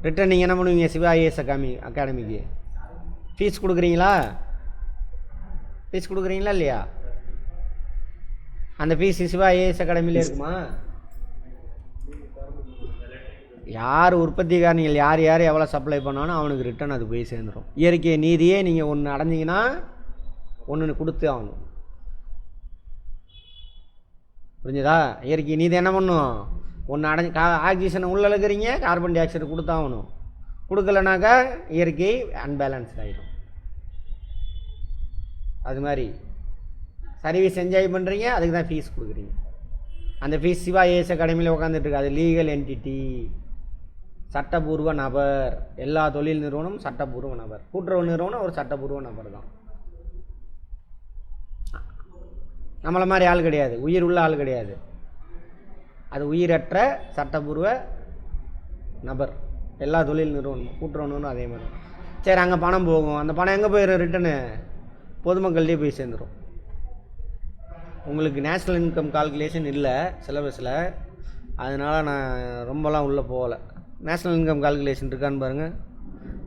ரிட்டன் நீங்கள் என்ன பண்ணுவீங்க? சிவா ஐஏஎஸ் அகாடமிக்கு ஃபீஸ் கொடுக்குறீங்களா? ஃபீஸ் கொடுக்குறீங்களா இல்லையா? அந்த ஃபீஸ் சிவா ஐஏஎஸ் அகாடமியில் இருக்குமா? யார் உற்பத்திக்காரணிகள் யார் யார் எவ்வளோ சப்ளை பண்ணாலும் அவனுக்கு ரிட்டர்ன் அது போய் சேர்ந்துடும். இயற்கை நீதியே நீங்கள் ஒன்று அடைஞ்சிங்கன்னா ஒன்று கொடுத்து ஆகணும். புரிஞ்சுதா? இயற்கை நீதி என்ன பண்ணும்? ஒன்று அடைஞ்சி ஆக்சிஜனை உள்ளே இழுக்கிறீங்க, கார்பன் டை ஆக்சைடு கொடுத்தாகணும். கொடுக்கலனாக்கா இயற்கை அன்பேலன்ஸ்ட் ஆகிடும். அது மாதிரி சர்வீஸ் என்ஜாய் பண்ணுறீங்க, அதுக்கு தான் ஃபீஸ் கொடுக்குறீங்க. அந்த ஃபீஸ் சிவா ஐஏஎஸ் அகாடமியில் உட்காந்துட்ருக்கு. அது லீகல் என்டிட்டி, சட்டபூர்வ நபர். எல்லா தொழில் நிறுவனமும் சட்டபூர்வ நபர். கூட்டுறவு நிறுவனம் ஒரு சட்டபூர்வ நபர் தான். நம்மளை மாதிரி ஆள் கிடையாது, உயிர் உள்ள ஆள் கிடையாது. அது உயிரற்ற சட்டபூர்வ நபர். எல்லா தொழில் நிறுவனமும் கூட்டுறவு நிறுவனம் அதே மாதிரி. சரி, அங்கே பணம் போகும். அந்த பணம் எங்கே போயிடும்? ரிட்டனு பொதுமக்கள்கிட்டே போய் சேர்ந்துடும். உங்களுக்கு நேஷ்னல் இன்கம் கால்குலேஷன் இல்லை சிலபஸில், அதனால் நான் ரொம்பலாம் உள்ளே போகலை. நேஷ்னல் இன்கம் கால்குலேஷன் இருக்கான்னு பாருங்கள்.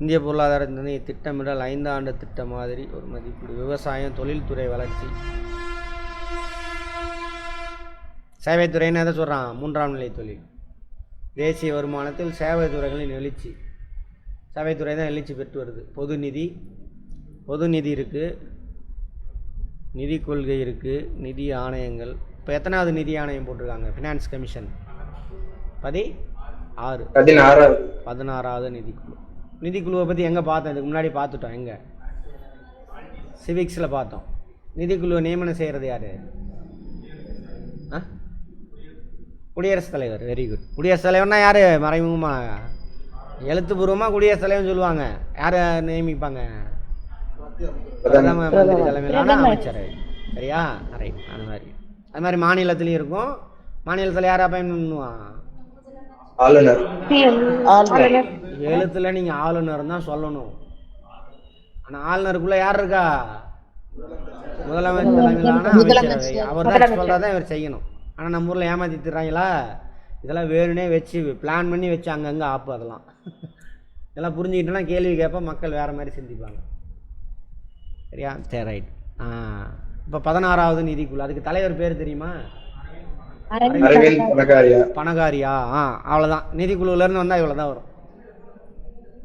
இந்திய பொருளாதார திட்டமிடல் 5 ஆண்டு திட்ட மாதிரி ஒரு மதிப்பீடு. விவசாயம், தொழில்துறை வளர்ச்சி, சேவைத்துறைன்னு எதை சொல்கிறான்? 3ஆம் நிலை தொழில். தேசிய வருமானத்தில் சேவை துறைகளின் எழுச்சி. சேவைத்துறை தான் எழுச்சி பெற்று வருது. பொது நிதி இருக்குது, நிதி கொள்கை இருக்குது, நிதி ஆணையங்கள். இப்போ எத்தனாவது நிதி ஆணையம் போட்டிருக்காங்க? Finance commission 16வது நிதிக்குழு. நிதிக்குழுவை பற்றி எங்கே பார்த்தோம்? இதுக்கு முன்னாடி பார்த்துட்டோம். எங்கே? சிவிக்ஸில் பார்த்தோம். நிதிக்குழுவை நியமனம் செய்கிறது யார்? குடியரசுத் தலைவர். Very good. குடியரசுத் தலைவர்னா யார்? மறைமுகமாக எழுத்துப்பூர்வமாக குடியரசுத் தலைவர்னு சொல்லுவாங்க. யாரை நியமிப்பாங்க? பிரதம மந்திரி தலைமையிலான அமைச்சர். சரியா? ரைட். அது மாதிரி மாநிலத்திலையும் இருக்கும். மாநிலத்தில் யாரை அப்பாயின்ட் பண்ணுவான்? ஆளுநர். எழுத்துல நீங்கள் ஆளுநர் தான் சொல்லணும். ஆனால் ஆளுநருக்குள்ளே யார் இருக்கா? முதலமைச்சர் தலைமையிலான அமைச்சரவை. அவர் தான் சொல்கிறதான் இவர் செய்யணும். ஆனால் நம்ம ஊரில் ஏமாற்றி திட்டுறாங்களா? இதெல்லாம் வேணுனே வச்சு பிளான் பண்ணி வச்சு அங்கங்கே ஆப்பு. அதெல்லாம் இதெல்லாம் புரிஞ்சுக்கிட்டோன்னா கேள்வி கேட்போம், மக்கள் வேறு மாதிரி சிந்திப்பாங்க. சரியா? சரி, ரைட். இப்போ 16வது நிதிக்குழு. அதுக்கு தலைவர் பேர் தெரியுமா? பணகாரியா? அவ்வளோதான். நிதிக்குழுவிலேருந்து வந்தால் இவ்வளோ தான் வரும்.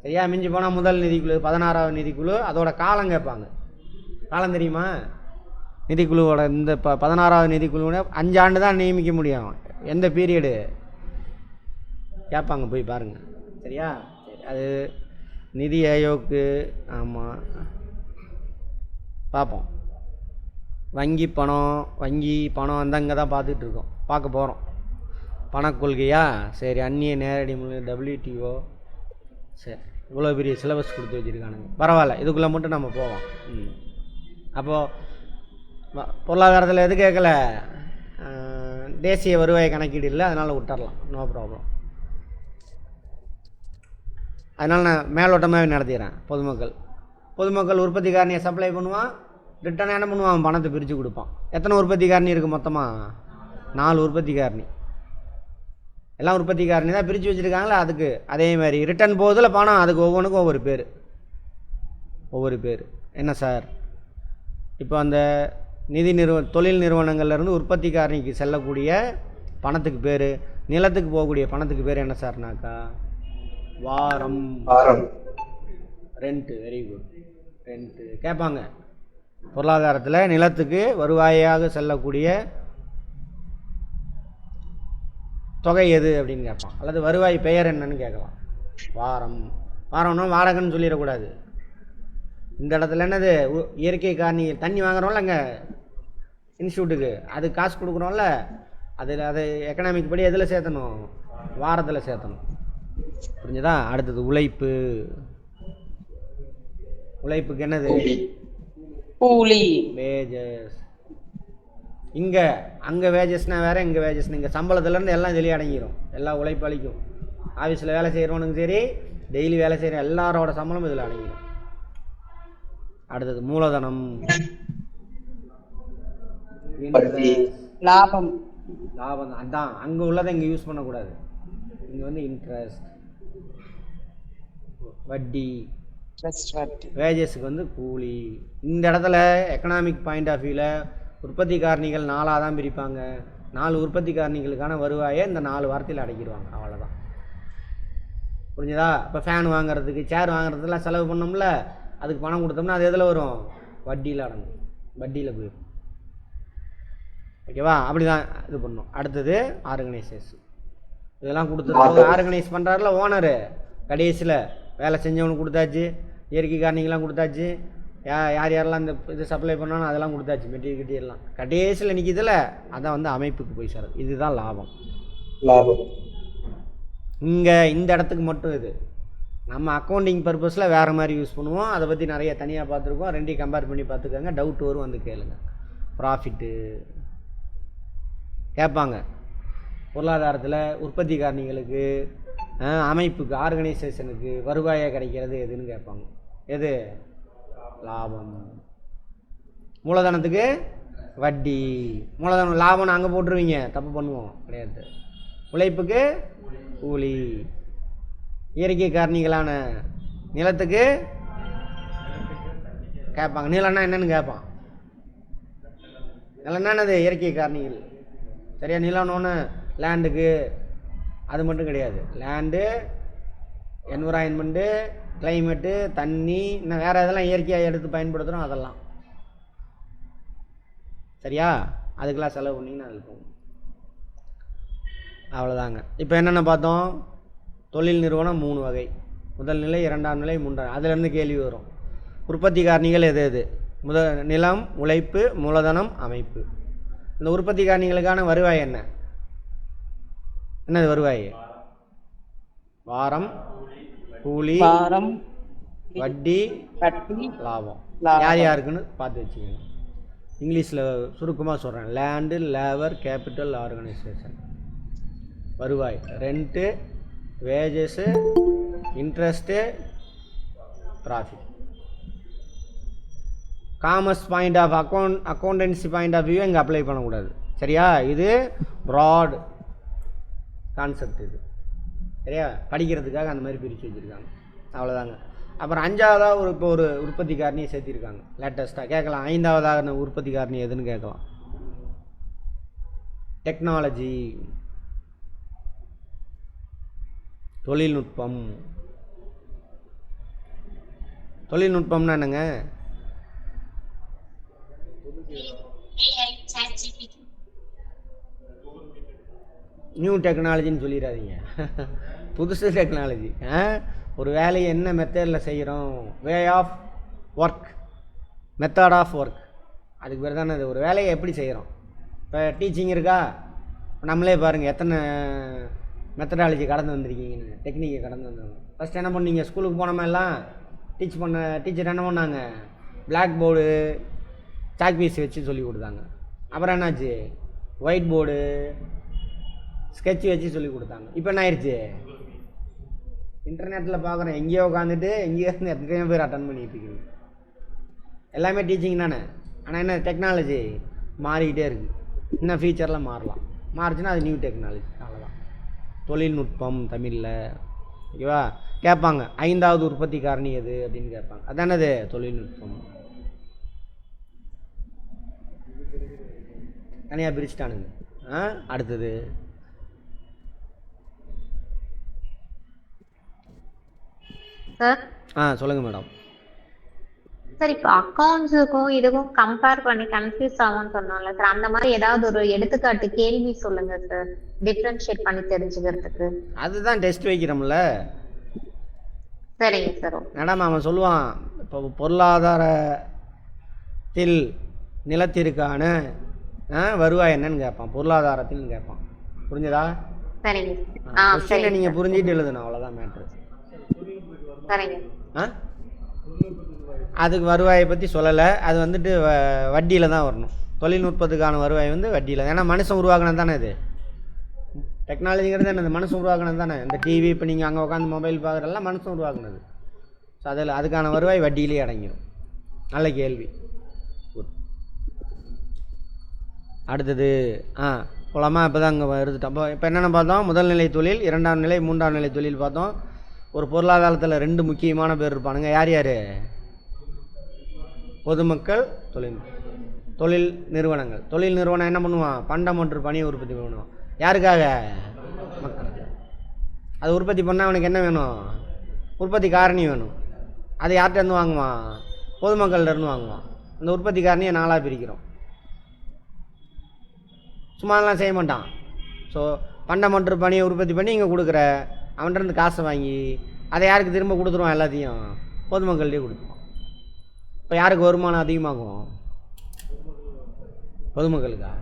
சரியா? மிஞ்சி போனால் முதல் நிதிக்குழு, 16வது நிதிக்குழு. அதோட காலம் கேட்பாங்க. காலம் தெரியுமா? நிதிக்குழுவோட இந்த 16வது நிதிக்குழுவோட 5 ஆண்டு தான் நியமிக்க முடியும். எந்த பீரியடு கேட்பாங்க, போய் பாருங்கள். சரியா? சரி, அது நிதி ஆயோக்கு. ஆமாம், பார்ப்போம். வங்கி பணம் வந்து அங்கே தான் பார்த்துட்ருக்கோம், பார்க்க போகிறோம். பணக்கொள்கையா? சரி. அந்நிய நேரடி WTO. சரி, இவ்வளோ பெரிய சிலபஸ் கொடுத்து வச்சுருக்கானுங்க. பரவாயில்ல, இதுக்குள்ளே மட்டும் நம்ம போவோம். அப்போது பொருளாதாரத்தில் எது கேட்கல? தேசிய வருவாய் கணக்கீடு இல்லை, அதனால் விட்டுறலாம். No problem. அதனால் நான் மேலோட்டமாகவே நடத்திடுறேன். பொதுமக்கள் உற்பத்தி காரணியை சப்ளை பண்ணுவான். ரிட்டர்ன் என்ன பண்ணுவான்? பணத்தை பிரித்து கொடுப்பான். எத்தனை உற்பத்தி காரணி இருக்குது மொத்தமாக? 4 உற்பத்தி காரணி. எல்லாம் உற்பத்தி காரணி தான் பிரித்து வச்சுருக்காங்களே. அதுக்கு அதே மாதிரி ரிட்டர்ன் போகுதில் பணம். அதுக்கு ஒவ்வொன்றுக்கும் ஒவ்வொரு பேர். என்ன சார்? இப்போ அந்த தொழில் நிறுவனங்கள்லேருந்து உற்பத்தி காரணிக்கு செல்லக்கூடிய பணத்துக்கு பேர், நிலத்துக்கு போகக்கூடிய பணத்துக்கு பேர் என்ன சார்னாக்கா? வாரம். ரெண்ட்டு. Very good. ரெண்ட்டு கேட்பாங்க. பொருளாதாரத்தில் நிலத்துக்கு வருவாயாக செல்லக்கூடிய தொகை எது அப்படின்னு கேட்பான். அல்லது வருவாய் பெயர் என்னன்னு கேட்கலாம். வாரம்னா வாடகைன்னு சொல்லிடக்கூடாது. இந்த இடத்துல என்னது? இயற்கை காரணி. தண்ணி வாங்குறோம்ல அங்கே இன்ஸ்டியூட்டுக்கு, அது காசு கொடுக்குறோம்ல, அது எக்கனாமிக் படி எதில் சேர்த்தணும்? வாரத்தில் சேர்த்தணும். புரிஞ்சுதா? அடுத்தது உழைப்புக்கு என்னது? கூலி. வேஜஸ். அங்கே வேஜஸ்னால் வேறு, இங்கே வேஜஸ். இங்கே சம்பளத்துலேருந்து எல்லாம் வெளியே அடங்கிடும். எல்லா உழைப்பு அளிக்கும். ஆஃபீஸில் வேலை செய்கிறவனுக்கும் சரி, டெய்லி வேலை செய்கிற எல்லாரோட சம்பளம் இதில் அடங்கிடும். அடுத்தது மூலதனம். லாபம். அதான் அங்கே உள்ளதை இங்கே யூஸ் பண்ணக்கூடாது. இங்கே வந்து இன்ட்ரெஸ்ட், வட்டி. இன்ட்ரெஸ்ட் வட்டி. வேஜஸுக்கு வந்து கூலி. இந்த இடத்துல எக்கனாமிக் பாயிண்ட் ஆஃப் வியூவில் உற்பத்தி காரணிகள் 4ஆக தான் பிரிப்பாங்க. 4 உற்பத்தி காரணிகளுக்கான வருவாயை இந்த 4 வார்த்தையில் அடக்கிடுவாங்க. அவ்வளோதான். புரிஞ்சுதா? இப்போ ஃபேன் வாங்குறதுக்கு சேர் வாங்குறதுலாம் செலவு பண்ணோம்ல, அதுக்கு பணம் கொடுத்தோம்னா அது எதில் வரும்? வட்டியில் அடங்கும். வட்டியில் போயிடும். ஓகேவா? அப்படி தான் இது பண்ணணும். அடுத்தது ஆர்கனைசேஷன். இதெல்லாம் கொடுத்துருக்கோம். ஆர்கனைஸ் பண்ணுறாருல ஓனரு, கடைசியில் வேலை செஞ்சவனுக்கு கொடுத்தாச்சு, இயற்கை காரணிகள்லாம் கொடுத்தாச்சு, யார் யாரெல்லாம் இந்த இது சப்ளை பண்ணாலும் அதெல்லாம் கொடுத்தாச்சு, மெட்டீரியல் எல்லாம். கடைசியில் நிற்கிதில்ல, அதான் வந்து அமைப்புக்கு போய் சேருது. இதுதான் லாபம். இங்கே இந்த இடத்துக்கு மட்டும் இது. நம்ம அக்கௌண்டிங் பர்பஸில் வேறு மாதிரி யூஸ் பண்ணுவோம். அதை பற்றி நிறைய தனியாக பார்த்துருக்கோம். ரெண்டையும் கம்பேர் பண்ணி பார்த்துக்கோங்க. டவுட் வரும், வந்து கேளுங்க. ப்ராஃபிட்டு கேட்பாங்க. பொருளாதாரத்தில் உற்பத்தி காரணிகளுக்கு, அமைப்புக்கு, ஆர்கனைசேஷனுக்கு வருவாயாக கிடைக்கிறது எதுன்னு கேட்பாங்க. எது? லாபம். மூலதனத்துக்கு வட்டி. மூலதனம் லாபம்னு அங்கே போட்டுருவீங்க, தப்பு பண்ணுவோம். கிடையாது. உழைப்புக்கு கூலி. இயற்கை காரணிகளான நிலத்துக்கு கேட்பாங்க. நிலம்னா என்னன்னு கேட்பான். நிலம்னா என்னது? இயற்கை காரணிகள். சரியா? நிலம்னு லேண்டுக்கு அது மட்டும் கிடையாது. லேண்டு, என்விரான்மெண்ட்டு, கிளைமேட்டு, தண்ணி, இன்னும் வேறு இதெல்லாம் இயற்கையாக எடுத்து பயன்படுத்துகிறோம். அதெல்லாம் சரியா? அதுக்கெல்லாம் செலவு பண்ணிங்கன்னா அது போகும். அவ்வளோதாங்க. இப்போ என்னென்ன பார்த்தோம்? தொழில் நிறுவனம் 3 வகை. முதல் நிலை, 2ஆம் நிலை, 3ஆம். அதிலேருந்து கேள்வி வரும். உற்பத்தி காரணிகள் எது எது? நிலம், உழைப்பு, மூலதனம், அமைப்பு. இந்த உற்பத்தி காரணிகளுக்கான வருவாய் என்ன? என்னது வருவாய்? வாரம், கூலி, வட்டி, லாபம். யார் யாருக்குன்னு பார்த்து வச்சுக்கணும். இங்கிலீஷில் சுருக்கமாக சொல்கிறேன். Land, labour, capital, organisation. வருவாய் rent, wages, interest, profit. Commerce point of accountancy point of view இங்கே அப்ளை பண்ணக்கூடாது. சரியா? இது ப்ராட் கான்செப்ட். இது சரியா? படிக்கிறதுக்காக அந்த மாதிரி பிரித்து வச்சுருக்காங்க. அவ்வளோதாங்க. அப்புறம் 5ஆவதாக இப்போ ஒரு உற்பத்தி காரணியை சேர்த்திருக்காங்க. லேட்டஸ்ட்டாக கேட்கலாம். 5ஆவதாக உற்பத்தி காரணி எதுன்னு கேட்கலாம். டெக்னாலஜி, தொழில்நுட்பம். தொழில்நுட்பம்னா என்னங்க? நியூ டெக்னாலஜின்னு சொல்லிடாதீங்க. புதுசு டெக்னாலஜி. ஒரு வேலையை என்ன மெத்தடில் செய்கிறோம், way of work, method of work, அதுக்கு பேர் தானே இது. ஒரு வேலையை எப்படி செய்கிறோம். இப்போ டீச்சிங் இருக்கா? நம்மளே பாருங்கள் எத்தனை மெத்தடாலஜி கடந்து வந்திருக்கீங்கன்னு, டெக்னிக்கை கடந்து வந்துருங்க. ஃபஸ்ட் என்ன பண்ணீங்க? ஸ்கூலுக்கு போனோமா எல்லாம் டீச்சர் என்ன பண்ணாங்க? பிளாக் போர்டு, சாக் பீஸ் வச்சு சொல்லி கொடுத்தாங்க. அப்புறம் என்னாச்சு? ஒயிட் போர்டு, ஸ்கெட்ச் வச்சு சொல்லி கொடுத்தாங்க. இப்போ என்ன ஆயிடுச்சு? இன்டர்நெட்டில் பார்க்குறேன். எங்கேயோ உட்காந்துட்டு எங்கேயோ இருந்து எத்தனையோ பேர் அட்டன் பண்ணிட்டு இருக்கீங்க. எல்லாமே டீச்சிங் தானே. ஆனால் என்ன, டெக்னாலஜி மாறிக்கிட்டே இருக்குது. இன்னும் ஃபியூச்சரில் மாறலாம். மாறிச்சுன்னா அது நியூ டெக்னாலஜி. அவ்வளோதான். தொழில்நுட்பம் தமிழில். ஓகேவா? கேட்பாங்க 5ஆவது உற்பத்தி காரணி எது அப்படின்னு கேட்பாங்க. அதானது தொழில்நுட்பம். தனியாக பிரிச்சுட்டானுங்க. அடுத்தது சார். சொல்லுங்கள் மேடம். சார், இப்போ அக்கௌண்ட்ஸுக்கும் இதுக்கும் கம்பேர் பண்ணி கன்ஃபியூஸ் ஆகும்னு சொன்னோம்ல சார், அந்த மாதிரி ஏதாவது ஒரு எடுத்துக்காட்டு கேள்வி சொல்லுங்க சார், டிஃபரன்ஷியேட் பண்ணி தெரிஞ்சுக்கிறதுக்கு. அதுதான் டெஸ்ட் வைக்கிறோம்ல. சரிங்க சார். மேடம் அவன் சொல்லுவான், இப்போ பொருளாதாரத்தில் நிலத்திற்கான வருவாய் என்னன்னு கேட்பான், பொருளாதாரத்தில்னு கேட்பான். புரிஞ்சதா? சரிங்க. கொஸ்டினை நீங்கள் புரிஞ்சிட்டு எழுதணும், அவ்வளோதான் மேட்ரு. சரிங்க. அதுக்கு வருவாயை பற்றி சொல்லலை. அது வந்துட்டு வட்டியில் தான் வரணும். தொழில்நுட்பத்துக்கான வருவாய் வந்து வட்டியில். ஏன்னா மனுஷன் உருவாக்கினது தானே இது. டெக்னாலஜிங்கிறது என்னது? மனுஷன் உருவாக்கினது தானே. இந்த டிவி இப்போ நீங்கள் அங்கே உட்காந்து மொபைல் பார்க்குறதெல்லாம் மனுஷன் உருவாக்குனது. ஸோ அதுக்கான வருவாய் வட்டியிலே அடங்கிடும். நல்ல கேள்வி. அடுத்தது போலாமா? இப்போ தான் அங்கே எடுத்துட்டோம். இப்போ என்னென்ன பார்த்தோம்? முதல் நிலை தொழில், 2ஆம் நிலை, 3ஆம் நிலை தொழில் பார்த்தோம். ஒரு பொருளாதாரத்தில் 2 முக்கியமான பேர் இருப்பானுங்க. யார் யார்? பொதுமக்கள், தொழில் நிறுவனங்கள். தொழில் நிறுவனம் என்ன பண்ணுவான்? பண்டம் மற்றும் பணியை உற்பத்தி பண்ணுவான். யாருக்காக? மக்களுக்கு. அது உற்பத்தி பண்ணால் அவனுக்கு என்ன வேணும்? உற்பத்தி காரணி வேணும். அதை யார்கிட்டேருந்து வாங்குவான்? பொதுமக்கள்கிட்டருந்து வாங்குவான். அந்த உற்பத்தி காரணியை 4ஆக பிரிக்கிறோம். சும்மாலாம் செய்ய மாட்டான். ஸோ பண்டம் மற்றும் பணியை உற்பத்தி பண்ணி இங்கே கொடுக்குற அவன்கிட்ட காசை வாங்கி அதை யாருக்கு திரும்ப கொடுத்துருவான்? எல்லாத்தையும் பொதுமக்கள்கிட்டே கொடுத்துருவான். இப்போ யாருக்கு வருமானம் அதிகமாகும்? பொதுமக்களுக்கா?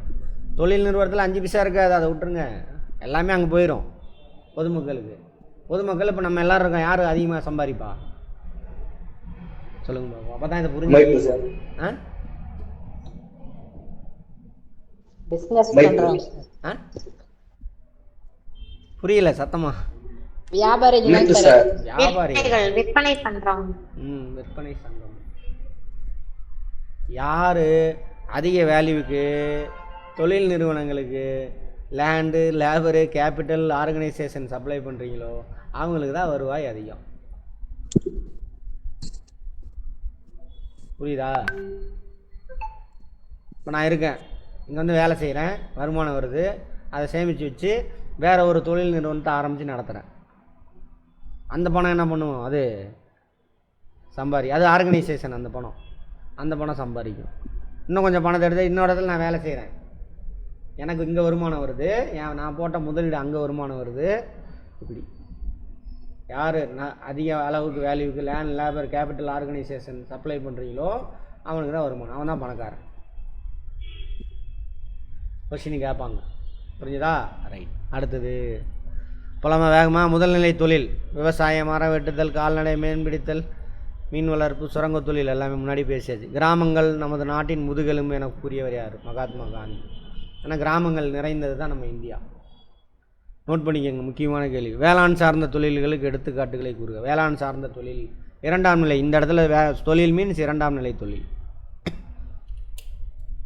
தொழில் நிறுவனத்தில் 5 பைசா இருக்காது, அதை விட்டுருங்க. எல்லாமே அங்கே போயிடும் பொதுமக்களுக்கு. பொதுமக்கள் இப்போ நம்ம எல்லோரும் இருக்கோம், யார் அதிகமாக சம்பாதிப்பா சொல்லுங்க பாப்போம். அப்போ தான் இதை புரிஞ்சு. பிசினஸ் பண்றோம். புரியல சத்தமா. வியாபாரிகள் வியாபாரிகள், விற்பனை பண்றோம். விற்பனை சங்கம். யாரு அதிக வேல்யூவுக்கு தொழில் நிறுவனங்களுக்கு land, labour, capital, organisation supply பண்ணுறீங்களோ அவங்களுக்கு தான் வருவாய் அதிகம். புரியுதா? இப்போ நான் இருக்கேன், இங்கே வந்து வேலை செய்கிறேன், வருமானம் வருது, அதை சேமித்து வச்சு வேறு ஒரு தொழில் நிறுவனத்தை ஆரம்பித்து நடத்துகிறேன். அந்த பணம் என்ன பண்ணுவோம்? அது அது ஆர்கனைசேஷன். அந்த பணம் சம்பாதிக்கும். இன்னும் கொஞ்சம் பணத்தை எடுத்து இன்னொரு இடத்துல நான் வேலை செய்கிறேன், எனக்கு இங்கே வருமானம் வருது, நான் போட்ட முதலீடு அங்கே வருமானம் வருது. இப்படி யார் அதிக அளவுக்கு வேல்யூவுக்கு land, labour, capital, organisation supply பண்ணுறீங்களோ அவனுக்கு தான் வருமானம், அவன் தான் பணக்காரன். கொஸ்டின் கேட்பாங்க, புரிஞ்சுதா? ரைட். அடுத்தது புலமை வேகமாக. முதல்நிலை தொழில் விவசாயம், மரம் வெட்டுதல், கால்நடை, மீன்பிடித்தல், மீன் வளர்ப்பு, சுரங்க தொழில் எல்லாமே முன்னாடி பேசியாச்சு. கிராமங்கள் நமது நாட்டின் முதுகெலும்பு என கூறியவர் யார்? மகாத்மா காந்தி. ஆனால் கிராமங்கள் நிறைந்தது தான் நம்ம இந்தியா. நோட் பண்ணிக்கோங்க, முக்கியமான கேள்வி. வேளாண் சார்ந்த தொழில்களுக்கு எடுத்துக்காட்டுகளை கூறுக. வேளாண் சார்ந்த தொழில் 2ஆம் நிலை. இந்த இடத்துல தொழில் மீன்ஸ் 2ஆம் நிலை தொழில்.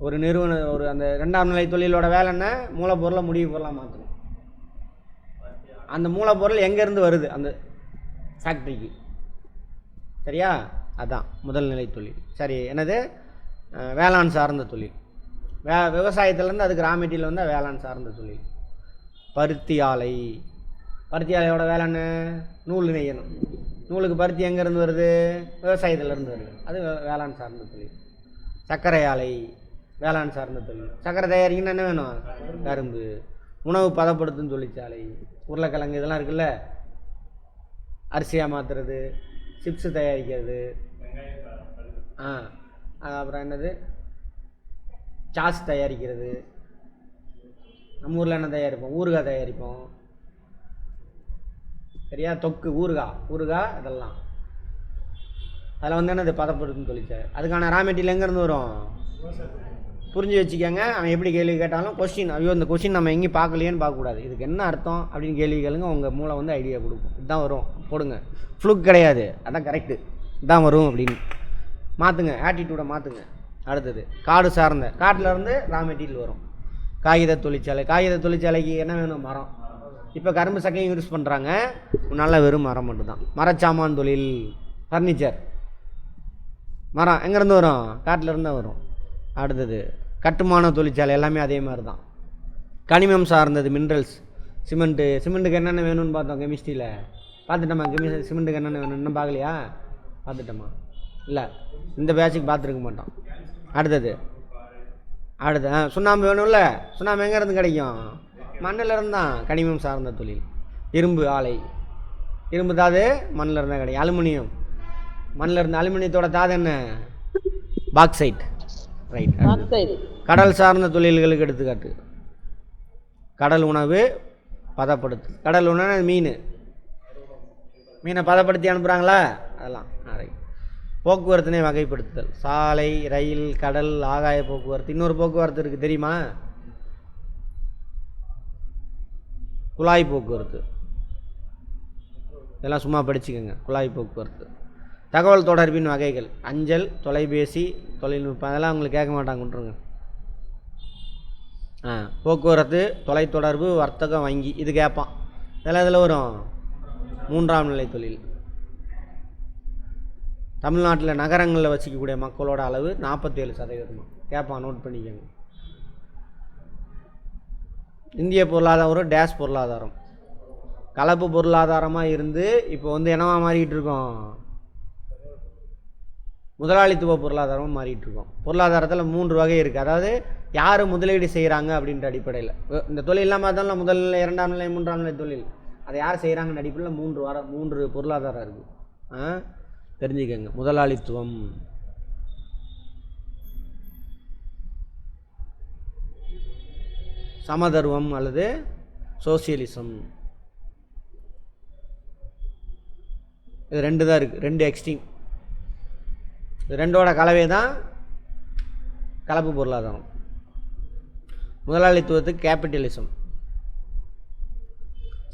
ஒரு நிறுவனம், அந்த 2ஆம் நிலை தொழிலோட வேலை என்ன? மூலப்பொருளை முடிவு பொருளாக மாற்றணும். அந்த மூலப்பொருள் எங்கேருந்து வருது? அந்த ஃபேக்ட்ரிக்கு. சரியா? அதுதான் முதல் நிலை தொழில். சரி, என்னது? வேளாண் சார்ந்த தொழில். விவசாயத்துலேருந்து அதுக்கு ரா மெட்டீரியல் வந்தால் வேளாண் சார்ந்த தொழில். பருத்தி ஆலை. பருத்தி ஆலையோட வேலை என்ன? நூல் நெய்யணும். நூலுக்கு பருத்தி எங்கேருந்து வருது? விவசாயத்துலேருந்து வருது, அது வேளாண் சார்ந்த தொழில். சர்க்கரை ஆலை வேளாண் சார்ந்த தொழில். சர்க்கரை தயாரிக்கணும்னா என்ன வேணும்? கரும்பு. உணவு பதப்படுத்தும் தொழிற்சாலை. உருளைக்கிழங்கு இதெல்லாம் இருக்குல்ல, அரிசியாக மாற்றுறது, சிப்ஸு தயாரிக்கிறது. அப்புறம் என்னது? சாஸ் தயாரிக்கிறது. நம்ம ஊரில் என்ன தயாரிப்போம்? ஊறுகாய் தயாரிப்போம். சரியா? தொக்கு, ஊறுகாய் இதெல்லாம். அதில் வந்து என்னது? பதப்படுத்தும் தொழிற்சாலை. அதுக்கான ரா மெட்டீரியல் எங்கேருந்து வரும்? புரிஞ்சு வச்சுக்கோங்க. அவன் எப்படி கேள்வி கேட்டாலும் கொஸ்டின், ஐயோ இந்த கொஸ்டின் நம்ம எங்கேயும் பார்க்கலையேன்னு பார்க்கக்கூடாது. இதுக்கு என்ன அர்த்தம் அப்படின்னு கேள்வி கேளுங்க, உங்கள் மூளை வந்து ஐடியா கொடுக்கும். இதுதான் வரும், போடுங்க. ஃப்ளூக் கிடையாது, அதான் கரெக்டு, இதுதான் வரும் அப்படின்னு மாற்றுங்க, ஆட்டிடியூடை மாற்றுங்க. அடுத்தது காடு சார்ந்த. காட்டிலேருந்து ரா மெட்டீரியல் வரும். காகித தொழிற்சாலை. காகித தொழிற்சாலைக்கு என்ன வேணும்? மரம். இப்போ கரும்பு சக்கையும் யூஸ் பண்ணுறாங்க, நல்லா வெறும் மரம் மட்டும்தான். மரச்சாமான் தொழில், ஃபர்னிச்சர். மரம் எங்கேருந்து வரும்? காட்டிலேருந்து தான் வரும். அடுத்தது கட்டுமான தொழிற்சாலை, எல்லாமே அதே மாதிரி தான். கனிமம் சார்ந்தது, மினரல்ஸ். சிமெண்ட்டுக்கு என்னென்ன வேணும்னு பார்த்தோம் கெமிஸ்ட்ரியில், பார்த்துட்டோமா? சிமெண்ட்டுக்கு என்னென்ன வேணும் இன்னும் பார்க்கலையா? பார்த்துட்டோமா? இல்லை, இந்த பேட்சுக்கு பார்த்துருக்க மாட்டோம். அடுத்தது சுண்ணாம்பு வேணும்ல, சுண்ணாம்பு எங்கேருந்து கிடைக்கும்? மண்ணிலேருந்து தான். கனிமம் சார்ந்த தொழில். இரும்பு ஆலை, இரும்பு தாது மண்ணில் இருந்தால் கிடைக்கும். அலுமினியம் மண்ணில் இருந்து. அலுமினியத்தோட தாது என்ன? பாக்சைட். ரைட். கடல் சார்ந்த தொழில்களுக்கு எடுத்துக்காட்டு. கடல் உணவு பதப்படுத்து. கடல் உணவு மீனை பதப்படுத்தி அனுப்புகிறாங்களா? அதெல்லாம். ரைட். போக்குவரத்துனே வகைப்படுத்துதல். சாலை, ரயில், கடல், ஆகாய போக்குவரத்து. இன்னொரு போக்குவரத்து இருக்குது தெரியுமா? குழாய் போக்குவரத்து. இதெல்லாம் சும்மா படிச்சுக்கோங்க. குழாய் போக்குவரத்து. தகவல் தொடர்பின் வகைகள். அஞ்சல், தொலைபேசி, தொழில்நுட்பம். அதெல்லாம் உங்களுக்கு கேட்க மாட்டாங்க, விட்டுருங்க. போக்குவரத்து, தொலைத்தொடர்பு, வர்த்தகம், வங்கி, இது கேட்பான். இதெல்லாம் இதில் வரும். மூன்றாம் நிலை தொழில். தமிழ்நாட்டில் நகரங்களில் வசிக்கக்கூடிய மக்களோட அளவு 47%. கேட்பான், நோட் பண்ணிக்கோங்க. இந்திய பொருளாதாரம் ஒரு டேஷ் பொருளாதாரம், கலப்பு பொருளாதாரமாக இருந்து இப்போ வந்து என்னவா மாறிக்கிட்டு இருக்கோம், முதலாளித்துவ பொருளாதாரமாக மாறிட்டு இருக்கோம். பொருளாதாரத்தில் 3 வகை இருக்குது. அதாவது யார் முதலீடு செய்கிறாங்க அப்படின்ற அடிப்படையில். இந்த தொழிலெலாம் பார்த்தாலும் முதல் நிலை, 2ஆம் நிலை, 3ஆம் நிலை தொழில், அதை யார் செய்கிறாங்கன்னு அடிப்படையில் 3 பொருளாதாரம் இருக்குது. தெரிஞ்சுக்கங்க. முதலாளித்துவம், சமதர்மம் அல்லது சோசியலிசம். இது 2 தான் இருக்குது, 2 எக்ஸ்ட்ரீம். இது 2ஓட கலவை தான் கலப்பு பொருளாதாரம். முதலாளித்துவத்துக்கு கேபிட்டலிசம்,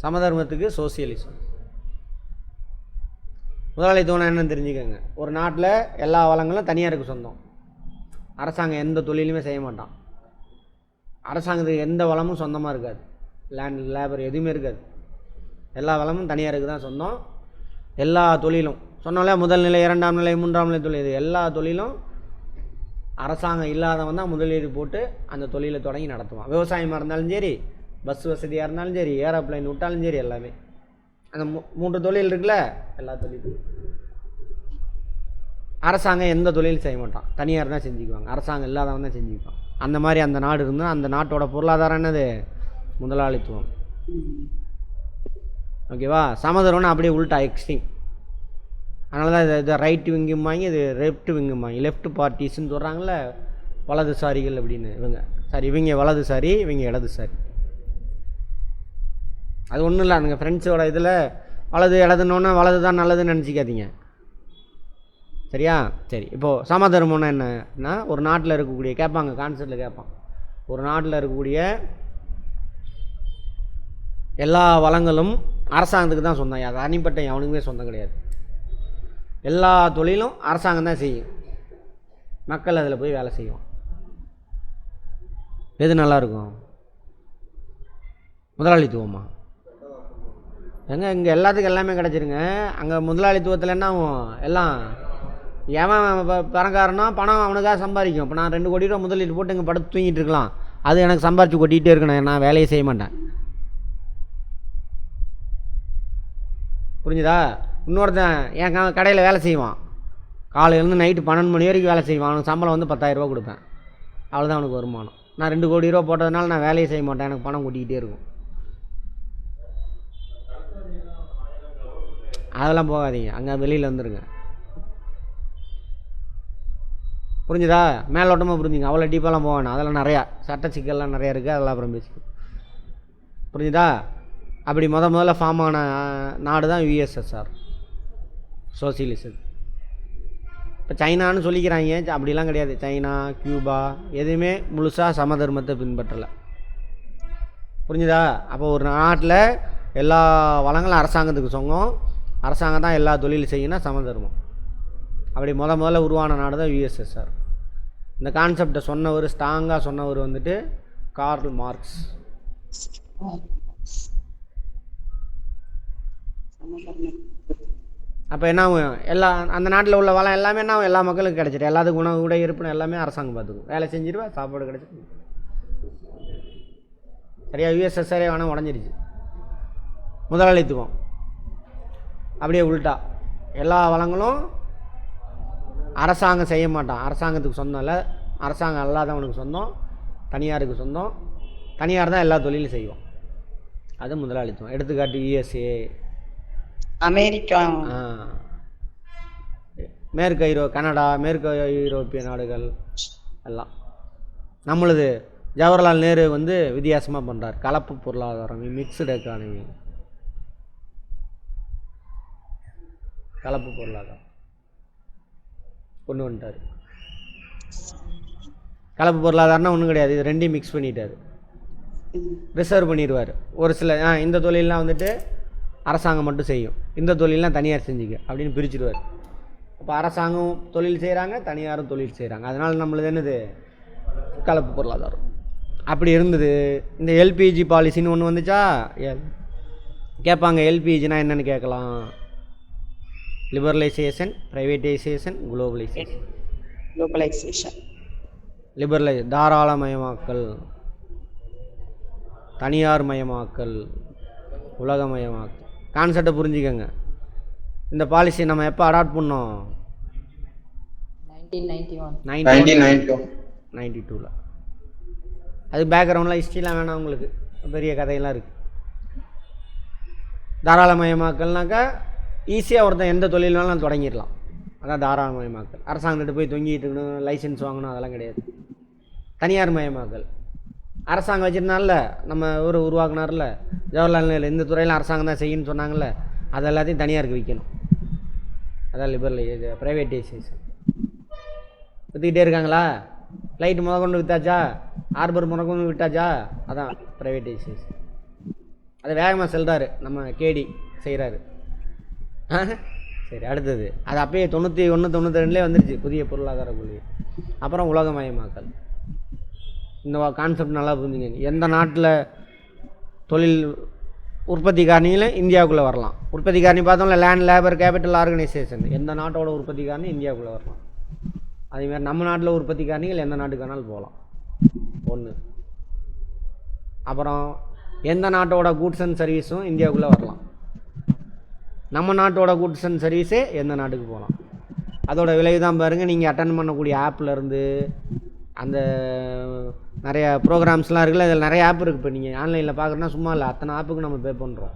சமதர்மத்துக்கு சோசியலிசம். முதலாளித்துவம் என்னன்னு தெரிஞ்சுக்கோங்க. ஒரு நாட்டில் எல்லா வளங்களும் தனியாருக்கு சொந்தம். அரசாங்கம் எந்த தொழிலுமே செய்ய மாட்டான். அரசாங்கத்துக்கு எந்த வளமும் சொந்தமாக இருக்காது. லேண்ட், லேபர் எதுவுமே இருக்காது. எல்லா வளமும் தனியாருக்கு தான் சொந்தம். எல்லா தொழிலும் சொன்னாலே முதல் நிலை, 2ஆம் நிலை, 3ஆம் நிலை தொழில், இது எல்லா தொழிலும் அரசாங்கம் இல்லாதவன் தான் முதலீடு போட்டு அந்த தொழிலை தொடங்கி நடத்துவான். விவசாயமாக இருந்தாலும் சரி, பஸ் வசதியாக இருந்தாலும் சரி, ஏரோப்ளைன் விட்டாலும் சரி, எல்லாமே அந்த 3 தொழில் இருக்குல்ல, எல்லா தொழிலும் அரசாங்கம் எந்த தொழிலும் செய்ய மாட்டான், தனியார் தான் செஞ்சுக்குவாங்க. அரசாங்கம் இல்லாதவன் தான் செஞ்சுக்குவான். அந்த மாதிரி அந்த நாடு இருந்தால் அந்த நாட்டோட பொருளாதாரம் என்னது, முதலாளித்துவம். ஓகேவா? சமதர்மம்னா அப்படியே உள்டா, எக்ஸ்ட்ரீம். அதனால தான் இதை ரைட் விங்குமாங்க, இது லெஃப்ட் விங்குமாங்க. லெஃப்ட் பார்ட்டிஸ்ன்னு சொல்கிறாங்கள, வலதுசாரிகள் அப்படின்னு. இவங்க வலதுசாரி, இவங்க இடதுசாரி. அது ஒன்றும் இல்லை, அந்த ஃப்ரெண்ட்ஸோட இதில் வலது இடதுன்னொன்னே வலது தான் நல்லதுன்னு நினச்சிக்காதீங்க, சரியா? சரி, இப்போது சமதர்மம்னா என்னன்னா, ஒரு நாட்டில் இருக்கக்கூடிய, கேட்பாங்க கான்செப்டில் கேட்பான், ஒரு நாட்டில் இருக்கக்கூடிய எல்லா வளங்களும் அரசாங்கத்துக்கு தான் சொந்தம். அது தனிப்பட்ட எவனுக்குமே சொந்தம் கிடையாது. எல்லா தொழிலும் அரசாங்கம் தான் செய்யும். மக்கள் அதில் போய் வேலை செய்வோம். எது நல்லாயிருக்கும்? முதலாளித்துவமா? இங்கே எல்லாத்துக்கும் எல்லாமே கிடச்சிருங்க. அங்கே முதலாளித்துவத்தில் என்ன ஆகும், எல்லாம் எவன் பணக்காரனோ பணம் அவனுக்காக சம்பாதிக்கும். இப்போ நான் 2 கோடி ரூபா முதலீடு போட்டு இங்கே படுத்து தூங்கிட்டு இருக்கலாம், அது எனக்கு சம்பாரித்து கொட்டிகிட்டே இருக்கணும், நான் வேலையை செய்ய மாட்டேன். புரிஞ்சுதா? இன்னொருத்தன் என் கடையில் வேலை செய்வான், காலையிலேருந்து நைட்டு 12 மணி வரைக்கும் வேலை செய்வான், அவனுக்கு சம்பளம் வந்து 10,000 ரூபா கொடுப்பேன், அவ்வளோதான் அவனுக்கு வருமானம். நான் 2 கோடி ரூபா போட்டதுனால நான் வேலையை செய்ய மாட்டேன், எனக்கு பணம் கொட்டிக்கிட்டே இருக்கும். அதெல்லாம் போகாதீங்க, அங்கே வெளியில் வந்துடுங்க. புரிஞ்சுதா? மேலோட்டமாக புரிஞ்சுங்க, அவ்வளோ டீப்பாலாம் போவேணும். அதெல்லாம் நிறையா சட்ட சிக்கல்லாம் நிறையா இருக்குது, அதெல்லாம் அப்புறம் பேசிக்கணும். புரிஞ்சுதா? அப்படி முதல்ல ஃபார்ம் ஆன நாடு தான் USSR, சோசியலிசம். இப்போ சைனான்னு சொல்லிக்கிறாங்க, அப்படிலாம் கிடையாது. சைனா, கியூபா எதுவுமே முழுசாக சமதர்மத்தை பின்பற்றலை. புரிஞ்சுதா? அப்போ ஒரு நாட்டில் எல்லா வளங்களும் அரசாங்கத்துக்கு சொந்தம், அரசாங்கம் தான் எல்லா தொழிலும் செய்யணும், சமதர்மம். அப்படி முதல்ல உருவான நாடு தான் USSR. இந்த கான்செப்டை சொன்னவர், ஸ்ட்ராங்காக சொன்னவர் வந்துட்டு கார்ல் மார்க்ஸ். அப்போ என்ன ஆகும், எல்லா அந்த நாட்டில் உள்ள வளம் எல்லாமே என்ன ஆகும், எல்லா மக்களுக்கும் கிடச்சிட்டு, எல்லாத்துக்கும் உணவு, உடை, இருப்பினும் எல்லாமே அரசாங்கம் பார்த்துக்கும். வேலை செஞ்சிருவா, சாப்பாடு கிடச்சிட்டு. சரியா? USSR வேணால் உடஞ்சிருச்சு. முதலாளித்துவம் அப்படியே உள்டா, எல்லா வளங்களும் அரசாங்கம் செய்ய மாட்டான், அரசாங்கத்துக்கு சொந்தம் இல்லை, அரசாங்கம் அல்லாதவனுக்கு சொந்தம், தனியாருக்கு சொந்தம், தனியார் தான் எல்லா தொழிலும் செய்வோம். அது முதலாளித்துவம். எடுத்துக்காட்டு USA, அமெரிக்கா, கனடா, மேற்கு ஐரோப்பிய நாடுகள் எல்லாம். நம்மளுது ஜவஹர்லால் நேரு வந்து வித்தியாசமாக பண்ணுறார், கலப்பு பொருளாதாரம், மிக்சடு எக்கானமி, கலப்பு பொருளாதாரம் கொண்டு வந்துட்டார். கலப்பு பொருளாதாரம்னா ஒன்றும் கிடையாது, இது ரெண்டையும் மிக்ஸ் பண்ணிட்டார், ரிசர்வ் பண்ணிடுவார். ஒரு சில இந்த தொழிலெலாம் வந்துட்டு அரசாங்கம் மட்டும் செய்யும், இந்த தொழிலெலாம் தனியார் செஞ்சுக்க அப்படின்னு பிரிச்சுடுவார். அப்போ அரசாங்கம் தொழில் செய்கிறாங்க, தனியாரும் தொழில் செய்கிறாங்க. அதனால் நம்மளது என்னது, கலப்பு பொருளாதாரம். அப்படி இருந்தது. இந்த LPG பாலிசின்னு ஒன்று வந்துச்சா, கேட்பாங்க எல்பிஜினா என்னன்னு கேட்கலாம். Liberalisation, privatisation, globalisation. குளோபலைசேஷன். தாராளமயமாக்கல், தனியார் மயமாக்கல், உலகமயமாக்கல். கான்செப்டை புரிஞ்சுக்கங்க. இந்த பாலிசி நம்ம எப்போ அடாப்ட் பண்ணோம்? 1992. அது பேக்ரவுண்டில் ஹிஸ்ட்ரிலாம் வேணாம் உங்களுக்கு, பெரிய கதையெல்லாம் இருக்குது. தாராளமயமாக்கல்னாக்கா ஈஸியாக ஒருத்தன் எந்த தொழில்னாலும் தொடங்கிடலாம். அதான் தாராளமயமாக்கல். அரசாங்கத்திட்ட போய் தொங்கிட்டு இருக்கணும், லைசன்ஸ் வாங்கணும், அதெல்லாம் கிடையாது. தனியார் மயமாக்கல், அரசாங்கம் வச்சுருந்தால நம்ம ஊர் உருவாக்குனார்ல ஜவஹர்லால் நேரு, இந்த துறையில் அரசாங்கம் தான் செய்யணும்னு சொன்னாங்கல்ல, அது எல்லாத்தையும் தனியாருக்கு விற்கணும். அதான் ப்ரைவேட்டைசேஷன். விற்றுக்கிட்டே இருக்காங்களா? ஃப்ளைட் கொண்டு விற்றாச்சா? ஹார்பர் கொண்டு விட்டாச்சா? அதான் ப்ரைவேட்டைசேஷன். அதை வேகமாக செல்றாரு நம்ம கேடி செய்கிறாரு. சரி, அடுத்தது அது அப்பயே 91, 92 வந்துருச்சு புதிய பொருளாதார கொள்கை. அப்புறம் உலகமயமாக்கல். இந்த கான்செப்ட் நல்லா புரிஞ்சுங்க. எந்த நாட்டில் தொழில் உற்பத்தி காரணியில் இந்தியாவுக்குள்ளே வரலாம். உற்பத்தி காரணி பார்த்தோம்ல, லேண்ட், லேபர், கேபிட்டல், ஆர்கனைசேஷன். எந்த நாட்டோட உற்பத்தி காரணி இந்தியாவுக்குள்ளே வரலாம். அதேமாதிரி நம்ம நாட்டில் உற்பத்தி காரணிகள் எந்த நாட்டுக்கானாலும் போகலாம். ஒன்று. அப்புறம் எந்த நாட்டோட கூட்ஸ் அண்ட் சர்வீஸும் இந்தியாவுக்குள்ளே வரலாம். நம்ம நாட்டோட கூட்ஸ் அண்ட் சர்வீஸே எந்த நாட்டுக்கு போகலாம். அதோட விளைவு தான் பாருங்கள். நீங்கள் அட்டன் பண்ணக்கூடிய ஆப்லேருந்து அந்த நிறையா ப்ரோக்ராம்ஸ்லாம் இருக்குல்ல, இதில் நிறைய ஆப் இருக்குது. இப்போ நீங்கள் ஆன்லைனில் பார்க்குறேன்னா சும்மா இல்லை, அத்தனை ஆப்புக்கு நம்ம பே பண்ணுறோம்.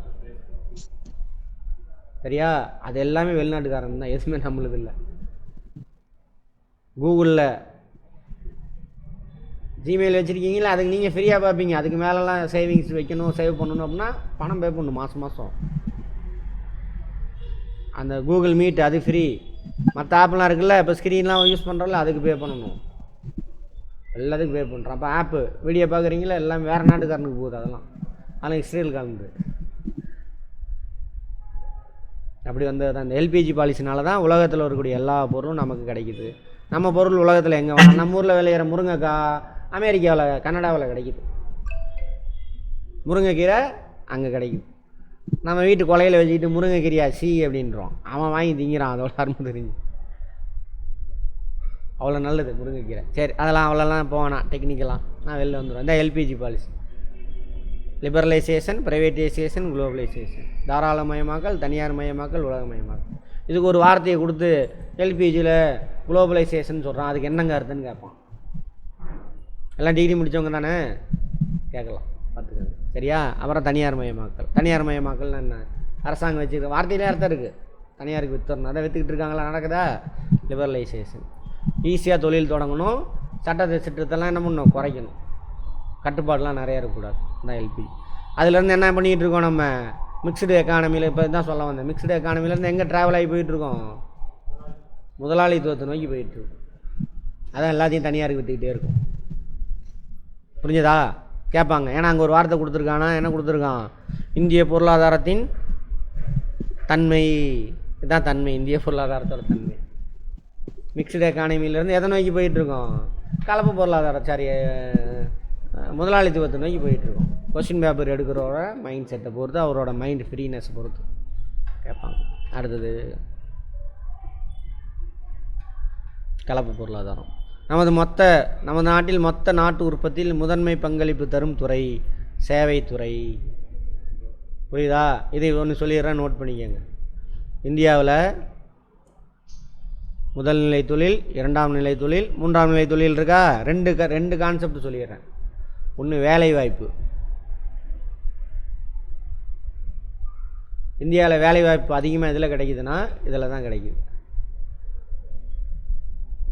சரியா? அது எல்லாமே வெளிநாட்டுக்காரன் தான், எதுவுமே நம்மளுது இல்லை. கூகுளில் ஜிமெயில் வச்சுருக்கீங்களா, அதுக்கு நீங்கள் ஃப்ரீயாக பார்ப்பீங்க. அதுக்கு மேலெலாம் சேவிங்ஸ் வைக்கணும், சேவ் பண்ணணும் அப்படின்னா பணம் பே பண்ணணும் மாதம் மாதம். அந்த கூகுள் மீட் அது ஃப்ரீ. மற்ற ஆப்லாம் இருக்குல்ல, இப்போ ஸ்க்ரீன்லாம் யூஸ் பண்ணுறோம்ல, அதுக்கு பே பண்ணணும். எல்லாத்துக்கும் பே பண்ணுறோம். அப்போ ஆப்பு வீடியோ பார்க்குறீங்களா, எல்லாம் வேறு நாட்டுக்காரனுக்கு போகுது. அதெல்லாம் இஸ்ரேல் கலந்து அப்படி வந்தது தான். இந்த எல்பிஜி பாலிசினால தான் உலகத்தில் இருக்கக்கூடிய எல்லா பொருளும் நமக்கு கிடைக்குது. நம்ம பொருள் உலகத்தில் எங்கே வேணும்? நம்ம ஊரில் விளையிற முருங்கைக்காய் அமெரிக்காவில், கனடாவில் கிடைக்குது. முருங்கைக்கீரை அங்கே கிடைக்குது. நம்ம வீட்டு கொலையில் வச்சுக்கிட்டு முருங்கைக்கீரையா சி அப்படின்றோம். அவன் வாங்கி திங்கிறான், அதோட அருமை தெரிஞ்சு. அவ்வளோ நல்லது முருங்கைக்கீரை. சரி, அதெல்லாம் அவ்வளோலாம் போவேனா டெக்னிக்கெல்லாம், நான் வெளில வந்துடுவேன். இந்த LPG policy, liberalisation, privatisation, globalisation. தாராளமயமாக்கல், தனியார் மயமாக்கல், உலகமயமாக்கல். இதுக்கு ஒரு வார்த்தையை கொடுத்து எல்பிஜியில் குளோபலைசேஷன் சொல்கிறான், அதுக்கு என்னங்க அர்த்தம்னு கேட்பான். எல்லாம் டிகிரி முடித்தவங்க தானே கேட்கலாம், பார்த்துக்கோங்க. சரியா? அப்புறம் தனியார் மயமாக்கல். தனியார் மயமாக்கல்னா என்ன? அரசாங்கம் வச்சுருக்க வார்த்தையிலே அர்த்தம் இருக்குது. தனியாருக்கு விற்றுறணும், அதை விற்றுக்கிட்டு இருக்காங்களா, நடக்குதா? லிபரலைசேஷன். ஈஸியாக தொழில் தொடங்கணும், சட்டத்தை சிற்றத்தெல்லாம் என்ன பண்ணணும், குறைக்கணும், கட்டுப்பாடெலாம் நிறையா இருக்கக்கூடாது. இந்த எல்பிஜி அதுலேருந்து என்ன பண்ணிகிட்டு இருக்கோம் நம்ம? மிக்சடு எக்கானமியில், இப்போ தான் சொல்ல வந்தேன். மிக்சடு எக்கானமிலேருந்து எங்கே ட்ராவல் ஆகி போயிட்டுருக்கோம்? முதலாளித்துவத்தை நோக்கி போயிட்டுருக்கோம். அதான் எல்லாத்தையும் தனியாருக்கு விற்றுக்கிட்டே இருக்கும். புரிஞ்சதா? கேட்பாங்க. ஏன்னா அங்கே ஒரு வார்த்தை கொடுத்துருக்கானா, என்ன கொடுத்துருக்கான்? இந்திய பொருளாதாரத்தின் தன்மை. இதுதான் தன்மை, இந்திய பொருளாதாரத்தோட தன்மை. மிக்சடு எக்கானமிலேருந்து எதை நோக்கி போயிட்டுருக்கோம்? கலப்பு பொருளாதாரம், சாரி, முதலாளித்துவத்தை நோக்கி போயிட்டுருக்கோம். கொஸ்டின் பேப்பர் எடுக்கிறோட மைண்ட் செட்டை பொறுத்து, அவரோட மைண்ட் ஃப்ரீனஸ் பொறுத்து கேட்பாங்க. அடுத்தது கலப்பு பொருளாதாரம். நமது நாட்டில் மொத்த நாட்டு உற்பத்தியில் முதன்மை பங்களிப்பு தரும் துறை சேவைத்துறை. புரியுதா? இதை ஒன்று சொல்லிடுறேன், நோட் பண்ணிக்கோங்க. இந்தியாவில் முதல் நிலை தொழில், இரண்டாம் நிலை தொழில், மூன்றாம் நிலை தொழில் இருக்கா? ரெண்டு கான்செப்ட் சொல்லிடுறேன். ஒன்று வேலை வாய்ப்பு. இந்தியாவில் வேலை வாய்ப்பு அதிகமாக இதில் கிடைக்குதுன்னா இதில் தான் கிடைக்குது.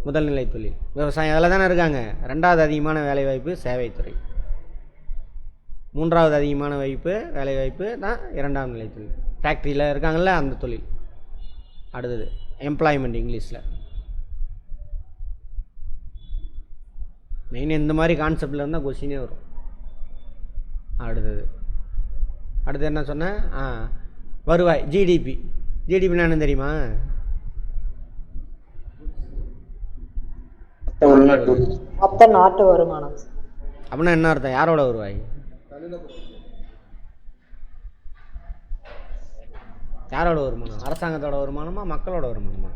முதல் நிலை தொழில் விவசாயம், அதில் தானே இருக்காங்க. ரெண்டாவது அதிகமான வேலைவாய்ப்பு சேவைத்துறை. மூன்றாவது அதிகமான வேலைவாய்ப்பு தான் இரண்டாம் நிலை தொழில். ஃபேக்ட்ரியில் இருக்காங்கள்ல, அந்த தொழில். அடுத்தது எம்ப்ளாய்மெண்ட், இங்கிலீஷில். மெயின் இந்த மாதிரி கான்செப்டில் இருந்தால் கொஸ்டினே வரும். அடுத்து என்ன சொன்னேன்? வருவாய், ஜிடிபி. ஜிடிபின்னா என்ன தெரியுமா? மொத்த நாட்டு வருமானம். அப்படின்னா என்ன அர்த்தம்? யாரோட வருவாய்? யாரோட வருமானம்? அரசாங்கத்தோட வருமானமா மக்களோட வருமானமா?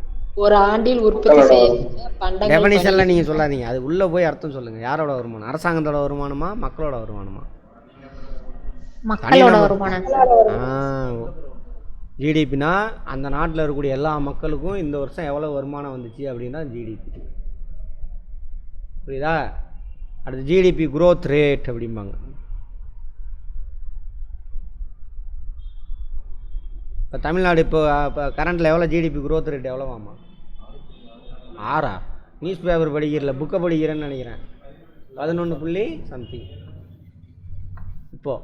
ஒரு ஆண்டில் உற்பத்தி செய்யப்பட்ட பண்டங்கள் டெஃபனிஷன்ல நீங்கள் சொல்லாதீங்க, அது உள்ளே போய் அர்த்தம் சொல்லுங்கள். யாரோட வருமானம்? அரசாங்கத்தோட வருமானமா மக்களோட வருமானமா? மக்களோட வருமானம். ஜிடிபினா அந்த நாட்டில் இருக்கக்கூடிய எல்லா மக்களுக்கும் இந்த வருஷம் எவ்வளோ வருமானம் வந்துச்சு அப்படின்னா ஜிடிபி. புரியுதா? அடுத்து ஜிடிபி growth ரேட் அப்படிம்பாங்க. இப்போ தமிழ்நாடு இப்போ கரண்டில் எவ்வளோ GDP growth rate எவ்வளோவாம்மா? 6. News paper படிக்கிறல, புக்கை படிக்கிறேன்னு நினைக்கிறேன். 11 சம்திங். இப்போது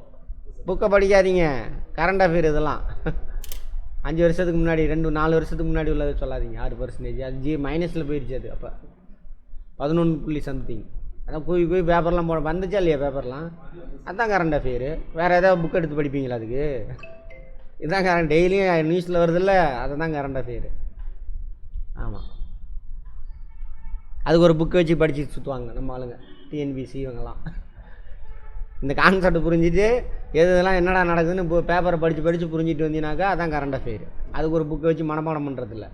புக்கை படிக்காதீங்க, கரண்ட் அஃபேர் இதெல்லாம் 5 வருஷத்துக்கு முன்னாடி 2-4 வருஷத்துக்கு முன்னாடி உள்ளதை சொல்லாதீங்க. 6%. அது மைனஸில் போயிடுச்சு. அது அப்போ 11 சம்திங். அதான் போய் பேப்பர்லாம் போட வந்துச்சா இல்லையா? பேப்பர்லாம் அதுதான் கரண்ட் அஃபேரு. வேறு ஏதாவது புக் எடுத்து படிப்பீங்களா? அதுக்கு இதுதான் கரண்ட். டெய்லியும் நியூஸில் வருதில்ல, அதுதான் கரண்ட் அஃபேரு. ஆமாம், அதுக்கு ஒரு புக்கை வச்சு படித்து சுற்றுவாங்க நம்ம ஆளுங்க, டிஎன்பிசி இவங்கெல்லாம். இந்த கான்செப்ட் புரிஞ்சுட்டு எதுலாம் என்னடா நடக்குதுன்னு இப்போ பேப்பரை படித்து புரிஞ்சிட்டு வந்தீங்கன்னாக்கா அதான் கரண்ட் அஃபேர். அதுக்கு ஒரு புக்கை வச்சு மனப்பாடம் பண்ணுறதில்ல.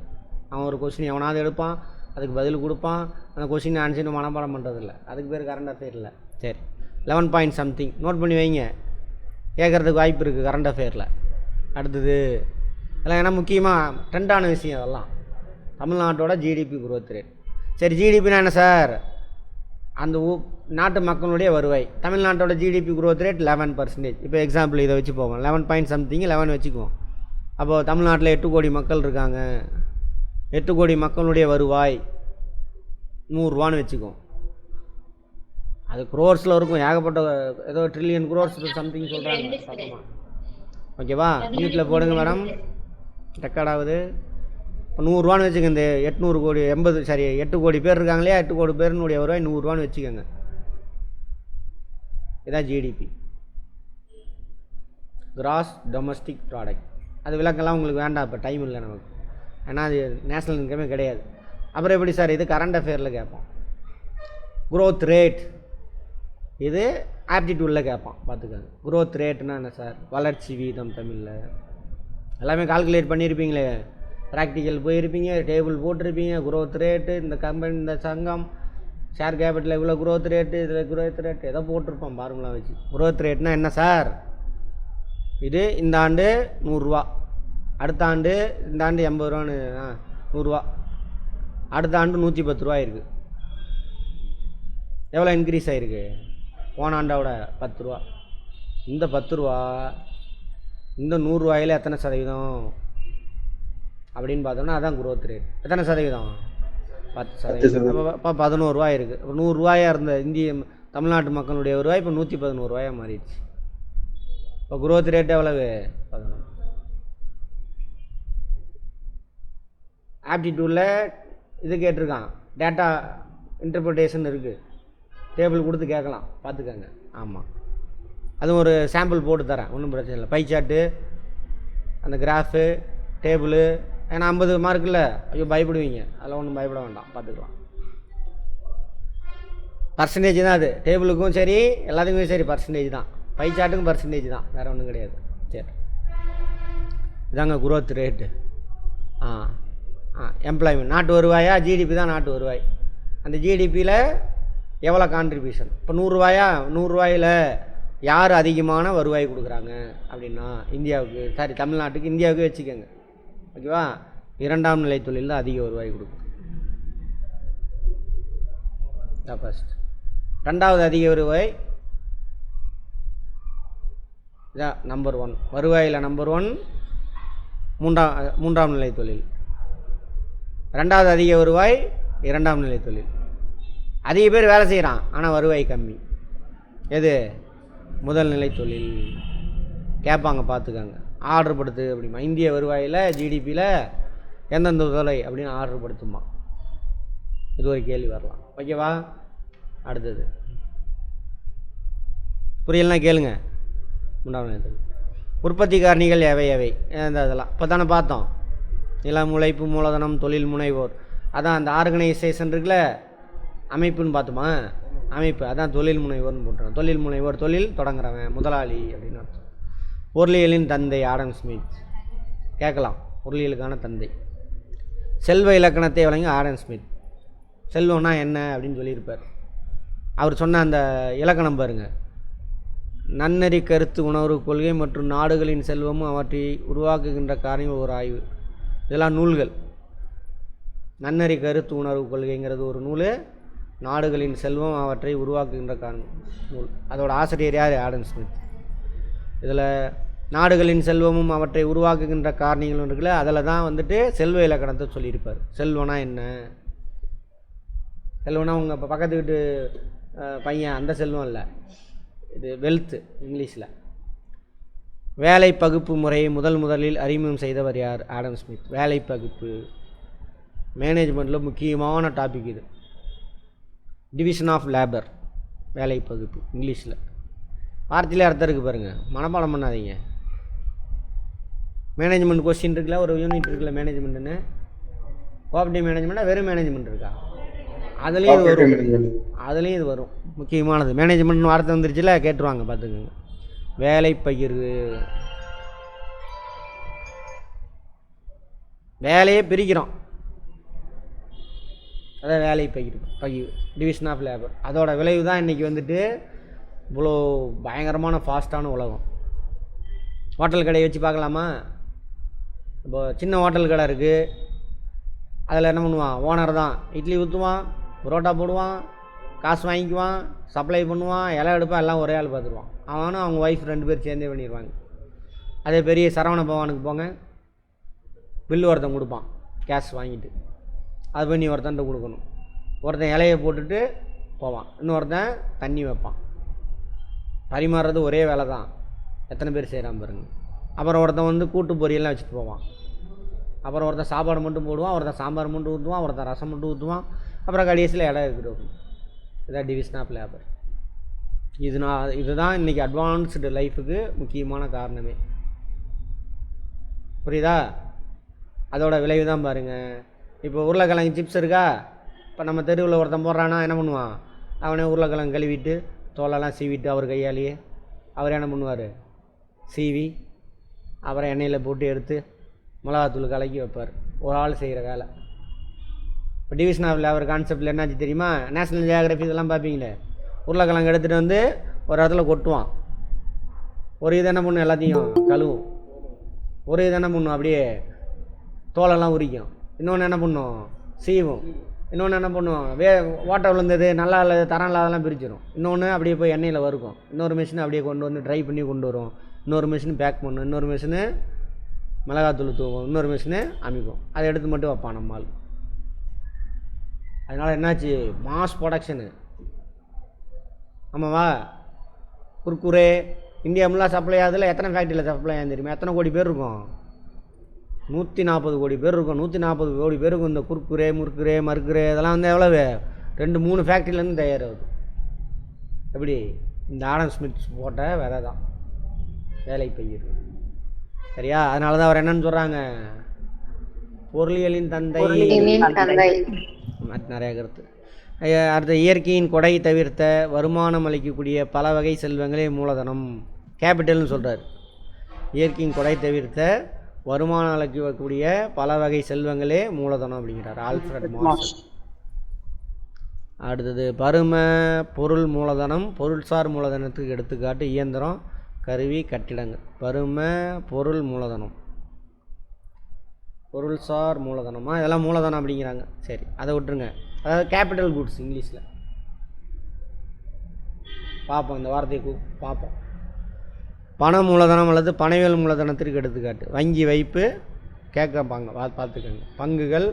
அவன் ஒரு கொஸ்டின் எவனாவது எடுப்பான், அதுக்கு பதில் கொடுப்பான், அந்த கொஸ்டின் ஆன்சர் மனப்பாடம் பண்ணுறதில்ல. அதுக்கு பேர் கரண்ட் அஃபேர் இல்லை. சரி, 11 சம்திங் நோட் பண்ணி வைங்க, கேட்குறதுக்கு வாய்ப்பு இருக்குது கரண்ட் அஃபேரில். அடுத்தது இதெல்லாம் ஏன்னா முக்கியமாக ட்ரெண்டான விஷயம். அதெல்லாம் தமிழ்நாட்டோட ஜிடிபி growth ரேட். சரி, ஜிடிபினா என்ன சார்? அந்த நாட்டு மக்களுடைய வருவாய். தமிழ்நாட்டோட ஜிடிபி growth ரேட் 11%. இப்போ எக்ஸாம்பிள் இதை வச்சு போவோம். 11 சம்திங் 11 வச்சுக்குவோம். அப்போது தமிழ்நாட்டில் 8 கோடி மக்கள் இருக்காங்க. 8 கோடி மக்களுடைய வருவாய் 100 ரூபான்னு வச்சுக்குவோம். அது குரோர்ஸில் இருக்கும், ஏகப்பட்ட ஏதோ ட்ரில்லியன் குரோர்ஸ் சம்திங் சொல்கிறாங்க சத்தமாக. ஓகேவா? மியூட்டில் போடுங்க மேடம், ரெக்கார்ட் ஆகுது. இப்போ 100 ரூபான்னு வச்சுக்கோங்க. இந்த 800 கோடி 8 கோடி பேர் இருக்காங்க இல்லையா? 8 கோடி பேருனுடைய வருவாய் 100 ரூபான்னு வச்சுக்கோங்க. இதான் ஜிடிபி, கிராஸ் டொமஸ்டிக் ப்ராடக்ட். அது விளக்கெல்லாம் உங்களுக்கு வேண்டாம், இப்போ டைம் இல்லை நமக்கு, ஏன்னா அது நேஷ்னல் இன்கமே கிடையாது. அப்புறம் எப்படி சார் இது? கரண்ட் அஃபேரில் கேட்போம். growth ரேட் இது ஆப்டிடியூடில் கேட்பான், பார்த்துக்கோங்க. growth ரேட்னா என்ன சார்? வளர்ச்சி வீதம். தமிழில் எல்லாமே கால்குலேட் பண்ணியிருப்பீங்களே, ப்ராக்டிக்கல் போயிருப்பீங்க, டேபிள் போட்டிருப்பீங்க. growth ரேட்டு, இந்த கம்பெனி, இந்த சங்கம், ஷேர் கேபிட்டலில் இவ்வளோ growth ரேட்டு, இதில் growth ரேட்டு ஏதோ போட்டிருப்போம் ஃபார்முலா வச்சு. growth ரேட்னா என்ன சார்? இது இந்த ஆண்டு 100 ரூபா, அடுத்த ஆண்டு இந்த ஆண்டு 80 ரூபான்னு 100 ரூபா, அடுத்த ஆண்டு 110 ரூபா இருக்குது. எவ்வளோ இன்க்ரீஸ் ஆகிருக்கு? போன ஆண்டோட 10 ரூபா. இந்த 10 ரூபா இந்த 100 ரூபாயில் எத்தனை சதவீதம் அப்படின்னு பார்த்தோம்னா அதான் growth ரேட். எத்தனை சதவீதம்? 10%. இப்போ 11 ரூபா இருக்குது. இப்போ 100 ரூபாயாக இருந்த தமிழ்நாட்டு மக்களுடைய வருவாய் இப்போ 111 ரூபாயாக மாறிடுச்சு. இப்போ growth ரேட் எவ்வளவு? 11. ஆப்டிடியூடில் இது கேட்டிருக்கான், டேட்டா இன்டர்பிரிட்டேஷன் இருக்குது, டேபிள் கொடுத்து கேட்கலாம், பார்த்துக்கோங்க. ஆமாம், அதுவும் ஒரு சாம்பிள் போட்டு தரேன், ஒன்றும் பிரச்சனை இல்லை. பை சார்ட்டு, அந்த கிராஃபு, டேபிள். ஏன்னா 50 மார்க் இல்லை, ஐயோ பயப்படுவீங்க, அதெல்லாம் ஒன்றும் பயப்பட வேண்டாம், பார்த்துக்கலாம். பர்சன்டேஜ் தான் அது, டேபிளுக்கும் சரி எல்லாத்துக்குமே சரி பர்சன்டேஜ் தான், பை சார்ட்டுக்கும் பர்சன்டேஜ் தான், வேறு ஒன்றும் கிடையாது. சரி, இதாங்க growth ரேட்டு. எம்ப்ளாய்மெண்ட், நாட்டு வருவாயா? ஜிடிபி தான் நாட்டு வருவாய். அந்த ஜிடிபியில் எவ்வளோ கான்ட்ரிபியூஷன்? இப்போ 100 ரூபாயா? 100 ரூபாயில் யார் அதிகமான வருவாய் கொடுக்குறாங்க அப்படின்னா இந்தியாவுக்கு, சாரி தமிழ்நாட்டுக்கு, இந்தியாவுக்கு வச்சுக்கோங்க. ஓகேவா? 2ஆம் நிலை தொழில் தான் அதிக வருவாய் கொடுக்கும். ஃபஸ்ட். 2வது அதிக வருவாய் இதான் நம்பர் 1. வருவாயில் நம்பர் 1 மூன்றாம் நிலை தொழில். 2வது அதிக வருவாய் 2ஆம் நிலை தொழில். அதிக பேர் வேலை செய்கிறான், ஆனால் வருவாய் கம்மி. எது? முதல் நிலை தொழில். கேட்பாங்க, பார்த்துக்காங்க. ஆர்டர் படுத்து அப்படிமா, இந்திய வருவாயில் ஜிடிபியில் எந்தெந்த துறை அப்படின்னு ஆர்டர் படுத்துமா, இது ஒரு கேள்வி வரலாம். ஓகேவா? அடுத்தது புரியலனா கேளுங்க. 3ஆம் நிலை தொழில். உற்பத்தி காரணிகள் எவை எவை? அதெல்லாம் இப்போ தானே பார்த்தோம். நிலம், உழைப்பு, மூலதனம், தொழில் முனைவோர். அதான் அந்த ஆர்கனைசேஷன் இருக்குல்ல, அமைப்புன்னு பார்த்தோமா, அமைப்பு, அதான் தொழில் முனைவோர்னு போட்டுறோம். தொழில் முனைவோர், தொழில் தொடங்குறவன், முதலாளி அப்படின்னு அர்த்தம். பொருளியலின் தந்தை ஆடம் ஸ்மித். கேட்கலாம். பொருளியலுக்கான தந்தை. செல்வ இலக்கணத்தை வழங்கி ஆடம் ஸ்மித். செல்வம்னா என்ன அப்படின்னு சொல்லியிருப்பார். அவர் சொன்ன அந்த இலக்கணம் பாருங்கள். நன்னெறி கருத்து உணர்வு கொள்கை மற்றும் நாடுகளின் செல்வமும் அவற்றை உருவாக்குகின்ற காரணங்கள் ஒரு ஆய்வு. இதெல்லாம் நூல்கள். நன்னெறி கருத்து உணர்வு கொள்கைங்கிறது ஒரு நூல். நாடுகளின் செல்வம் அவற்றை உருவாக்குகின்ற காரணம் நூல். அதோட ஆசிரியர் யார்? Adam Smith. இதில் நாடுகளின் செல்வமும் அவற்றை உருவாக்குகின்ற காரணிகளும் இருக்குல்ல, அதில் தான் வந்துட்டு செல்வ இலக்கணத்தை சொல்லியிருப்பார். செல்வனா என்ன? செல்வனா உங்கள் இப்போ பக்கத்து வீட்டு பையன் அந்த செல்வம் இல்லை, இது வெல்த்து இங்கிலீஷில். வேலை பகுப்பு முறையை முதலில் அறிமுகம் செய்தவர் யார்? Adam Smith. வேலை பகுப்பு மேனேஜ்மெண்ட்டில் முக்கியமான டாபிக் இது. டிவிஷன் ஆஃப் லேபர், வேலை பகுப்பு இங்கிலீஷில். வார்த்தையிலே அர்த்தம் இருக்குது பாருங்கள், மனப்பாடம் பண்ணாதீங்க. மேனேஜ்மெண்ட் கொஸ்டின் இருக்குல்ல, ஒரு யூனிட் இருக்குல்ல மேனேஜ்மெண்ட்டுன்னு. கோஆப்ரேட்டிவ் மேனேஜ்மெண்ட்டாக வெறும் மேனேஜ்மெண்ட் இருக்கா? அதுலேயும் இது வரும். அதுலேயும் இது வரும், முக்கியமானது. மேனேஜ்மெண்ட்னு வார்த்தை வந்துருச்சுல, கேட்டுருவாங்க, பார்த்துக்கோங்க. வேலை பகிர்வு, வேலையை பிரிக்கிறோம், அதான் வேலை பகிர்வு டிவிஷன் ஆஃப் லேபர். அதோட விளைவு தான் இன்றைக்கி வந்துட்டு இவ்வளோ பயங்கரமான ஃபாஸ்ட்டான உலகம். ஹோட்டல் கடையை வச்சு பார்க்கலாமா? இப்போ சின்ன ஹோட்டல் கடை இருக்குது, அதில் என்ன பண்ணுவான்? ஓனர் தான் இட்லி ஊற்றுவான், புரோட்டா போடுவான், காசு வாங்கிக்குவான், சப்ளை பண்ணுவான், இலை எடுப்பான், எல்லாம் ஒரே ஆள் பார்த்துருவான். அவனும் அவங்க ஒய்ஃப் 2 பேர் சேர்ந்தே பண்ணிடுவாங்க. அதே பெரிய சரவண பவனுக்கு போங்க, பில்லு ஒருத்தன் கொடுப்பான் கேஷ் வாங்கிட்டு, அது பண்ணி ஒருத்தன்ட்ட கொடுக்கணும். ஒருத்தன் இலையை போட்டுட்டு போவான், இன்னொருத்தன் தண்ணி வைப்பான். பரிமாறுறது ஒரே வேலை தான், எத்தனை பேர் செய்கிறான் பாருங்க. அப்புறம் ஒருத்தன் வந்து கூட்டு பொரியல்லாம் வச்சுட்டு போவான். அப்புறம் ஒருத்தன் சாப்பாடு மட்டும் போடுவான், ஒருத்தன் சாம்பார் மட்டும் ஊற்றுவான், ஒருத்தன் ரசம் மட்டும் ஊற்றுவான். அப்புறம் கடைசியில் இடம் இருக்கிறோம். இதான் டிவிஷன் ஆஃப் லேபர். இதுதான் இன்றைக்கி அட்வான்ஸ்டு லைஃபுக்கு முக்கியமான காரணமே. புரியுதா? அதோட விளைவு தான் பாருங்கள். இப்போ உருளைக்கிழங்கு சிப்ஸ் இருக்கா, இப்போ நம்ம தெருவில் ஒருத்தன் போடுறான்னா என்ன பண்ணுவான்? அவனே உருளைக்கிழங்கு கழுவிட்டு தோலெல்லாம் சீவிட்டு அவர் கையாலேயே அவர் என்ன பண்ணுவார்? சீவி அப்புறம் எண்ணெயில் போட்டு எடுத்து மிளகாத்தூள் கலக்கி வைப்பார். ஒரு ஆள் செய்கிற வேலை. இப்போ டிவிஷன் ஆஃப் லேபர் கான்செப்டில் என்னாச்சு தெரியுமா? நேஷ்னல் ஜியோகிராஃபி இதெல்லாம் பார்ப்பீங்களே, உருளைக்கிழங்கு எடுத்துகிட்டு வந்து ஒரு இடத்துல கொட்டுவான். ஒரு இது என்ன பண்ணும்? எல்லாத்தையும் கழுவும். ஒரு இது என்ன பண்ணும்? அப்படியே தோலெல்லாம் உரிக்கும். இன்னொன்று என்ன பண்ணும்? சீவும். இன்னொன்று என்ன பண்ணும்? ஓட்டை விழுந்தது, நல்லா இல்லை, தரம் இல்லாதெல்லாம் பிரிச்சிடும். இன்னொன்று அப்படியே போய் எண்ணெயில் வறுக்கும். இன்னொரு மிஷின் அப்படியே கொண்டு வந்து ட்ரை பண்ணி கொண்டு வரும். இன்னொரு மிஷின் பேக் பண்ணும். இன்னொரு மிஷினு மிளகாத்தூள் தூவும். இன்னொரு மிஷினு அமைக்கும். அதை எடுத்து மட்டும் வைப்பான் நம்மால். அதனால் என்னாச்சு? Mass production. ஆமாவா? குர்குரே இந்தியா ஃபுல்லாக சப்ளை ஆகுதுல, எத்தனை ஃபேக்ட்ரியில் சப்ளை ஆகுது தெரியுமா? எத்தனை கோடி பேர் இருக்கும்? 140 கோடி பேர் இருக்கும். 140 கோடி பேருக்கும் இந்த குர்குரே, முர்குரே, மர்குரே இதெல்லாம் வந்து எவ்வளவு? 2-3 ஃபேக்ட்ரியிலேருந்து தயாராகுது. எப்படி? இந்த ஆடம் ஸ்மித் போட்ட விதை தான் வேலை பயிர். சரியா? அதனால தான் அவர் என்னன்னு சொல்கிறாங்க? பொருளியலின் தந்தை. நிறைய கருத்து. அடுத்த இயற்கையின் கொடை தவிர்த்த வருமானம் அளிக்கக்கூடிய பல வகை செல்வங்களே மூலதனம், கேபிட்டல்னு சொல்கிறார். இயற்கையின் கொடை தவிர்த்த வருமானம் அளிக்கக்கூடிய பல வகை செல்வங்களே மூலதனம் அப்படிங்கிறார் ஆல்ஃபிரட் மார்ஷல். அடுத்தது பரும பொருள் மூலதனம். பொருள்சார் மூலதனத்துக்கு எடுத்துக்காட்டு இயந்திரம், கருவி, கட்டிடங்கள். பரும பொருள் மூலதனம், பொருள்சார் மூலதனமாக இதெல்லாம் மூலதனம் அப்படிங்கிறாங்க. சரி, அதை விட்டுருங்க. அதாவது கேபிட்டல் குட்ஸ் இங்கிலீஷில் பார்ப்போம், இந்த வார்த்தையை பார்ப்போம். பண மூலதனம் அல்லது பணவியல் மூலதனத்திற்கு எடுத்துக்காட்டு வங்கி வைப்பு கேட்கப்பாங்க, பார்த்துக்கோங்க. பங்குகள்,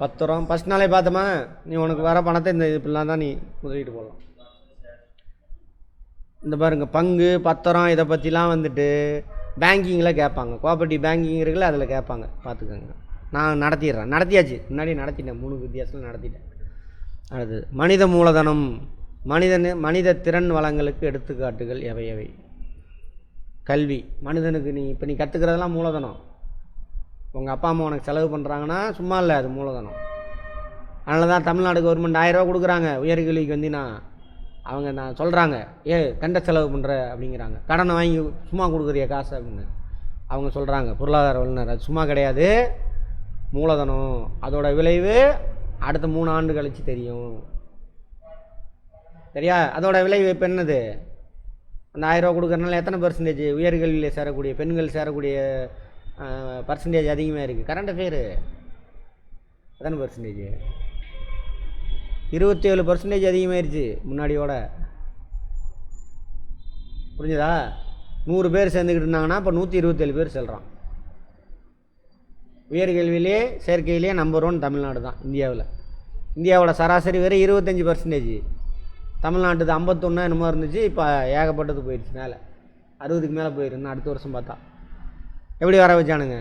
பத்திரம். ஃபஸ்ட் நாளே பார்த்தோமா, நீ உனக்கு வர பணத்தை இந்த இப்படிலாம் தான் நீ முதலீட்டு போடலாம். இந்த பாருங்க, பங்கு, பத்திரம் இதை பற்றிலாம் வந்துட்டு பேங்கிங்கில் கேட்பாங்க. கோஆபரேட்டிவ் பேங்கிங் இருக்குல்ல, அதில் கேட்பாங்க, பார்த்துக்கோங்க. நான் நடத்தியாச்சு, முன்னாடி நடத்திட்டேன், 3 வித்தியாசத்தில் நடத்திட்டேன். அடுத்தது மனித மூலதனம். மனித திறன் வளங்களுக்கு எடுத்துக்காட்டுகள் எவை எவை? கல்வி. மனிதனுக்கு நீ கற்றுக்கிறதெல்லாம் மூலதனம். உங்கள் அப்பா அம்மா உனக்கு செலவு பண்ணுறாங்கன்னா சும்மா இல்லை, அது மூலதனம். அதனால தான் தமிழ்நாடு கவர்மெண்ட் 1000 ரூபா கொடுக்குறாங்க உயர்கல்விக்கு வந்தீங்கன்னா. அவங்க நான் சொல்கிறாங்க, தண்டை செலவு பண்ணுற அப்படிங்கிறாங்க. கடனை வாங்கி சும்மா கொடுக்குறிய காசு அப்படின்னு. அவங்க சொல்கிறாங்க, பொருளாதார வல்லுநர். அது சும்மா கிடையாது, மூலதனம். அதோட விளைவு அடுத்த 3 ஆண்டு கழித்து தெரியும். சரியா? அதோட விளைவு இப்போ என்னது? அந்த 1000 ரூபா கொடுக்குறதுனால எத்தனை பர்சன்டேஜ் உயர்கல்வியில் சேரக்கூடிய பெண்கள் சேரக்கூடிய பர்சன்டேஜ் அதிகமாக இருக்குது? கரண்ட் அஃபேரு எத்தனை பர்சன்டேஜ்? 27% அதிகமாகிடுச்சு முன்னாடியோட. புரிஞ்சுதா? 100 பேர் சேர்ந்துக்கிட்டு இருந்தாங்கன்னா இப்போ 127 பேர் செல்கிறான். உயர்கல்வியிலே சேர்க்கையிலே நம்பர் 1 தமிழ்நாடு தான் இந்தியாவில். இந்தியாவோட சராசரி வெறும் 25%. தமிழ்நாட்டுது 51 என்னமோ இருந்துச்சு, இப்போ ஏகப்பட்டது போயிடுச்சு, மேலே 60க்கு மேலே போயிருந்தேன். அடுத்த வருஷம் பார்த்தா எப்படி வர வச்சானுங்க?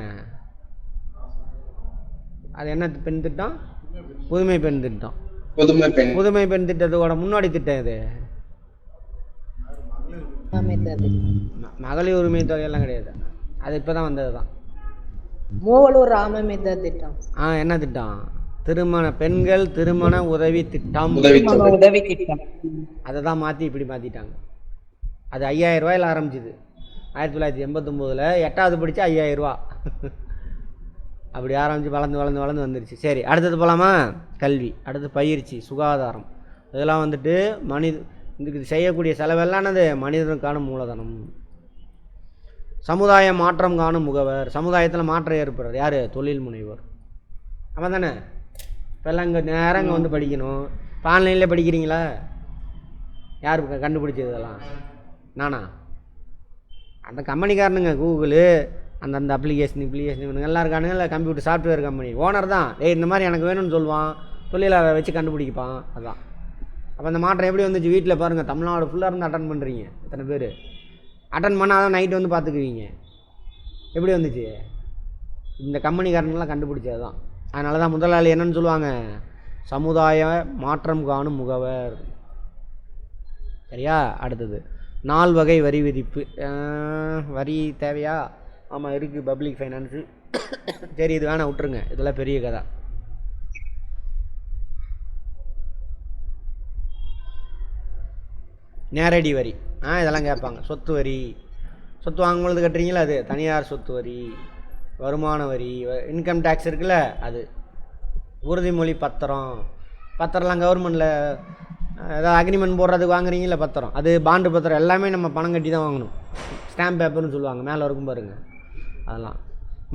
அது என்ன பெண் திட்டம்? புதுமை பெண் திட்டம். புதுமை பெண் திட்டத்தோட முன்னாடி திட்டம் இது மகளிர் உரிமை தொகையெல்லாம் கிடையாது. அது இப்போ தான் வந்தது தான். மூவலூர் ராமமித திட்டம். என்ன திட்டம்? திருமண பெண்கள் திருமண உதவி திட்டம். உதவி திட்டம். அதை தான் மாற்றி இப்படி மாற்றிட்டாங்க. அது 5000 ரூபாயில் ஆரம்பிச்சிது 1989. 8வது படித்தா 5000 ரூபா. அப்படி ஆரம்பித்து வளர்ந்து வளர்ந்து வளர்ந்து வந்துருச்சு. சரி, அடுத்தது போகலாமா? கல்வி. அடுத்து பயிற்சி, சுகாதாரம். இதெல்லாம் வந்துட்டு இதுக்கு செய்யக்கூடிய செலவெல்லாம் என்னது? மனிதனுக்கான மூலதனம். சமுதாய மாற்றம் காணும் முகவர். சமுதாயத்தில் மாற்றம் ஏற்படுறது யார்? தொழில் முனைவர். அவன் தானே. இப்போல்லாம் இங்கே நேரம் இங்கே வந்து படிக்கணும். இப்போ ஆன்லைனில் படிக்கிறீங்களா? யார் கண்டுபிடிச்சது இதெல்லாம்? நானா? அந்த கம்பெனிக்காரனுங்க, கூகுளு, அந்தந்த அப்ளிகேஷன் இவனுங்க எல்லாம் இருக்கானுங்க. இல்லை கம்ப்யூட்டர் சாஃப்ட்வேர் கம்பெனி ஓனர் தான். இந்த மாதிரி எனக்கு வேணும்னு சொல்லுவான், தொழிலாளரை வச்சு கண்டுபிடிப்பான். அதுதான். அப்போ அந்த மாற்றம் எப்படி வந்துச்சு? வீட்டில் பாருங்கள், தமிழ்நாடு ஃபுல்லாக இருந்து அட்டன் பண்ணுறீங்க. எத்தனை பேர் அட்டன் பண்ணால் தான் நைட்டு வந்து பார்த்துக்குவீங்க. எப்படி வந்துச்சு? இந்த கம்பெனிக்காரங்களாம் கண்டுபிடிச்சது தான். அதனால தான் முதலாளி என்னன்னு சொல்லுவாங்க? சமுதாய மாற்றம் காணும் முகவர். சரியா? அடுத்தது 4 வகை வரி விதிப்பு. வரி தேவையா? ஆமாம் இருக்குது, பப்ளிக் ஃபைனான்ஸு. சரி, இது வேணாம், விட்டுருங்க, இதெல்லாம் பெரிய கதை. நேரடி வரி. இதெல்லாம் கேட்பாங்க. சொத்து வரி, சொத்து வாங்கும்பொழுது கட்டுறீங்களா, அது தனியார் சொத்து வரி. வருமான வரி, இன்கம் டேக்ஸ் இருக்குல்ல அது. உறுதிமொழி பத்திரம்லாம் கவர்மெண்ட்டில் ஏதாவது அக்ரிமெண்ட் போடுறதுக்கு வாங்குறீங்களா பத்திரம், அது பாண்டு பத்திரம். எல்லாமே நம்ம பணம் கட்டி தான் வாங்கணும். ஸ்டாம்ப் பேப்பர்னு சொல்லுவாங்க, மேலே இருக்கும் பாருங்கள். அதெல்லாம்.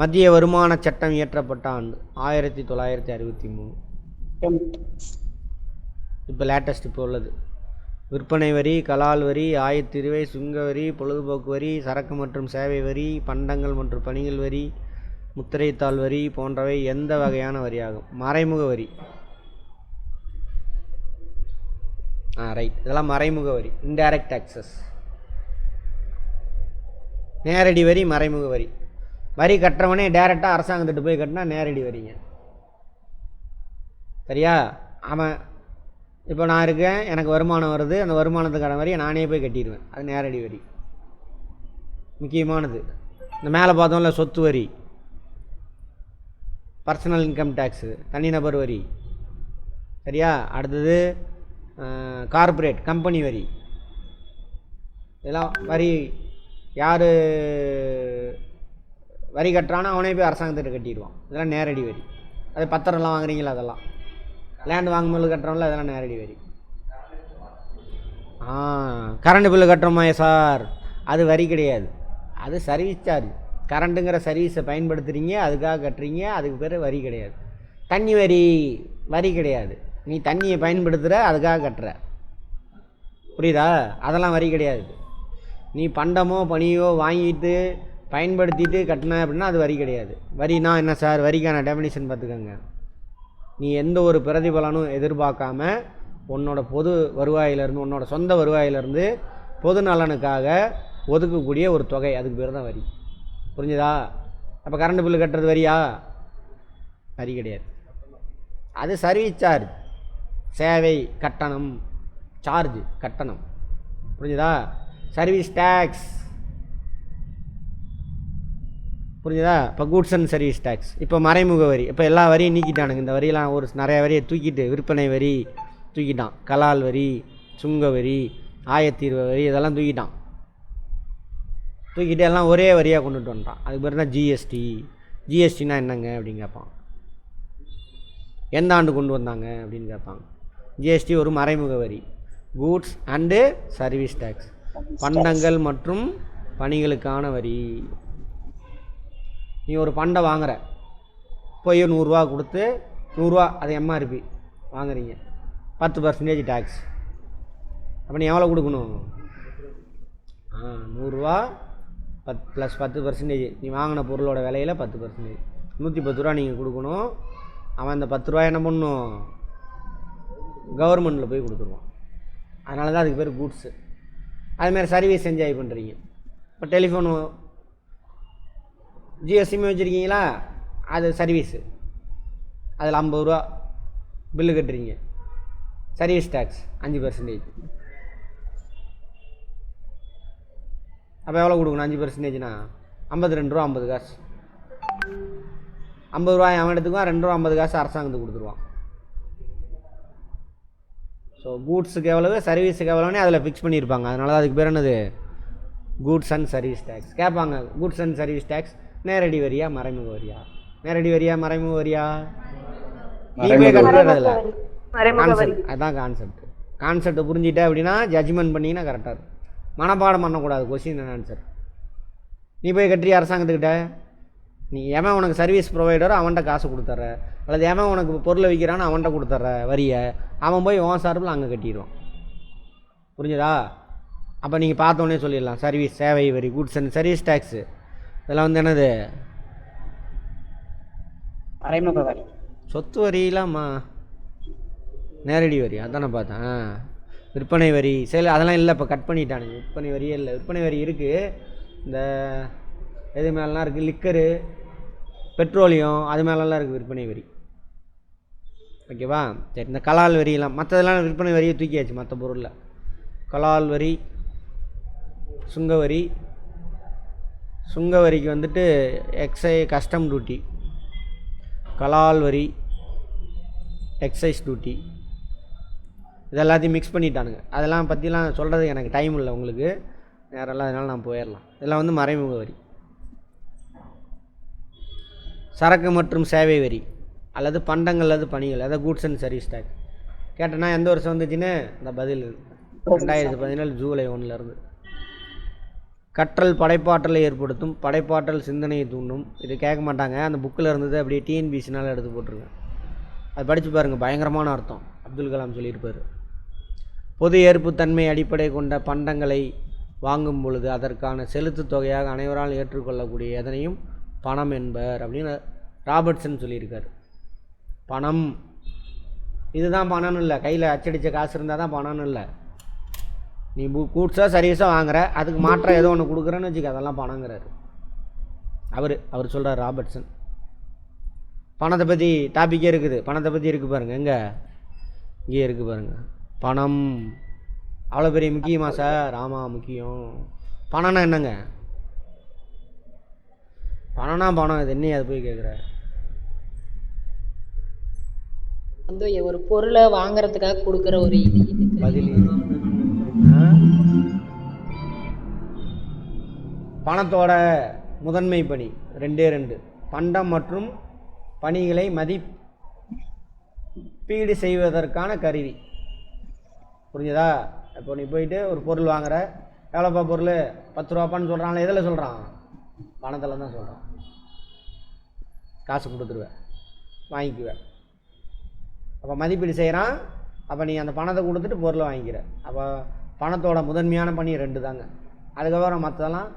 மத்திய வருமான சட்டம் இயற்றப்பட்ட ஆண்டு 1963. இப்போ லேட்டஸ்ட் இப்போ உள்ளது. விற்பனை வரி, கலால் வரி, ஆயத்தீர்வை, சுங்க வரி, பொழுதுபோக்கு வரி, சரக்கு மற்றும் சேவை வரி, பண்டங்கள் மற்றும் பணிகள் வரி, முத்திரைத்தாள் வரி போன்றவை எந்த வகையான வரியாகும்? மறைமுக வரி. ரைட், இதெல்லாம் மறைமுக வரி, இன்டைரக்ட் டாக்ஸஸ். நேரடி வரி, மறைமுக வரி. வரி கட்டுறவனே டைரெக்டாக அரசாங்கத்திட்ட போய் கட்டினா நேரடி வரிங்க. சரியா? அவன் இப்போ நான் இருக்கேன், எனக்கு வருமானம் வருது, அந்த வருமானத்துக்கான வரியை நானே போய் கட்டிடுவேன், அது நேரடி வரி. முக்கியமானது இந்த மேலே பார்த்தோம்ல, சொத்து வரி, பர்சனல் இன்கம் டேக்ஸு, தனிநபர் வரி. சரியா? அடுத்தது கார்ப்பரேட் கம்பெனி வரி. இதெல்லாம் வரி. யார் வரி கட்டுறானோ அவனே போய் அரசாங்கத்திட்ட கட்டிடுவான். இதெல்லாம் நேரடி வரி. அது பத்திரம்லாம் வாங்குறீங்களா, அதெல்லாம் லேண்ட் வாங்கும்போது கட்டுறோம்ல, அதெல்லாம் நேரடி வரி. கரண்ட் பில்லு கட்டுறோமா சார், அது வரி கிடையாது, அது சர்வீஸ் சார்ஜ். கரண்ட்டுங்கிற சர்வீஸை பயன்படுத்துகிறீங்க, அதுக்காக கட்டுறீங்க, அதுக்கு பேர் வரி கிடையாது. தண்ணி வரி, வரி கிடையாது, நீ தண்ணியை பயன்படுத்துகிற, அதுக்காக கட்டுற. புரியுதா? அதெல்லாம் வரி கிடையாது. நீ பண்டமோ பணியோ வாங்கிட்டு பயன்படுத்திட்டு கட்டின அப்படின்னா அது வரி கிடையாது. வரினா என்ன சார்? வரிக்கான டெஃபினிஷன் பார்த்துக்கோங்க. நீ எந்த ஒரு பிரதிபலனும் எதிர்பார்க்காம உன்னோட பொது வருவாயிலிருந்து, உன்னோட சொந்த வருவாயிலிருந்து பொது நலனுக்காக ஒதுக்கக்கூடிய ஒரு தொகை, அதுக்கு பேர் தான் வரி. புரிஞ்சுதா? அப்போ கரண்ட் பில்லு கட்டுறது வரியா? வரி கிடையாது, அது சர்வீஸ் சார்ஜ், சேவை கட்டணம், சார்ஜ் கட்டணம். புரிஞ்சுதா? Service tax. புரிஞ்சுதா? இப்போ கூட்ஸ் அண்ட் சர்வீஸ் டேக்ஸ். இப்போ மறைமுக வரி. இப்போ எல்லா வரியும் நீக்கிட்டானுங்க. இந்த வரியெல்லாம் ஒரு நிறைய வரியை தூக்கிட்டு, விற்பனை வரி தூக்கிட்டான், கலால் வரி, சுங்க வரி, ஆயத்தீர்வை வரி, இதெல்லாம் தூக்கிட்டான். தூக்கிட்டு எல்லாம் ஒரே வரியாக கொண்டுட்டு வந்துட்டான். அதுக்கு பேர் தான் ஜிஎஸ்டி. ஜிஎஸ்டினா என்னங்க அப்படின்னு கேட்பான். எந்த ஆண்டு கொண்டு வந்தாங்க அப்படின்னு கேட்பாங்க. ஜிஎஸ்டி ஒரு மறைமுக வரி, கூட்ஸ் அண்டு சர்வீஸ் டேக்ஸ், பண்டங்கள் மற்றும் பணிகளுக்கான வரி. நீ ஒரு பண்டை வாங்குற, போய் 100 ரூபா கொடுத்து 100 ரூபா அது எம்ஆர்பி வாங்குறீங்க, 10% டேக்ஸ். அப்போ நீ எவ்வளோ கொடுக்கணும்? 100 ரூபா ப்ளஸ் 10%. நீ வாங்கின பொருளோட விலையில் 10%, 110 ரூபா நீங்கள் கொடுக்கணும். அவன் அந்த 10 ரூபா என்ன பண்ணணும்? கவர்மெண்ட்டில் போய் கொடுத்துருவான். அதனால தான் அதுக்கு பேர் கூட்ஸு. அதுமாதிரி சர்வீஸ் என்ஜாய் பண்ணுறீங்க. இப்போ டெலிஃபோனு ஜியோ சிம்மு வச்சுருக்கீங்களா, அது சர்வீஸு. அதில் 50 ரூபா பில்லு கட்டுறீங்க, சர்வீஸ் டேக்ஸ் 5%. அப்போ எவ்வளோ கொடுக்கணும்? 5%னா 52 ரூபா 50 காசு. 50 ரூபாய் அவன் எடுத்துக்குவான், 2 ரூபா 50 காசு அரசாங்கத்துக்கு கொடுத்துருவான். ஸோ கூட்ஸுக்கு எவ்வளவு, சர்வீஸுக்கு எவ்வளோன்னு அதில் ஃபிக்ஸ் பண்ணியிருப்பாங்க. அதனால தான் அதுக்கு பேர் என்னது? Goods and service tax. கேட்பாங்க, கூட்ஸ் அண்ட் சர்வீஸ் டேக்ஸ் நேரடி வரியா மறைமுக வரியா? நேரடி வரியா மறைமுக வரியா? நீங்களே கட்டுறதில்ல. கான்செப்ட் அதுதான் கான்செப்ட். கான்செப்டை புரிஞ்சுட்டே அப்படின்னா ஜட்ஜ்மெண்ட் பண்ணிங்கன்னா கரெக்டாக இருக்கும். மனப்பாடம் பண்ணக்கூடாது கொஸ்டின் அண்ட் ஆன்சர். நீ போய் கட்டுறிய அரசாங்கத்துக்கிட்ட, நீ எவன் உனக்கு சர்வீஸ் ப்ரொவைடரோ அவன்கிட்ட காசு கொடுத்துட்ற, அல்லது எவன் உனக்கு பொருளை விற்கிறான்னு அவன்கிட்ட கொடுத்துட்ற வரியை அவன் போய் உன் சார்பில் அங்கே கட்டிடுவான். புரிஞ்சுதா? அப்போ நீங்கள் பார்த்தோன்னே சொல்லிடலாம், சர்வீஸ் சேவை வரி, கூட்ஸ் அண்ட் சர்வீஸ் டேக்ஸு இதெல்லாம் வந்து என்னது? மறைமுக வரி. சொத்து வரியிலாமா? நேரடி வரி அதான் நான் பார்த்தேன். விற்பனை வரி சேல் அதெல்லாம் இல்லை, இப்போ கட் பண்ணிட்டானுங்க. விற்பனை வரியே இல்லை. விற்பனை வரி இருக்குது, இந்த எது மேலாம் இருக்குது, லிக்கரு, பெட்ரோலியம் அது மேலெல்லாம் இருக்குது விற்பனை வரி. ஓகேவா? சரி, இந்த கலால் வரியெல்லாம் மற்றதெல்லாம் விற்பனை வரியை தூக்கியாச்சு. மற்ற பொருளில் கலால் வரி, சுங்கவரி. சுங்கவரிக்கு வந்துட்டு கஸ்டம் டியூட்டி, கலால் வரி, எக்ஸைஸ் டியூட்டி, இது எல்லாத்தையும் மிக்ஸ் பண்ணிட்டானுங்க. அதெல்லாம் பற்றிலாம் சொல்கிறதுக்கு எனக்கு டைம் இல்லை உங்களுக்கு, நேரெல்லாம் அதனால் நான் போயிடலாம். இதெல்லாம் வந்து மறைமுக வரி. சரக்கு மற்றும் சேவை வரி அல்லது பண்டங்கள் அல்லது பணிகள், அதாவது கூட்ஸ் அண்ட் சர்வீஸ் டேக்ஸ். கேட்டேன்னா எந்த வருஷம் வந்துச்சுன்னு இந்த பதில் 2017 ஜூலை 1 கற்றல் படைப்பாற்றலை ஏற்படுத்தும், படைப்பாற்றல் சிந்தனையை தூண்டும். இது கேட்க மாட்டாங்க, அந்த புக்கில் இருந்தது அப்படியே டிஎன்பிசினால் எடுத்து போட்டிருக்கேன். அது படித்து பாருங்கள், பயங்கரமான அர்த்தம். அப்துல் கலாம் சொல்லியிருப்பார். பொது ஏற்புத்தன்மை அடிப்படை கொண்ட பண்டங்களை வாங்கும் பொழுது அதற்கான செலுத்து தொகையாக அனைவரால் ஏற்றுக்கொள்ளக்கூடிய எதனையும் பணம் என்பர் அப்படின்னு ராபர்ட்சன் சொல்லியிருக்கார். பணம் இதுதான் பணம்னு இல்லை, கையில் அச்சடித்த காசு இருந்தால் தான் பணம்னு இல்லை. நீ கூட்ஸாக சர்வீஸாக வாங்குற, அதுக்கு மாற்றம் ஏதோ ஒன்று கொடுக்குறேன்னு வச்சுக்க, அதெல்லாம் பணங்கிறாரு அவர் சொல்கிறார் ராபர்ட்சன். பணத்தை பற்றி டாப்பிக்கே இருக்குது, பணத்தை பற்றி இருக்குது பாருங்கள், எங்கே இங்கே இருக்குது பாருங்கள். பணம் அவ்வளோ பெரிய முக்கியமா சார்? ஆமாம் முக்கியம். பணம்னா என்னங்க? பணம்னா பணம், இது என்ன அது போய் கேட்குற? வந்து ஒரு பொருளை வாங்குறதுக்காக கொடுக்குற ஒரு இது பதில். பணத்தோட முதன்மை பணி 2 பண்டம் மற்றும் பணிகளை மதிப்பீடு செய்வதற்கான கருவி. புரிஞ்சதா? இப்போ நீ போயிட்டு ஒரு பொருள் வாங்குற, எவ்வளோப்பா பொருள்? 10 ரூபாப்பான்னு சொல்கிறான். எதில் சொல்கிறான்? பணத்தில் தான் சொல்கிறான். காசு கொடுத்துருவேன், வாங்கிக்குவேன். அப்போ மதிப்பீடு செய்கிறான். அப்போ நீ அந்த பணத்தை கொடுத்துட்டு பொருளை வாங்கிக்கிற. அப்போ பணத்தோட முதன்மையான பணி 2 தாங்க. அதுக்கப்புறம் மற்றதெல்லாம்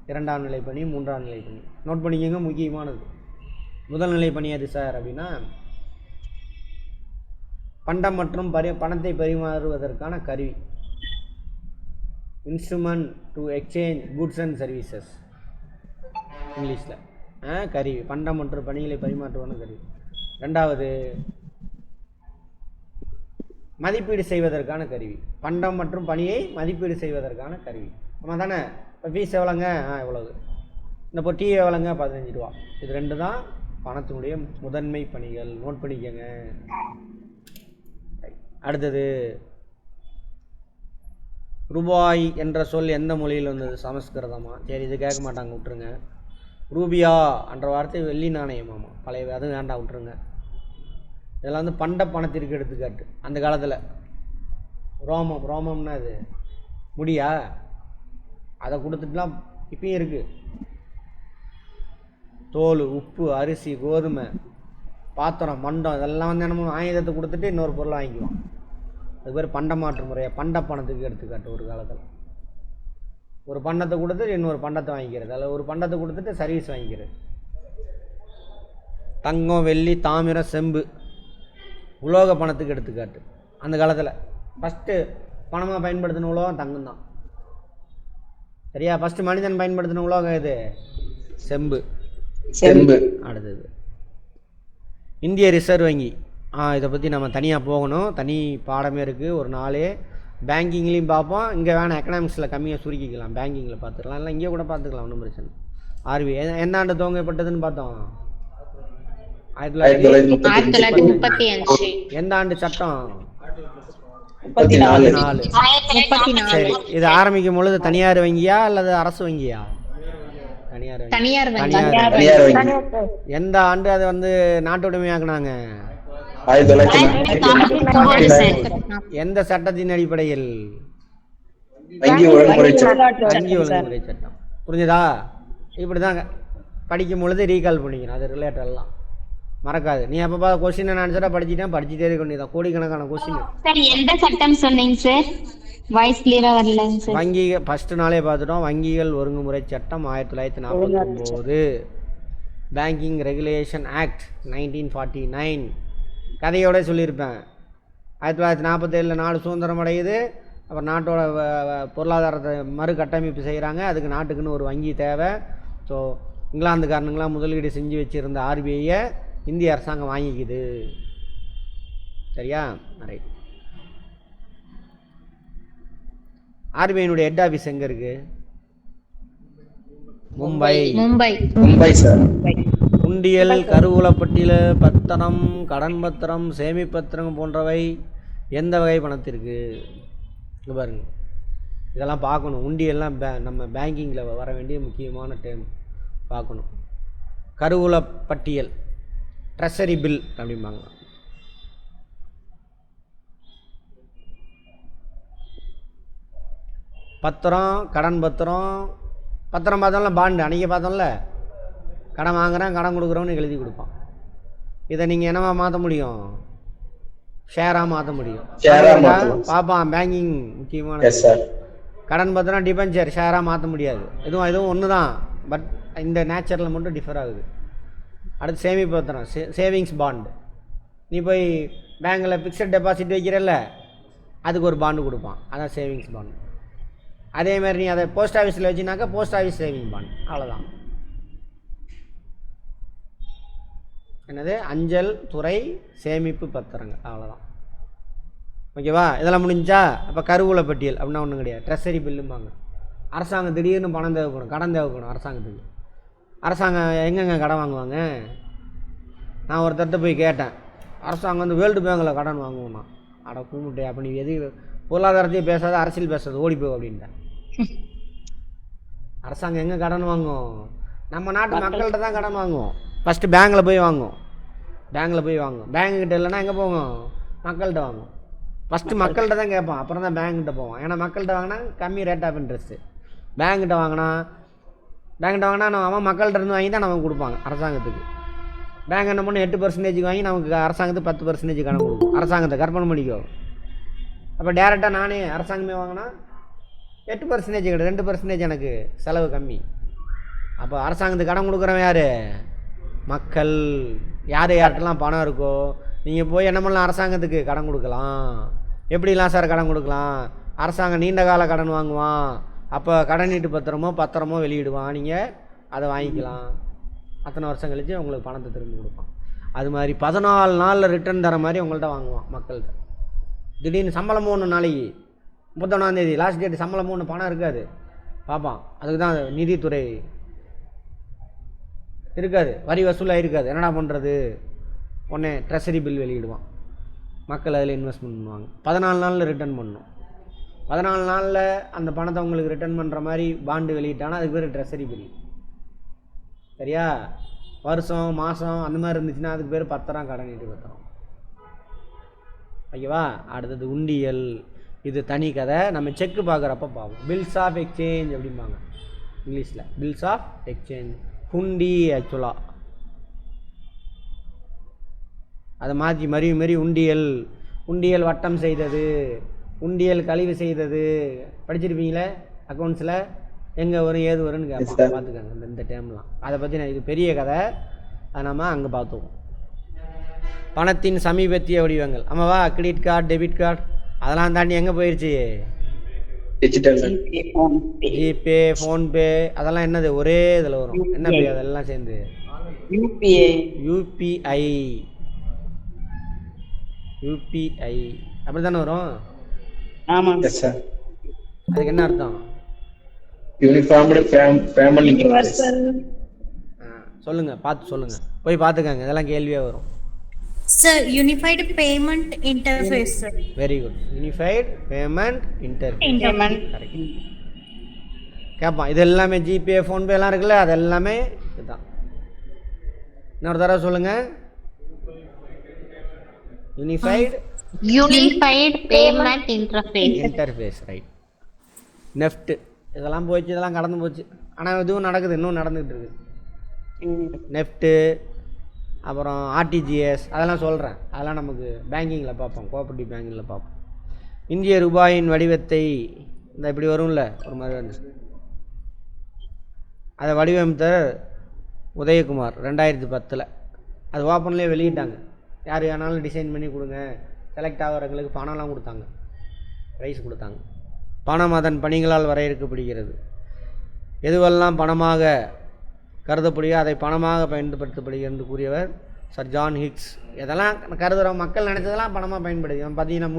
2ஆம் நிலை பணி, 3ஆம் நிலை பணி. நோட் பண்ணிக்கோங்க, முக்கியமானது. முதல் நிலை பணி எது சார் அப்படின்னா, பண்டம் மற்றும் பணத்தை பரிமாறுவதற்கான கருவி. Instrument to exchange goods and services இங்கிலீஷில். கருவி, பண்டம் மற்றும் பணிகளை பரிமாற்றுவான கருவி. 2வது மதிப்பீடு செய்வதற்கான கருவி. பண்டம் மற்றும் பணியை மதிப்பீடு செய்வதற்கான கருவி. ஆமாம் தானே? இப்போ ஃபீஸ் எவ்வளோங்க? எவ்வளவு. இந்த இப்போ டீ எவ்வளோங்க? 15 ரூபா. இது 2 தான் பணத்தினுடைய முதன்மை பணிகள். நோட் பண்ணிக்கங்க. அடுத்தது ரூபாய் என்ற சொல் எந்த மொழியில் வந்தது? சமஸ்கிருதமா? சரி, இது கேட்க மாட்டாங்க, விட்டுருங்க. ரூபியா என்ற வார்த்தை வெள்ளி நாணயமாமா, பழைய, அதுவும் வேண்டாம், விட்டுருங்க. இதெல்லாம் வந்து பண்ட பணத்திற்கு எடுத்துக்காட்டு. அந்த காலத்தில் ரோமம்னா அது முடியா, அதை கொடுத்துட்டுலாம் இப்பயும் இருக்குது. தோல், உப்பு, அரிசி, கோதுமை, பாத்திரம், மண்டம், இதெல்லாம் வந்து என்னமோ ஆயுதத்தை கொடுத்துட்டு இன்னொரு பொருளை வாங்கிக்குவோம். அது பேர் பண்டமாற்று முறையாக பண்ட பணத்துக்கு எடுத்துக்காட்டு. ஒரு காலத்தில் ஒரு பண்டத்தை கொடுத்துட்டு இன்னொரு பண்டத்தை வாங்கிக்கிறது, அதில் ஒரு பண்டத்தை கொடுத்துட்டு சர்வீஸ் வாங்கிக்கிறது. தங்கம், வெள்ளி, தாமிரம், செம்பு உலோக பணத்துக்கு எடுத்துக்காட்டு. அந்த காலத்தில் ஃபஸ்ட்டு பணமாக பயன்படுத்தின உலோகம் தங்கம் தான். சரியா? ஃபஸ்ட்டு மனிதன் பயன்படுத்தின உலோகம் எது? செம்பு. அடுத்தது இந்திய ரிசர்வ் வங்கி. இதை பற்றி நம்ம தனியாக போகணும், தனி பாடமே இருக்குது, ஒரு நாளே. பேங்கிங்லேயும் பார்ப்போம், இங்கே வேணாம், எக்கனாமிக்ஸில் கம்மியாக சுருக்கிக்கலாம், பேங்கிங்கில் பார்த்துக்கலாம், இல்லை இங்கே கூட பார்த்துக்கலாம், ஒன்றும் பிரச்சனை. ஆர்பிஐ எந்த ஆண்டு துவங்கப்பட்டதுன்னு பார்த்தோம்? 1935. எந்த ஆண்டு சட்டம்? 34. சரி, இது ஆரம்பிக்கும் பொழுது தனியார் வங்கியா அல்லது அரசு வங்கியா? தனியார் வங்கி. எந்த ஆண்டு அதை வந்து நாட்டுடைமையாக்குனாங்க? 1949. எந்த சட்டத்தின் அடிப்படையில்? வங்கி ஒழுங்குமுறை சட்டம். புரிஞ்சுதா? இப்படிதாங்க படிக்கும் பொழுது ரீகால் பண்ணிக்கணும், அது ரிலேட்டட்லாம் மறக்காது. நீ அப்போ கொஸ்டின் ஆன்சராக படிச்சுட்டே இருக்க வேண்டியதான், கோடிக்கணக்கான கொஸ்டின். சார் எந்த சட்டம் சொன்னீங்க சார்? வாய்ஸ் கிளியரா வரலங்க சார். வங்கிகள் ஃபர்ஸ்ட் நாளே பார்த்துட்டோம். வங்கிகள் ஒழுங்குமுறை சட்டம் 1949. Banking regulation act 1949. கதையோட சொல்லியிருப்பேன். 1947 நாடு சுதந்திரம் அடையுது. அப்புறம் நாட்டோட பொருளாதாரத்தை மறுகட்டமைப்பு செய்கிறாங்க. அதுக்கு நாட்டுக்குன்னு ஒரு வங்கி தேவை. ஸோ இங்கிலாந்துக்காரனுங்களாம் முதலீடு செஞ்சு வச்சுருந்த ஆர்பிஐயை இந்திய அரசாங்கம் வாங்கிக்குது. சரியா? ரைட். ஆர்பிஐனுடைய ஹெட் ஆஃபீஸ் எங்கே இருக்குது? மும்பை சார். உண்டியல், கருவூலப்பட்டியல், பத்திரம், கடன் பத்திரம், சேமிப்பத்திரம் போன்றவை எந்த வகை பணத்திற்கு? இங்கே பாருங்க, இதெல்லாம் பார்க்கணும். உண்டியெல்லாம் நம்ம பேங்கிங்கில் வர வேண்டிய முக்கியமான டேர்ம் பார்க்கணும். கருவூலப்பட்டியல், ட்ரெஷரி பில் அப்படிம்பாங்க. பத்திரம், கடன் பத்திரம், பத்திரம் பார்த்தோம்ல, பாண்டு அன்றைக்கி பார்த்தோம்ல, கடன் வாங்குறேன் கடன் கொடுக்குறோன்னு எழுதி கொடுப்பான். இதை நீங்கள் என்னவா மாற்ற முடியும்? ஷேராக மாற்ற முடியும். பார்ப்பான் பேங்கிங் முக்கியமான. கடன் பத்திரம் டிபென்ச்சர் ஷேராக மாற்ற முடியாது. இதுவும் ஒன்று தான், பட் இந்த நேச்சரில் மட்டும் டிஃபர் ஆகுது. அடுத்து சேமிப்பு பத்திரம், சேவிங்ஸ் பாண்டு. நீ போய் பேங்கில் ஃபிக்ஸட் டெபாசிட் வைக்கிறல்ல, அதுக்கு ஒரு பாண்டு கொடுப்பான், அதான் சேவிங்ஸ் பாண்டு. அதேமாதிரி நீ அதை போஸ்ட் ஆஃபீஸில் வச்சுனாக்கா போஸ்ட் ஆஃபீஸ் சேவிங் பாண்ட். அவ்வளோதான். என்னது? அஞ்சல் துறை சேமிப்பு பத்திரங்கள். அவ்வளோதான். ஓகேவா? இதெல்லாம் முடிஞ்சா? அப்போ கருவூல பட்டியல் அப்படின்னா ஒன்றும் கிடையாது, ட்ரெஷரி பில்லும்பாங்க. அரசாங்கம் திடீர்னு பணம் தேவைப்படும், கடன் தேவைப்படும் அரசாங்கத்துக்கு. அரசாங்கம் எங்கெங்கே கடன் வாங்குவாங்க? நான் ஒருத்தர்கிட்ட போய் கேட்டேன், அரசாங்கம் வந்து வேர்ல்டு பேங்கில் கடன் வாங்குவோம்னா. அட கூமுட்டே, அப்போ நீ எது பொருளாதாரத்தையும் பேசாத, அரசியல் பேசாது, ஓடிப்போ அப்படின்ட்டேன். அரசாங்கம் எங்கே கடன் வாங்கும்? நம்ம நாட்டு மக்கள்கிட்ட தான் கடன் வாங்குவோம். ஃபஸ்ட்டு பேங்கில் போய் வாங்குவோம். பேங்குக்கிட்ட இல்லைன்னா எங்கே போவோம்? மக்கள்கிட்ட வாங்குவோம். ஃபஸ்ட்டு மக்கள்கிட்ட தான் கேட்போம், அப்புறம் தான் பேங்க்கிட்ட போவோம். ஏன்னா மக்கள்கிட்ட வாங்கினா கம்மி ரேட் ஆஃப் இன்ட்ரெஸ்ட்டு. பேங்க்கிட்ட வாங்கினா அவன் மக்கள்கிட்ட இருந்து வாங்கி தான் நமக்கு கொடுப்பாங்க அரசாங்கத்துக்கு. பேங்க் என்ன பண்ணி 8% வாங்கி நமக்கு அரசாங்கத்துக்கு 10% கடன் கொடுக்கும். அரசாங்கத்தை கற்பனை பண்ணிக்கோ. அப்போ டேரெக்டாக நானே அரசாங்கமே வாங்கினா 8% கிடையாது, 2% எனக்கு செலவு கம்மி. அப்போ அரசாங்கத்துக்கு கடன் கொடுக்குறவன் யார்? மக்கள். யார்கிட்டலாம் பணம் இருக்கோ நீங்கள் போய் என்ன பண்ணலாம்? அரசாங்கத்துக்கு கடன் கொடுக்கலாம். எப்படிலாம் சார் கடன் கொடுக்கலாம்? அரசாங்கம் நீண்ட கால கடன் வாங்குவான். அப்போ கடனீட்டு பத்திரமோ வெளியிடுவான். நீங்கள் அதை வாங்கிக்கலாம். அத்தனை வருஷம் கழித்து உங்களுக்கு பணத்தை திரும்பி கொடுப்பான். அது மாதிரி 14 நாளில் ரிட்டர்ன் தர மாதிரி உங்கள்கிட்ட வாங்குவான் மக்கள்கிட்ட. திடீர்னு சம்பளம் 3 நாளைக்கு 31ஆம் லாஸ்ட் டேட் சம்பளம் 3 பணம் இருக்காது பார்ப்பான். அதுக்கு தான் நிதித்துறை இருக்காது, வரி வசூலாக இருக்காது. என்னடா பண்ணுறது? உடனே ட்ரெஷரி பில் வெளியிடுவான். மக்கள் அதில் இன்வெஸ்ட்மெண்ட் பண்ணுவாங்க. 14 நாளில் ரிட்டர்ன் பண்ணணும். 14 நாளில் அந்த பணத்தை உங்களுக்கு ரிட்டர்ன் பண்ணுற மாதிரி பாண்டு வெளியிட்டானா அதுக்கு பேர் ட்ரெஸரி பில். சரியா? வருஷம் மாதம் அந்த மாதிரி இருந்துச்சுன்னா அதுக்கு பேர் பத்திரம், கடன் நீட்டு பத்திரம். ஓகேவா? அடுத்தது உண்டியல். இது தனி கதை, நம்ம செக்கு பார்க்குறப்ப பார்ப்போம். பில்ஸ் ஆஃப் எக்ஸ்சேஞ்ச் அப்படிம்பாங்க இங்கிலீஷில். Bills of exchange hundi. ஆக்சுவலாக அதை மாற்றி மாரி உண்டியல். உண்டியல் வட்டம் செய்தது, உண்டியல் கழிவு செய்தது. படிச்சிருப்பீங்களே அக்கௌண்ட்ஸில், எங்கே வரும் ஏது வரும்னு கேட்பாங்க. பார்த்துக்கோங்க இந்த டைம்லாம். அதை பற்றி நான், இது பெரிய கதை, அதை நம்ம அங்கே பார்த்துக்குவோம். பணத்தின் சமீபத்திய வடிவங்கள். ஆமாவா? கிரெடிட் கார்டு, டெபிட் கார்டு, அதெல்லாம் தாண்டி எங்கே போயிடுச்சு? டிஜிட்டல். ஜிபே, ஃபோன்பே, அதெல்லாம் என்னது? ஒரே இதில் வரும். என்ன பே அதெல்லாம் சேர்ந்து? யூபிஐ. யூபிஐ அப்படி தானே வரும்? ஆமாம் சார். அதுக்கு என்ன அர்த்தம்? Uniformed family interface. சொல்லுங்க, பார்த்து சொல்லுங்க, போய் பார்த்துக்கங்க, இதெல்லாம் கேள்வியாக வரும். Sir unified payment interface. Very good. Unified payment interface. Correct. கேட்பான். இது எல்லாமே ஜிபே, ஃபோன்பே எல்லாம் இருக்குல்ல, அது எல்லாமே இதுதான். இன்னொரு தடவை சொல்லுங்க. Unified payment interface. Right. NEFT இதெல்லாம் போச்சு, இதெல்லாம் கடந்து போச்சு. ஆனால் இதுவும் நடக்குது, இன்னும் நடந்துகிட்டு இருக்குது. நெஃப்ட்டு, அப்புறம் ஆர்டிஜிஎஸ், அதெல்லாம் சொல்கிறேன். அதெல்லாம் நமக்கு பேங்கிங்கில் பார்ப்போம், கோஆபரேட்டிவ் பேங்கிங்கில் பார்ப்போம். இந்திய ரூபாயின் வடிவத்தை இந்த இப்படி வரும்ல ஒரு மாதிரி வந்து, அதை வடிவமைத்தார் உதயகுமார் 2010. அது ஓப்பன்லேயே வெளியிட்டாங்க. யார் வேணாலும் டிசைன் பண்ணி கொடுங்க, செலக்ட் ஆகிறவங்களுக்கு பணம்லாம் கொடுத்தாங்க, ப்ரைஸ் கொடுத்தாங்க. பணம் அதன் பணிகளால் வரையறுக்கப்படுகிறது. எதுவெல்லாம் பணமாக கருதப்படுகிறோ அதை பணமாக பயன்படுத்தப்படுகிறது என்று கூறியவர் சர் ஜான் ஹிக்ஸ். எதெல்லாம் கருதுகிறோம், மக்கள் நினச்சதெல்லாம் பணமாக பயன்படுது. அவன் பார்த்தீங்கன்னா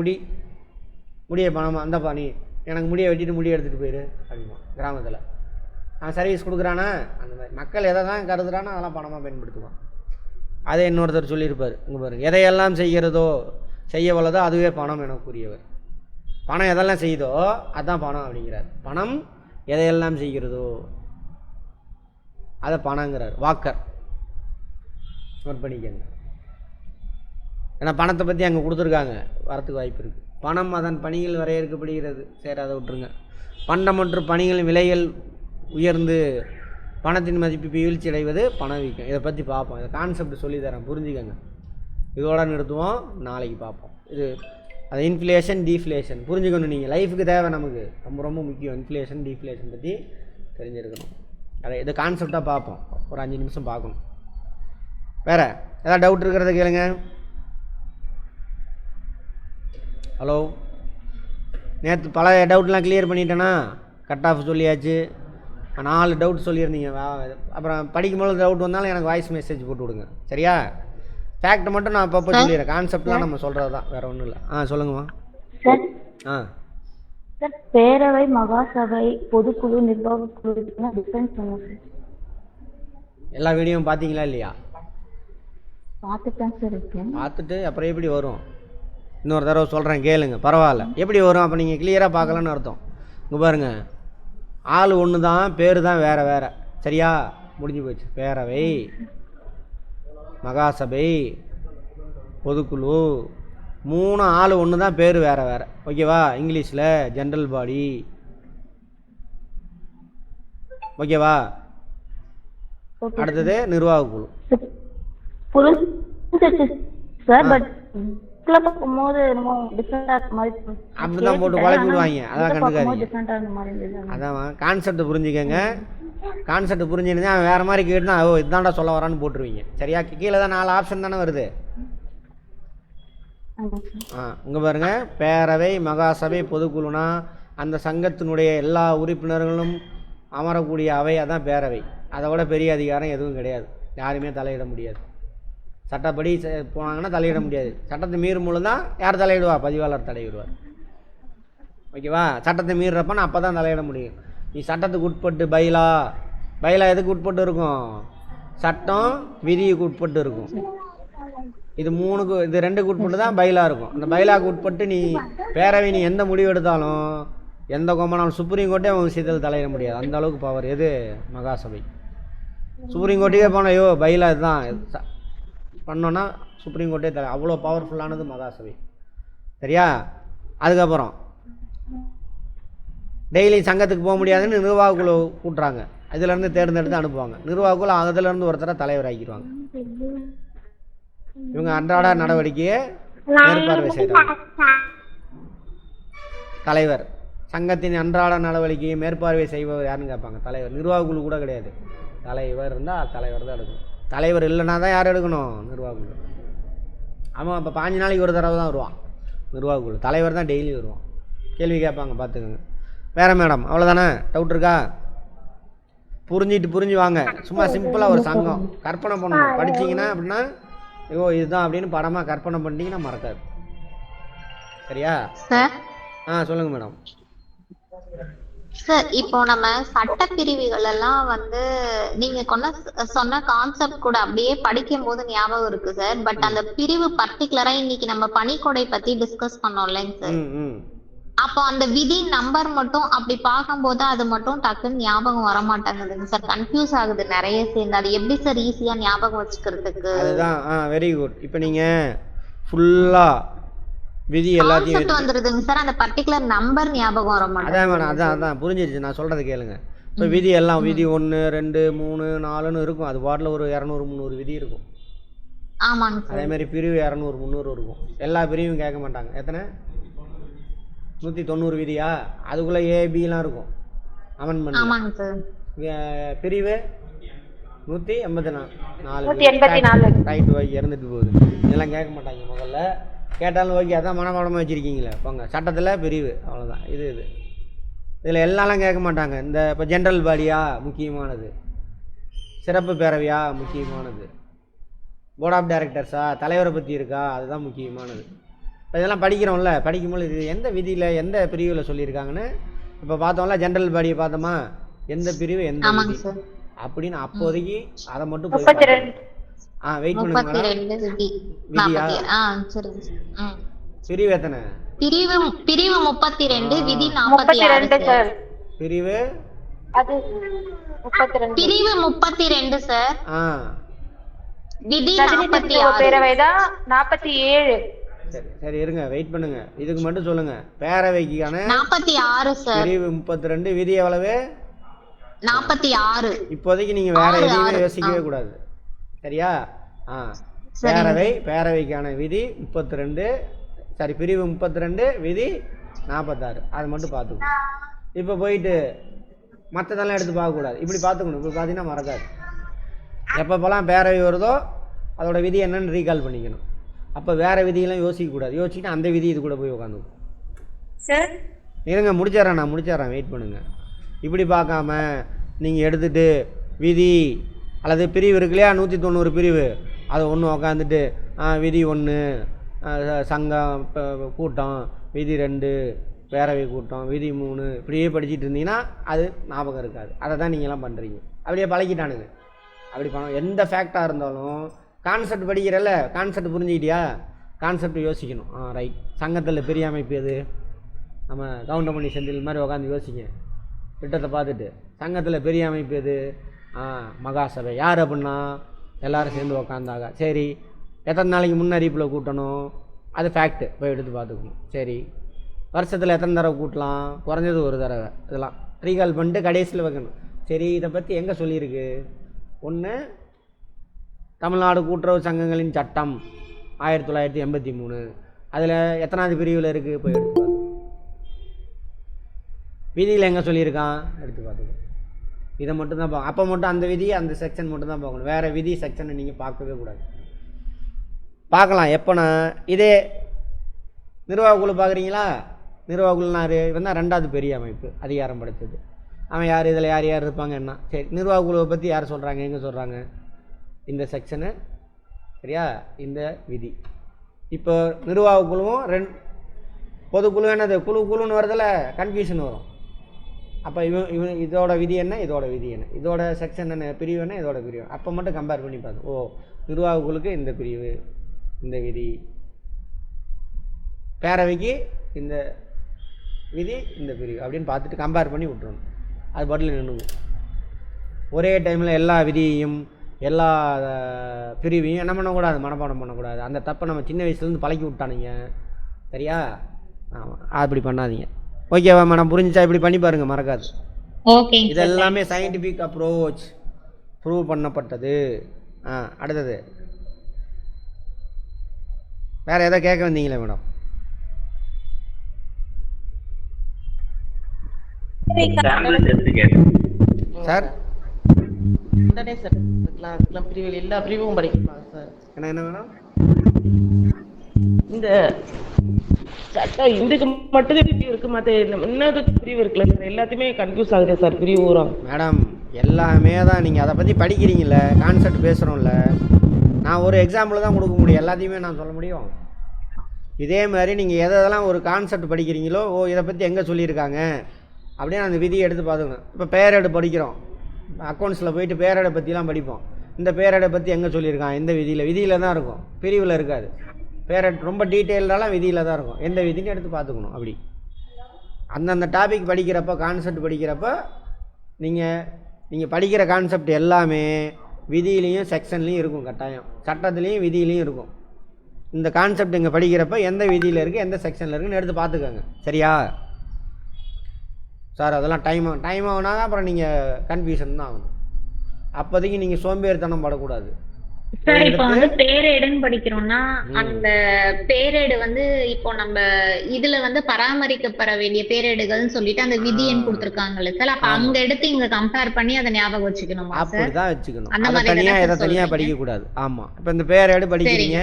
முடியை பணமாக, அந்த பணி எனக்கு முடியை வெட்டிட்டு முடியை எடுத்துகிட்டு போயிரு அப்படிமா கிராமத்தில். அவன் சர்வீஸ் கொடுக்குறானா, அந்த மாதிரி மக்கள் எதை தான் கருதுறானோ அதெல்லாம் பணமாக பயன்படுத்துவான். அதை இன்னொருத்தர் சொல்லியிருப்பார். இங்கே பாருங்கள், எதையெல்லாம் செய்கிறதோ செய்ய வல்லதோ அதுவே பணம் என கூறியவர். பணம் எதெல்லாம் செய்தோ அதுதான் பணம் அப்படிங்கிறார். பணம் எதையெல்லாம் செய்கிறதோ அதை பணங்கிறார் வாக்கர். நோட் பண்ணிக்கங்க. ஏன்னா பணத்தை பற்றி அங்கே கொடுத்துருக்காங்க, வரத்துக்கு வாய்ப்பு இருக்குது. பணம் அதன் பணிகள் வரையறுக்கப்படுகிறது. சரி, அதை விட்டுருங்க. பண்டம் மற்றும் பணிகளின் விலைகள் உயர்ந்து பணத்தின் மதிப்பு வீழ்ச்சி அடைவது பணவீக்கம். இதை பற்றி பார்ப்போம். இதை கான்செப்ட் சொல்லி தரேன், புரிஞ்சுக்கங்க. இதோட நிறுத்துவோம், நாளைக்கு பார்ப்போம். இது அது இன்ஃப்ளேஷன், டீஃப்ளேஷன் புரிஞ்சுக்கணும். நீங்கள் லைஃபுக்கு தேவை, நமக்கு ரொம்ப ரொம்ப முக்கியம். இன்ஃப்ளேஷன், டீஃப்ளேஷன் பற்றி தெரிஞ்சிருக்கணும். அதை இது கான்செப்டாக பார்ப்போம், ஒரு 5 நிமிஷம் பார்க்கணும். வேறு ஏதாவது டவுட் இருக்கிறத கேளுங்க. ஹலோ, நேற்று பல டவுட்லாம் கிளியர் பண்ணிட்டேன்னா, கட் ஆஃப் சொல்லியாச்சு. 4 டவுட் சொல்லியிருந்தீங்க. அப்புறம் படிக்கும்போது டவுட் வந்தாலும் எனக்கு வாய்ஸ் மெசேஜ் போட்டு விடுங்க, சரியா? ஃபேக்ட் மட்டும் நான் அப்பப்போ சொல்லிடுறேன். கான்செப்ட்லாம் நம்ம சொல்கிறது தான், வேறு ஒன்றும் இல்லை. சொல்லுங்கம்மா. சார் சார், பேரவை, மகாசபை, பொதுக்குழு, நிர்வாக குழு டிஃபரன்ஸ் சார். எல்லா வீடியோவும் பார்த்தீங்களா இல்லையா? பார்த்துட்டேன் சார் இருக்கேன். பார்த்துட்டு அப்புறம் எப்படி வரும்? இன்னொரு தடவை சொல்கிறேன், கேளுங்க, பரவாயில்ல. எப்படி வரும்? அப்போ நீங்கள் கிளியராக பார்க்கலன்னு அர்த்தம். இங்கே பாருங்கள், ஆள் ஒன்று தான், பேர் தான் வேறு வேறு, சரியா? முடிஞ்சு போச்சு. பேரவை, மகாசபை, பொதுக்குழு 3 ஆள் ஒன்று தான், பேர் வேறு வேறு. ஓகேவா? இங்கிலீஷில் ஜென்ரல் பாடி. ஓகேவா? அடுத்தது நிர்வாக குழு. அப்படிதான் போட்டு குழப்பி விடுவாங்க, அதெல்லாம் கண்டுக்காதீங்க. அதான் கான்செப்ட் புரிஞ்சுக்கங்க. கான்செப்ட் புரிஞ்சுருந்தா அவன் வேறு மாதிரி கேட்டுனா, ஓ இதுதான்டா சொல்ல வரான்னு போட்டுருவீங்க, சரியா? கீழே தான் 4 ஆப்ஷன் தானே வருது. இங்கே பாருங்கள், பேரவை, மகாசபை, பொதுக்குழுனா அந்த சங்கத்தினுடைய எல்லா உறுப்பினர்களும் அமரக்கூடிய அவை, அதான் பேரவை. அதை விட பெரிய அதிகாரம் எதுவும் கிடையாது, யாருமே தலையிட முடியாது. சட்டப்படி போனாங்கன்னா தலையிட முடியாது. சட்டத்தை மீறும் பொழுது தான் யார் தலையிடுவா? பதிவாளர் தலையிடுவார். ஓகேவா? சட்டத்தை மீறுறப்ப அப்போ தான் தலையிட முடியும். நீ சட்டத்துக்கு உட்பட்டு பைலா எதுக்கு உட்பட்டு இருக்கும்? சட்டம் விதிக்கு உட்பட்டு இருக்கும். இது 2க்கு உட்பட்டு தான் பைலா இருக்கும். அந்த பைலாவுக்கு உட்பட்டு நீ பேரவை நீ எந்த முடிவு எடுத்தாலும் எந்த கோமானாலும் சுப்ரீம் கோர்ட்டே அவன் விஷயத்தில் தலையிட முடியாது, அந்த அளவுக்கு பவர். எது? மகாசபை. சுப்ரீம் கோர்ட்டுக்கே போனால் ஐயோ பயிலாக இதுதான் பண்ணோன்னா சுப்ரீம் கோர்ட்டே தலை, அவ்வளோ பவர்ஃபுல்லானது மகாசபை. சரியா? அதுக்கப்புறம் டெய்லி சங்கத்துக்கு போக முடியாதுன்னு நிர்வாக குழு கூட்டுறாங்க, இதுலேருந்து தேர்ந்தெடுத்து அனுப்புவாங்க. நிர்வாக குழு அதுலேருந்து ஒருத்தரை தலைவர் ஆக்கிடுவாங்க. இவங்க அன்றாட நடவடிக்கையை மேற்பார்வை செய்கிறாங்க. தலைவர் சங்கத்தின் அன்றாட நடவடிக்கையை மேற்பார்வை செய்பவர் யாருன்னு கேட்பாங்க, தலைவர். நிர்வாக குழு கூட கிடையாது, தலைவர் இருந்தால் தலைவர் தான் எடுக்கணும். தலைவர் இல்லைன்னா தான் யார் எடுக்கணும்? நிர்வாக குழு. ஆமாம், இப்போ 5 நாளைக்கு ஒரு தடவை தான் வருவான் நிர்வாக குழு, தலைவர் தான் டெய்லி வருவான். கேள்வி கேட்பாங்க, பார்த்துக்கோங்க. வேறு மேடம், அவ்வளோதானே? டவுட் இருக்கா? புரிஞ்சு வாங்க. சும்மா சிம்பிளாக ஒரு சங்கம் கற்பனை பண்ணணும். படிச்சிங்கன்னா அப்படின்னா ஐயோ இதுதான் அப்படின்னு படமாக கற்பனை பண்ணிட்டீங்கன்னா மறக்காது. சரியா? சொல்லுங்கள் மேடம். சார், இப்போ நம்ம சட்ட பிரிவுகள் எல்லாம் வந்து நீங்க சொன்ன கான்செப்ட் கூட அப்படியே படிக்கும் போது ஞாபகம் இருக்கு சார். பட் அந்த பிரிவு பர்டிகுலரா இன்னைக்கு நம்ம பணிக்கொடை பத்தி டிஸ்கஸ் பண்ணோம் இல்லைங்க சார். அப்போ அந்த விதி நம்பர் மட்டும் அப்படி பார்க்கும்போது அது மட்டும் டக்குன்னு ஞாபகம் வர மாட்டேங்குதுங்க சார். கன்ஃபியூஸ் ஆகுது நிறைய சேர்ந்து. அது எப்படி சார் ஈஸியா ஞாபகம் வச்சுக்கிறதுக்கு? அதுதான் வெரி குட். இப்போ நீங்க ஃபுல்லா விதி எல்லாத்தையும் வந்துருதுங்க சார், அந்த பர்டிகுலர் நம்பர் ஞாபகம் வர மாட்டேங்குது. அதான் புரிஞ்சிருச்சு. நான் சொல்றது கேளுங்க. இப்போ விதி எல்லாம் விதி 1 2 3 4ன்னு இருக்கும். அது பாட்டில் ஒரு 200 300 விதி இருக்கும். ஆமாங்க சார். அதே மாதிரி பிரிவு 200 300 இருக்கும். எல்லா பிரிவும் கேட்க மாட்டாங்க. எத்தனை? 190 விதியா? அதுக்குள்ளே ஏபிலாம் இருக்கும். அமெண்ட்மெண்ட். ஆமாங்க சார். பிரிவு 184 ரைட் ஓகே இருந்துட்டு போகுது. இதெல்லாம் கேட்க மாட்டாங்க. முதல்ல கேட்டாலும் ஓகே அதான் மனப்பாடமாக வச்சுருக்கீங்களே போங்க. சட்டத்தில் பிரிவு அவ்வளோதான். இது இதில் எல்லாம் கேட்க மாட்டாங்க. இந்த இப்போ ஜென்ரல் பாடியா முக்கியமானது, சிறப்பு பேரவையா முக்கியமானது, போர்ட் ஆஃப் டைரக்டர்ஸா தலைவரை பற்றி இருக்கா அதுதான் முக்கியமானது. இப்போ இதெல்லாம் படிக்கிறோம்ல, படிக்கும்போது இது எந்த விதியில் எந்த பிரிவில் சொல்லியிருக்காங்கன்னு இப்போ பார்த்தோம்ல. ஜென்ரல் பாடியை பார்த்தோமா, எந்த பிரிவு எந்த விதி அப்படின்னு அப்போதைக்கு அதை மட்டும் வெயிட் பண்ணுங்க மேடம். விதியா? பிரிவு எத்தனை? பிரிவு 32 விதி 42 சார். பிரிவு அது 32. பிரிவு 32 சார். விதி 46. பேரவைதான் 47. சரி இருங்க, வெயிட் பண்ணுங்க. இதுக்கு மட்டும் சொல்லுங்க. பேரவைக்கான 46 சார். பிரிவு 32 விதி எவ்வளவு? 46. இப்போதைக்கு நீங்க வேற எதையுமே யோசிக்கவே கூடாது. சரியா? பேரவைக்கான விதி 32, சரி பிரிவு 32 விதி 46. அது மட்டும் பார்த்துக்கணும். இப்போ போயிட்டு மற்றதெல்லாம் எடுத்து பார்க்கக்கூடாது. இப்படி பார்த்துக்கணும். இப்படி பார்த்தீங்கன்னா மறக்காது. எப்பப்போலாம் பேரவை வருதோ அதோட விதி என்னன்னு ரீகால் பண்ணிக்கணும். அப்போ வேறு விதியெல்லாம் யோசிக்கக்கூடாது. யோசிச்சுட்டு அந்த விதி இது கூட போய் உட்காந்துக்கும். சார் இருங்க, நான் முடிச்சிடறேன். வெயிட் பண்ணுங்கள். இப்படி பார்க்காம நீங்கள் எடுத்துகிட்டு விதி அல்லது பிரிவு இருக்கு இல்லையா, 190 பிரிவு, அதை ஒன்று உக்காந்துட்டு விதி 1 சங்கம் கூட்டம், விதி 2 பேரவை கூட்டம், விதி 3 இப்படியே படிச்சுட்டு இருந்தீங்கன்னா அது ஞாபகம் இருக்காது. அதை தான் நீங்கள்லாம் பண்ணுறீங்க. அப்படியே பழகிட்டானுங்க. அப்படி பண்ண எந்த ஃபேக்டாக இருந்தாலும் கான்செப்ட் படிக்கிறல்ல, கான்செப்ட் புரிஞ்சுக்கிட்டியா? கான்செப்ட் யோசிக்கணும். ரைட். சங்கத்தில் பெரிய அமைப்பு எது? நம்ம கவுண்டமணி செந்தில் மாதிரி உட்காந்து யோசிங்க திட்டத்தை பார்த்துட்டு. சங்கத்தில் பெரிய அமைப்பு எது? மகாசபை. யார் அப்படின்னா எல்லோரும் சேர்ந்து உக்காந்தாங்க. சரி, எத்தனை நாளைக்கு முன்னறிவிப்பில் கூட்டணும்? அது ஃபேக்ட்டு போய் எடுத்து பார்த்துக்கணும். சரி, வருஷத்தில் எத்தனை தடவை கூட்டலாம்? குறைஞ்சது ஒரு தடவை. இதெல்லாம் ரீகால் பண்ணிட்டு கடைசியில் வைக்கணும். சரி, இதை பற்றி எங்கே சொல்லியிருக்கு? ஒன்று, தமிழ்நாடு கூட்டுறவு சங்கங்களின் சட்டம் 1983. அதில் எத்தனாவது பிரிவில் இருக்குது? போய் எடுத்து பார்த்து. விதியில் எங்கே சொல்லியிருக்கான்? எடுத்து பார்த்துக்கணும். இதை மட்டும் தான் அப்போ மட்டும் அந்த விதி அந்த செக்ஷன் மட்டும் தான் பார்க்கணும். வேறு விதி செக்ஷனை நீங்கள் பார்க்கவே கூடாது. பார்க்கலாம் எப்போனா, இதே நிர்வாக குழு பார்க்குறீங்களா? நிர்வாக குழுனாரு இவன் தான் 2வது பெரிய அமைப்பு, அதிகாரம் படைத்தது. அவன் யார்? இதில் யார் யார் இருப்பாங்க என்ன? சரி, நிர்வாக குழுவை பற்றி யார் சொல்கிறாங்க? எங்கே சொல்கிறாங்க? இந்த செக்ஷனு. சரியா? இந்த விதி. இப்போ நிர்வாக குழுவும் பொதுக்குழு என்னது? குழுன்னு வரதில் கன்ஃபியூஷன் வரும். அப்போ இவன் இதோட விதி என்ன, இதோட விதி என்ன, இதோட செக்ஷன் என்ன, பிரிவு என்ன, இதோட பிரிவு. அப்போ மட்டும் கம்பேர் பண்ணி பார்த்தோம். ஓ, நிர்வாக குழுக்கு இந்த பிரிவு இந்த விதி, பேரவைக்கு இந்த விதி இந்த பிரிவு அப்படின்னு பார்த்துட்டு கம்பேர் பண்ணி விட்டுறணும். அது பாட்டில் நின்றுங்க. ஒரே டைமில் எல்லா விதியையும் எல்லா பிரிவையும் என்ன பண்ணக்கூடாது, மனப்பாடம் பண்ணக்கூடாது. அந்த தப்பை நம்ம சின்ன வயசுலேருந்து பழக்கி விட்டானுங்க. சரியா? ஆமாம், அப்படி பண்ணாதீங்க. ஓகேவா மேடம்? புரிஞ்சிச்சா? இப்படி பண்ணி பாருங்கள், மறக்காது. ஓகே. இது எல்லாமே சயின்டிஃபிக் அப்ரோச், ப்ரூவ் பண்ணப்பட்டது. அடுத்தது வேறு எதோ கேட்க வந்தீங்களே மேடம்? சார் எல்லா பிரிவும் படிக்கலாம் சார். என்ன மேடம்? இந்த சட்டம் இதுக்கு மட்டும் பிரிவு இருக்கு, மற்ற இன்னதுக்கு பிரிவு இருக்குல்ல சார்? எல்லாத்தையுமே கன்ஃபியூஸ் ஆகுது சார் பிரிவு வரும். மேடம் எல்லாமே தான். நீங்கள் அதை பற்றி படிக்கிறீங்கள, கான்செப்ட் பேசுகிறோம்ல. நான் ஒரு எக்ஸாம்பிள் தான் கொடுக்க முடியும், எல்லாத்தையுமே நான் சொல்ல முடியும். இதே மாதிரி நீங்கள் எதெல்லாம் ஒரு கான்செப்ட் படிக்கிறீங்களோ, இதை பற்றி எங்கே சொல்லியிருக்காங்க அப்படின்னு அந்த விதியை எடுத்து பார்த்துக்கணும். இப்போ பேரேடு படிக்கிறோம், அக்கௌண்ட்ஸில் போயிட்டு பேரேடை பற்றிலாம் படிப்போம். இந்த பேரேடை பற்றி எங்கே சொல்லியிருக்கான்? எந்த விதியில் தான் இருக்கும், பிரிவில் இருக்காது. பேரேட் ரொம்ப டீட்டெயில்டாலாம் விதியில் தான் இருக்கும். எந்த விதின்னு எடுத்து பார்த்துக்கணும். அப்படி அந்தந்த டாபிக் படிக்கிறப்போ, கான்செப்ட் படிக்கிறப்போ நீங்கள் படிக்கிற கான்செப்ட் எல்லாமே விதியிலையும் செக்ஷன்லேயும் இருக்கும். கட்டாயம் சட்டத்துலேயும் விதியிலையும் இருக்கும். இந்த கான்செப்ட் இங்கே படிக்கிறப்ப எந்த விதியில் இருக்குது, எந்த செக்ஷனில் இருக்குன்னு எடுத்து பார்த்துக்கோங்க. சரியா சார்? அதெல்லாம் டைம் ஆகுனா அப்புறம் நீங்கள் கன்ஃபியூஷன் தான் ஆகணும். அப்போதைக்கு நீங்கள் சோம்பேறித்தனம் படக்கூடாது. சார் இப்போ வந்து பேரேடுன்னு படிக்கிறோம்னா அந்த பேரேடு வந்து இப்போ நம்ம இதுல வந்து பராமரிக்கப்பட வேண்டிய பேரேடுகள்னு சொல்லிட்டு அந்த விதின்னு கொடுத்துருக்காங்கல்ல சார், அப்ப அங்க எடுத்து இங்க கம்பேர் பண்ணி அதை ஞாபகம் வச்சுக்கணுமா சார்? அப்படிதான் வச்சுக்கணும். அதை தனியா இதை தனியா படிக்க கூடாது. ஆமா, இப்ப இந்த பேரேடு படிக்கிறீங்க,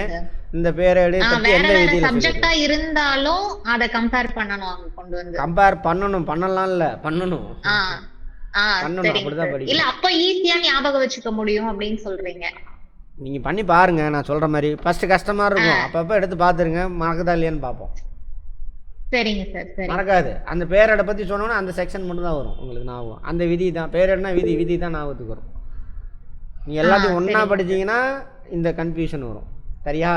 இந்த பேரேடு பத்தி எந்த விதியில சப்ஜெக்ட்டா இருந்தாலும் அதை கம்பேர் பண்ணணும். அங்க கொண்டு வந்து கம்பேர் பண்ணலாம் இல்ல பண்ணணும். அப்படிதான் படிக்கணும். இல்ல அப்ப ஈஸியா ஞாபகம் வச்சுக்க முடியும் அப்படின்னு சொல்றீங்க. நீங்கள் பண்ணி பாருங்கள். நான் சொல்கிற மாதிரி ஃபஸ்ட்டு கஷ்டமாக இருக்கும், அப்பப்போ எடுத்து பார்த்துருங்க. மறக்குதா இல்லையான்னு பார்ப்போம். சரிங்க சார். சரி, மறக்காது. அந்த பேரடை பற்றி சொன்னோன்னா அந்த செக்ஷன் மட்டும் தான் வரும் உங்களுக்கு ஞாபகம். அந்த விதி தான் பேரட்னா விதி தான் ஞாபகத்துக்கு வரும். நீங்கள் எல்லாத்தையும் ஒன்றா படிச்சிங்கன்னா இந்த கன்ஃபியூஷன் வரும். சரியா?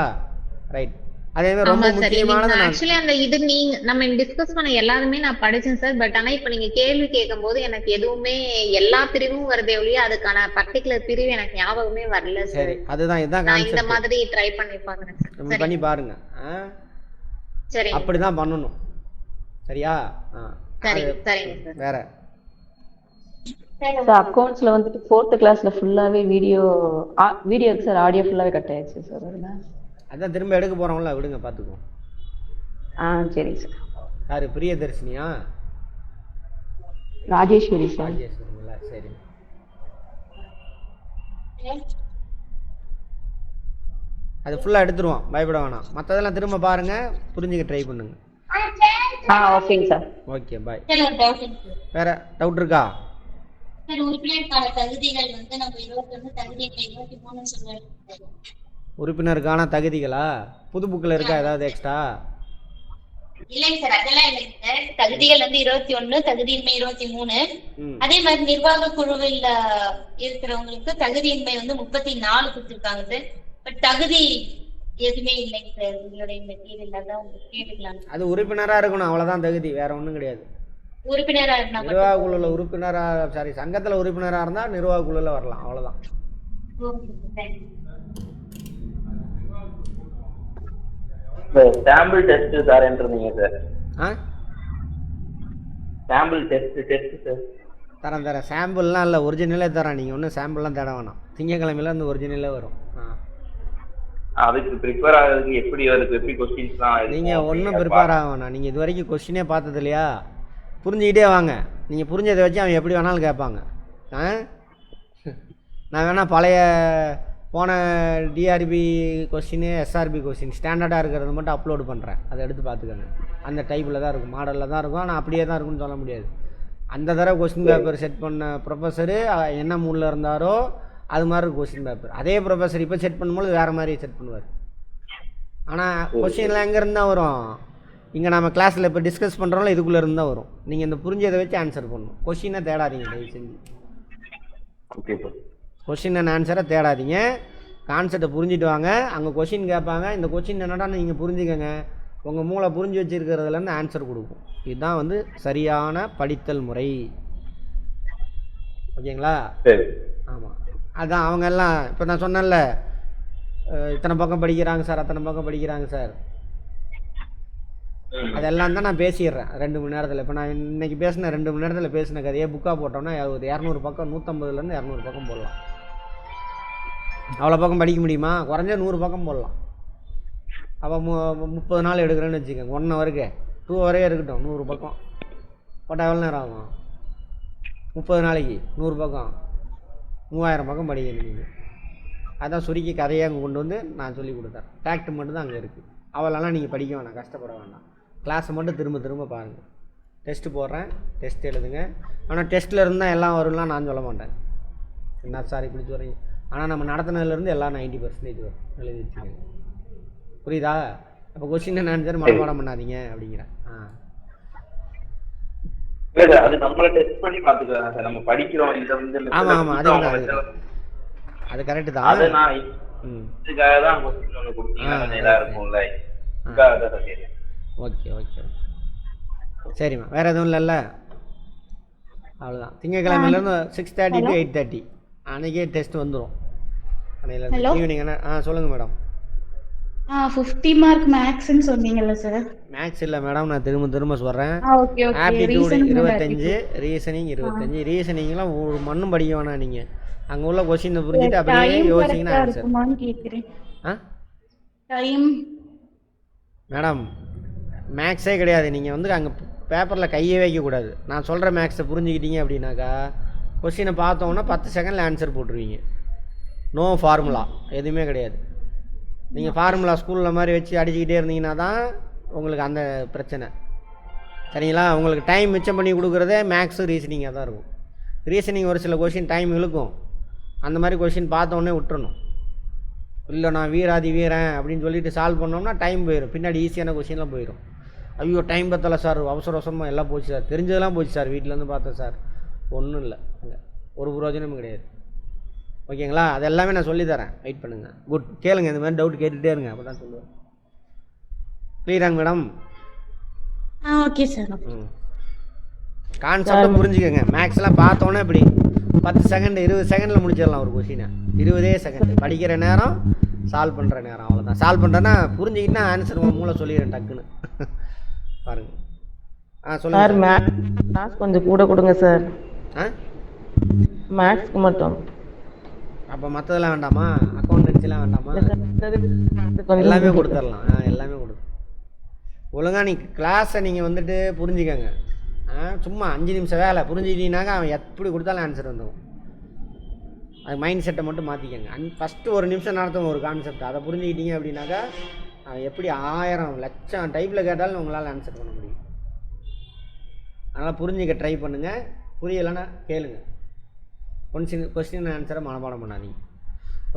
ரைட். அதே மாதிரி ரொம்ப முக்கியமானது ஆக்சுவலி அந்த இது நீங்க நம்ம டிஸ்கஸ் பண்ண எல்லாருமே நான் படிச்சேன் சார். பட் ஆனா இப்ப நீங்க கேள்வி கேட்கும் போது எனக்கு எதுவுமே எல்லா பிரிவும் வருதே ஒழிய அதுக்கான பர்டிகுலர் பிரிவு எனக்கு ஞாபகமே வரல சார். சரி, அதுதான் இதான் கான்செப்ட். இந்த மாதிரி ட்ரை பண்ணி பாக்குறேன் சார். பண்ணி பாருங்க. சரி, அப்படிதான் பண்ணணும். சரியா? சரி, சரிங்க சார். வேற சார் அக்கவுண்ட்ஸ்ல வந்துட்டு 4th கிளாஸ்ல ஃபுல்லாவே வீடியோக்கு சார் ஆடியோ ஃபுல்லாவே கட் ஆயிடுச்சு சார். அதான் திரும்ப எடுக்க போகிறோம்ல, விடுங்க பார்த்துக்குவோம். சரி சார். யாரு? பிரியதர்ஷினியா? ராஜேஸ்வரி சார். ராஜேஸ்வரிங்களா? சரி. அது ஃபுல்லாக எடுத்துருவோம், பயப்பட வேணாம். மற்றதெல்லாம் திரும்ப பாருங்கள், புரிஞ்சுக்க ட்ரை பண்ணுங்க. ஓகேங்க சார். ஓகே, பாய். வேற டவுட் இருக்கா? உறுப்பினருக்கான தகுதிகளா? புது புக்கில் இருக்கா ஏதாவது எக்ஸ்ட்ரா? இல்லைங்க சார், அதெல்லாம் இல்லைங்க சார். தகுதிகள் வந்து 21, தகுதியின்மை 23. அதே மாதிரி நிர்வாக குழுவில் இருக்கிறவங்களுக்கு தகுதியின்மை வந்து 34 கொடுத்துருக்காங்க சார். பட் தகுதி எதுவுமே இல்லைங்க சார். உங்களுடைய மெட்டீரியல் அதான் உங்களுக்கு கேட்டுக்கலாம். அது உறுப்பினரா இருக்கணும், அவ்வளவுதான் தகுதி, வேற ஒண்ணும் கிடையாது. உறுப்பினரா இருந்தா நிர்வாக குழுல உறுப்பினரா, சாரி சங்கத்துல உறுப்பினரா இருந்தா நிர்வாக குழுல வரலாம், அவ்வளவுதான். சாம்பிள் டெஸ்ட் தரேன்றீங்க சார். சாம்பிள் டெஸ்ட் சார் தரேன். சாம்பிள்லாம் இல்லை, ஒரிஜினலே தரேன். நீங்கள் ஒன்றும் சாம்பிள்லாம் தேட வேணாம். திங்கக்கிழமையில இந்த ஒரிஜினலே வரும். அதுக்கு ப்ரிப்பேர் ஆகிறதுக்கு எப்படி கொஸ்டின்ஸ்லாம்? நீங்கள் ஒன்றும் ப்ரிப்பேர் ஆக வேணாம். நீங்கள் இது வரைக்கும் கொஸ்டினே பார்த்தது இல்லையா? புரிஞ்சுக்கிட்டே வாங்க. நீங்கள் புரிஞ்சதை வச்சு அவன் எப்படி வேணாலும் கேட்பாங்க. நான் வேணால் பழைய போன டிஆர்பி கொஸ்டின், எஸ்ஆர்பி கொஸ்டின் ஸ்டாண்டர்டாக இருக்கிறத மட்டும் அப்லோடு பண்ணுறேன். அதை எடுத்து பார்த்துக்கோங்க. அந்த டைப்பில் தான் இருக்கும், மாடலில் தான் இருக்கும். ஆனால் அப்படியே தான் இருக்கும்னு சொல்ல முடியாது. அந்த தடவை கொஸ்டின் பேப்பர் செட் பண்ண ப்ரொஃபஸரு என்ன மூடில் இருந்தாரோ அது மாதிரி இருக்கும் கொஸ்டின் பேப்பர். அதே ப்ரொஃபஸர் இப்போ செட் பண்ணும்போது வேறு மாதிரி செட் பண்ணுவார். ஆனால் கொஸ்டின்லாம் எங்கேருந்து தான் வரும்? இங்கே நம்ம கிளாஸில் இப்போ டிஸ்கஸ் பண்ணுறோம்ல, இதுக்குள்ளே இருந்து தான் வரும். நீங்கள் இந்த புரிஞ்சதை வச்சு ஆன்சர் பண்ணணும். கொஸ்டினை தேடாதீங்க தயவு செஞ்சு. Okay sir. கொஸ்டின் அண்ட் ஆன்சரை தேடாதீங்க. கான்செப்டை புரிஞ்சுட்டு வாங்க. அங்கே கொஸ்டின் கேட்பாங்க, இந்த கொஸ்டின் என்னடா நீங்கள் புரிஞ்சுக்கங்க. உங்கள் மூளை புரிஞ்சு வச்சுருக்கிறதுலேருந்து ஆன்சர் கொடுக்கும். இதுதான் வந்து சரியான படித்தல் முறை. ஓகேங்களா? சரி. ஆமாம், அதான் அவங்க எல்லாம் இப்போ நான் சொன்னேன்ல, இத்தனை பக்கம் படிக்கிறாங்க சார், அத்தனை பக்கம் படிக்கிறாங்க சார், அதெல்லாம் தான் நான் பேசிடுறேன் 2 மணி நேரத்தில். இப்போ நான் இன்றைக்கி பேசின 2 மணி நேரத்தில் பேசின கதையே புக்காக போட்டோம்னா ஒரு 200 பக்கம், 150லேருந்து 200 பக்கம் போடலாம். அவ்வளோ பக்கம் படிக்க முடியுமா? குறைஞ்ச 100 பக்கம் போடலாம். அப்போ 30 நாள் எடுக்கிறேன்னு வச்சுக்கோங்க, 1 ஹவருக்கு 2 ஹவரே இருக்கட்டும், 100 பக்கம் போட்டால் எவ்வளோ நேரம் ஆகும்? 30 நாளைக்கு 100 பக்கம், 3000 பக்கம் படிக்கணும் நீங்கள். அதான் சுருக்கி கதையை அங்கே கொண்டு வந்து நான் சொல்லி கொடுத்தேன். ஃபேக்ட் மட்டும் தான் அங்கே இருக்குது. அவ்வளோலாம் நீங்கள் படிக்க வேணாம், கஷ்டப்பட வேண்டாம். கிளாஸை மட்டும் திரும்ப திரும்ப பாருங்கள். டெஸ்ட்டு போடுறேன், டெஸ்ட் எழுதுங்க. ஆனால் டெஸ்ட்டில் இருந்தால் எல்லாம் வரும்லாம் நான் சொல்ல மாட்டேன். என்ன சார் இப்படி சொல்கிறீங்க? ஆனால் நம்ம நடத்தினதுலேருந்து எல்லாம் 90% வரும், எழுதி வச்சுக்கோங்க. புரியுதா? அப்போ கொஸ்டின் ஆன்சர் மனப்பாடம் பண்ணாதீங்க அப்படிங்கிறேன். அது நம்மள டெஸ்ட் பண்ணி பாத்துக்கலாம் சார். நம்ம படிக்கிறோம் இந்த வந்து ஆமா ஆமா அது கரெக்ட் தான். அது நான் இதுக்காக தான் क्वेश्चन ஒன்னு கொடுத்தீங்க, கொஞ்சம் இதா இருக்கும்ல. இதுக்காக தான் கேக்குறேன். ஓகே ஓகே சரிம்மா, வேற எதுவும் இல்லைல்ல? அவ்வளோதான். திங்கக்கிழமையிலேருந்து 6:30 to 8:30 அன்றைக்கே டெஸ்ட் வந்துடும். அன்னையிலேருந்து ஈவினிங். என்ன சொல்லுங்கள் மேடம். 50 மார்க் மேக்ஸ்ன்னு சொன்னீங்கல்ல சார்? மேக்ஸ் இல்லை மேடம், நான் திரும்ப சொல்கிறேன். Okay okay. Aptitude 25, reasoning 25. ரீசனிங்லாம் ஒரு மண்ணும் படிக்க வேணாம். நீங்கள் அங்கே உள்ள கொஸ்டினை புரிஞ்சுட்டு அப்படியே யோசிங்கன்னா ஆன்சர். கேட்குறேன். டைம் மேடம் மேக்ஸே கிடையாது. நீங்கள் வந்து அங்கே பேப்பரில் கையே வைக்கக்கூடாது. நான் சொல்கிற மேக்ஸை புரிஞ்சுக்கிட்டீங்க அப்படின்னாக்கா கொஸ்டினை பார்த்தோன்னா 10 செகண்டில் ஆன்சர் போட்டுருவீங்க. நோ ஃபார்முலா எதுவுமே கிடையாது. நீங்கள் ஃபார்முலா ஸ்கூலில் மாதிரி வச்சு அடிச்சுக்கிட்டே இருந்தீங்கன்னா தான் உங்களுக்கு அந்த பிரச்சனை. சரிங்களா? உங்களுக்கு டைம் மிச்சம் பண்ணி கொடுக்குறதே மேக்ஸு ரீசனிங்காக தான் இருக்கும். ரீசனிங் ஒரு சில கொஷின் டைம் இழுக்கும். அந்த மாதிரி கொஷின் பார்த்தோன்னே விட்டுறணும். இல்லை நான் வீராதி வீரன் அப்படின்னு சொல்லிட்டு சால்வ் பண்ணோம்னா டைம் போயிடும். பின்னாடி ஈஸியான கொஷின்லாம் போயிடும். ஐயோ டைம் பத்தலை சார், அவசர அவசரமாக எல்லாம் போச்சு சார், தெரிஞ்சதெல்லாம் போச்சு சார், வீட்டிலேருந்து பார்த்தேன் சார், ஒன்றும் இல்லை, ஒரு பிரயோஜனமும் கிடையாது. ஓகேங்களா? அது எல்லாமே நான் சொல்லித்தரேன், வெயிட் பண்ணுங்கள். குட், கேளுங்க, இந்த மாதிரி டவுட் கேட்டுகிட்டே இருங்க, அப்போ தான் சொல்லுவேன். கிளியராங்க மேடம்? Okay sir. கான்செப்டை புரிஞ்சுக்கோங்க. மேக்ஸ்லாம் பார்த்தோன்னே இப்படி 10 செகண்ட் 20 செகண்டில் முடிச்சிடலாம் ஒரு கொஷினை. 20 செகண்ட் படிக்கிற நேரம், சால்வ் பண்ணுற நேரம், அவ்வளோதான். சால்வ் பண்ணுறேன்னா புரிஞ்சுக்கிட்டா ஆன்சர் உங்கள் மூளை சொல்லிடுறேன் டக்குன்னு. பாருங்கள். சொல்லுங்கள் சார். மேக்ஸ் கொஞ்சம் கூட கொடுங்க சார். மேக்ஸ்க்கு மட்டும். அப்போ மற்றதெல்லாம் வேண்டாமா? அக்கௌண்டன்சிலாம் வேண்டாமா? எல்லாமே கொடுத்துடலாம். எல்லாமே கொடுத்து ஒழுங்காக நீ கிளாஸை நீங்கள் வந்துட்டு புரிஞ்சுக்கங்க. சும்மா 5 நிமிஷம் வேலை புரிஞ்சுக்கிட்டீங்கன்னாக்கா அவன் எப்படி கொடுத்தாலும் ஆன்சர் வந்துடும். அது மைண்ட் செட்டை மட்டும் மாற்றிக்கங்க. ஃபஸ்ட்டு 1 நிமிஷம் நடத்தும் ஒரு கான்செப்ட், அதை புரிஞ்சுக்கிட்டீங்க அப்படின்னாக்கா அவன் எப்படி 1000 லட்சம் டைப்பில் கேட்டாலும் உங்களால் ஆன்சர் பண்ண முடியும். அதனால் புரிஞ்சுக்க ட்ரை பண்ணுங்கள். புரியலைன்னா கேளுங்க. கொஸ்டின் ஆன்சரை மனப்பாடம் பண்ணாதீங்க.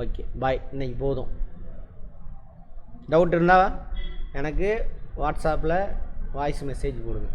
ஓகே, பாய். இன்றைக்கி போதும். டவுட் இருந்தால் எனக்கு வாட்ஸ்அப்பில் வாய்ஸ் மெசேஜ் போடுங்க.